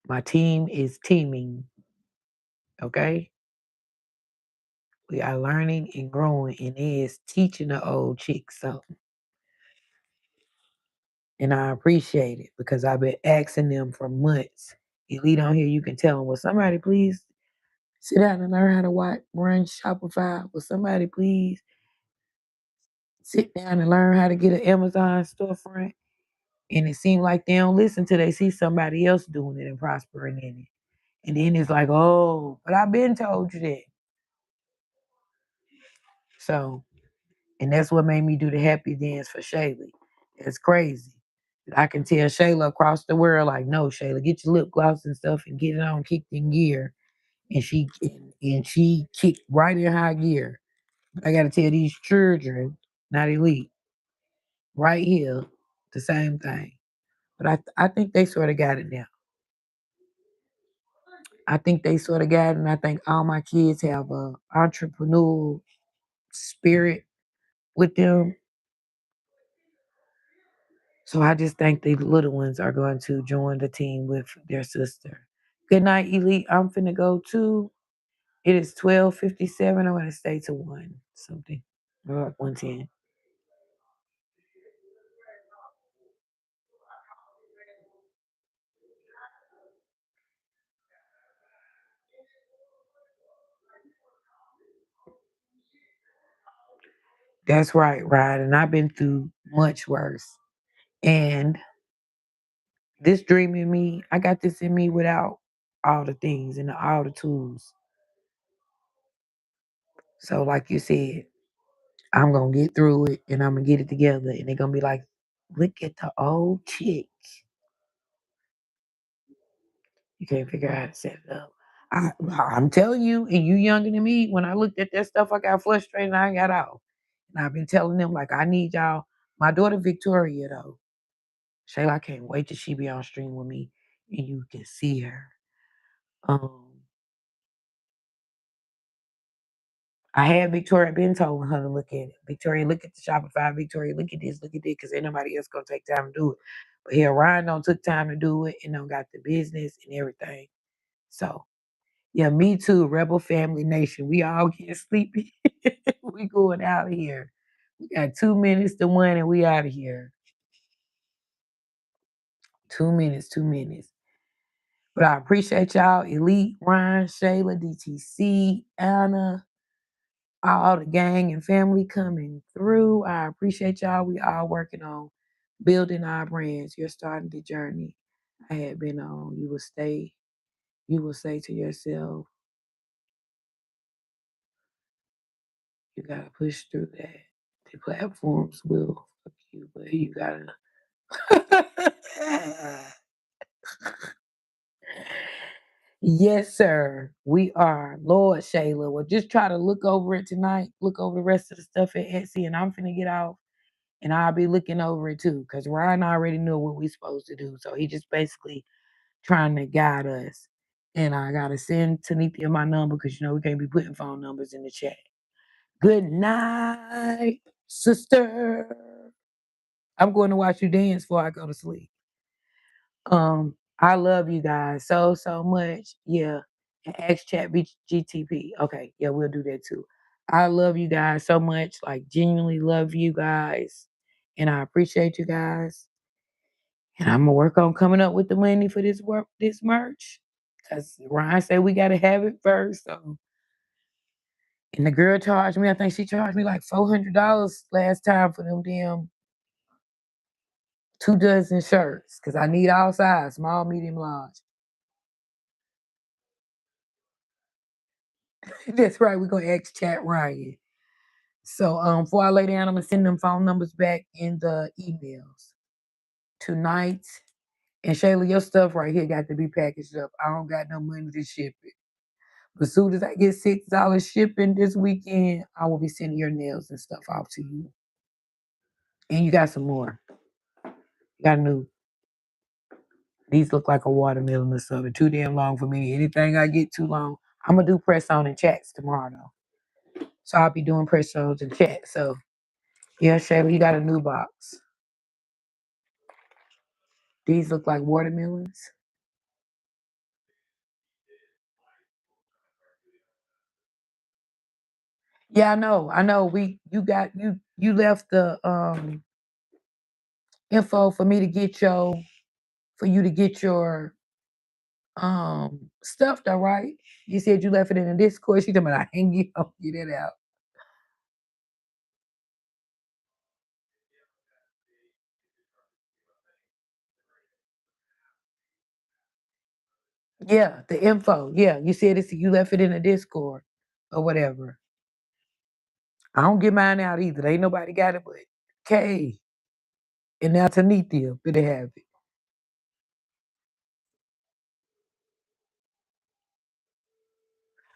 [SPEAKER 2] My team is teaming, okay? We are learning and growing, and it is teaching the old chicks something. And I appreciate it because I've been asking them for months. Elite on here, you can tell them, will somebody please sit down and learn how to run Shopify? Will somebody please sit down and learn how to get an Amazon storefront? And it seemed like they don't listen till they see somebody else doing it and prospering in it. And then it's like, oh, but I've been told you that. So, and that's what made me do the happy dance for Shayla. It's crazy. I can tell Shayla across the world, like, no, Shayla, get your lip gloss and stuff and get it on kicked in gear. And she kicked right in high gear. I gotta tell these children, not elite, right here, the same thing. But I think they sort of got it now. I think they sort of got it, and I think all my kids have a entrepreneurial spirit with them. So I just think the little ones are going to join the team with their sister. Good night, Elite. I'm finna go too. It is 12:57. I'm gonna stay to one something. Or 1:10. That's right, right. And I've been through much worse. And this dream in me, I got this in me without all the things and all the tools. So, like you said, I'm gonna get through it and I'm gonna get it together. And they're gonna be like, look at the old chick. You can't figure out how to set it up. I'm telling you, and you younger than me, when I looked at that stuff, I got frustrated and I got out. And I've been telling them, like, I need y'all. My daughter Victoria, though, Shayla, I can't wait till she be on stream with me and you can see her. I had Victoria been told her to look at it. Victoria, look at the Shopify. Victoria, look at this, because ain't nobody else gonna take time to do it. But here, Ryan don't took time to do it and don't got the business and everything. So yeah, me too, Rebel Family Nation. We all get sleepy. We going out of here. We got 2 minutes to 1 and we out of here. 2 minutes, 2 minutes. But I appreciate y'all, Elite, Ryan, Shayla, DTC, Anna, all the gang and family coming through. I appreciate y'all. We all working on building our brands. You're starting the journey I had been on. You will say to yourself, you gotta push through that. The platforms will fuck you, but you gotta Yes, sir. We are. Lord, Shayla. Well, just try to look over it tonight. Look over the rest of the stuff at Etsy, and I'm finna get off. And I'll be looking over it too, because Ryan already knew what we supposed to do. So he just basically trying to guide us. And I gotta send Tanithia my number because we can't be putting phone numbers in the chat. Good night, sister. I'm going to watch you dance before I go to sleep. I love you guys so much. Yeah. And X chat GTP. Okay, yeah, we'll do that too. I love you guys so much. Like genuinely love you guys. And I appreciate you guys. And I'm gonna work on coming up with the money for this merch. Cause Ryan said we gotta have it first. So and the girl charged me, I think she charged me like $400 last time for them damn 2 dozen shirts. Cause I need all size, small, medium, large. That's right, we're gonna X chat Ryan. So before I lay down, I'm gonna send them phone numbers back in the emails tonight. And Shayla, your stuff right here got to be packaged up. I don't got no money to ship it. But as soon as I get $6 shipping this weekend, I will be sending your nails and stuff out to you. And you got some more. You got new. These look like a watermelon or something. Too damn long for me. Anything I get too long, I'm gonna do press on and chats tomorrow though. So I'll be doing press ons and chats. So yeah, Shayla, you got a new box. These look like watermelons. Yeah, I know. You left the info for me to get you to get your stuff though, right? You said you left it in the Discord. She told me I hang you up, get it out. Yeah, the info. Yeah, you said you left it in the Discord or whatever. I don't get mine out either. Ain't nobody got it but Kay. And now Tanithia better have it.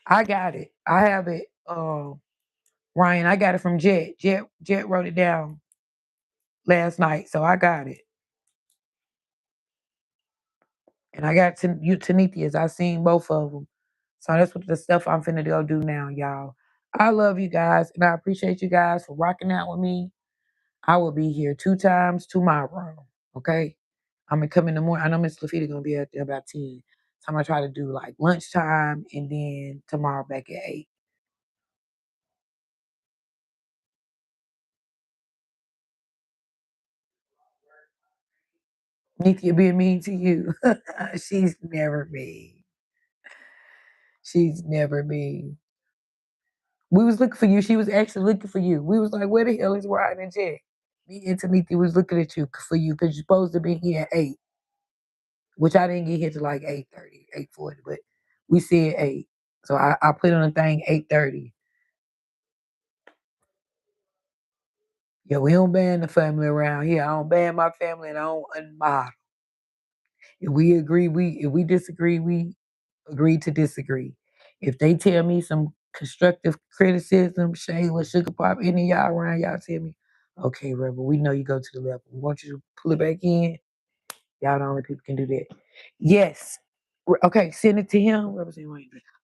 [SPEAKER 2] I got it. I have it. Ryan, I got it from Jet. Jet wrote it down last night, so I got it. And I got Tanithia's. I seen both of them. So that's what the stuff I'm finna go do now, y'all. I love you guys, and I appreciate you guys for rocking out with me. I will be here 2 times tomorrow, okay? I'm gonna come in the morning. I know Miss Lafita gonna be out there about 10. So I'm gonna try to do like lunchtime and then tomorrow back at 8. Nithia being mean to you. She's never mean. She's never mean. We was looking for you. She was actually looking for you. We was like, where the hell is Ryan and Jet? Me and Tanithia was looking at you for you because you're supposed to be here at 8, which I didn't get here till like 8:30, 8:40, but we said 8. So I put on a thing 8:30. Yeah, we don't ban the family around here. I don't ban my family and I don't unmodel. If we disagree, we agree to disagree. If they tell me some constructive criticism, Shayla, Sugar Pop, any of y'all around, y'all tell me, okay, Rebel, we know you go to the level. We want you to pull it back in. Y'all the only people can do that. Yes. Okay, send it to him.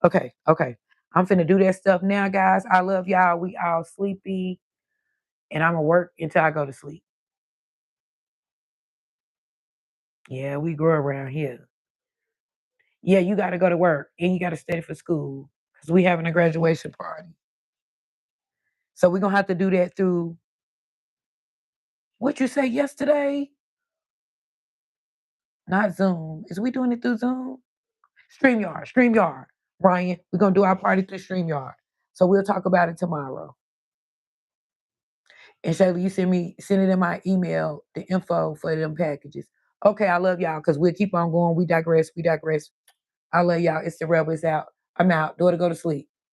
[SPEAKER 2] Okay, okay. I'm finna do that stuff now, guys. I love y'all. We all sleepy. And I'm gonna work until I go to sleep. Yeah, we grow around here. Yeah, you gotta go to work and you gotta study for school because we having a graduation party. So we're gonna have to do that through what you say yesterday? Not Zoom. Is we doing it through Zoom? StreamYard. Ryan, we're gonna do our party through StreamYard. So we'll talk about it tomorrow. And Shayla, you send it in my email, the info for them packages. Okay, I love y'all because we'll keep on going. We digress. I love y'all. It's the Rebel. It's out. I'm out. Daughter, go to sleep.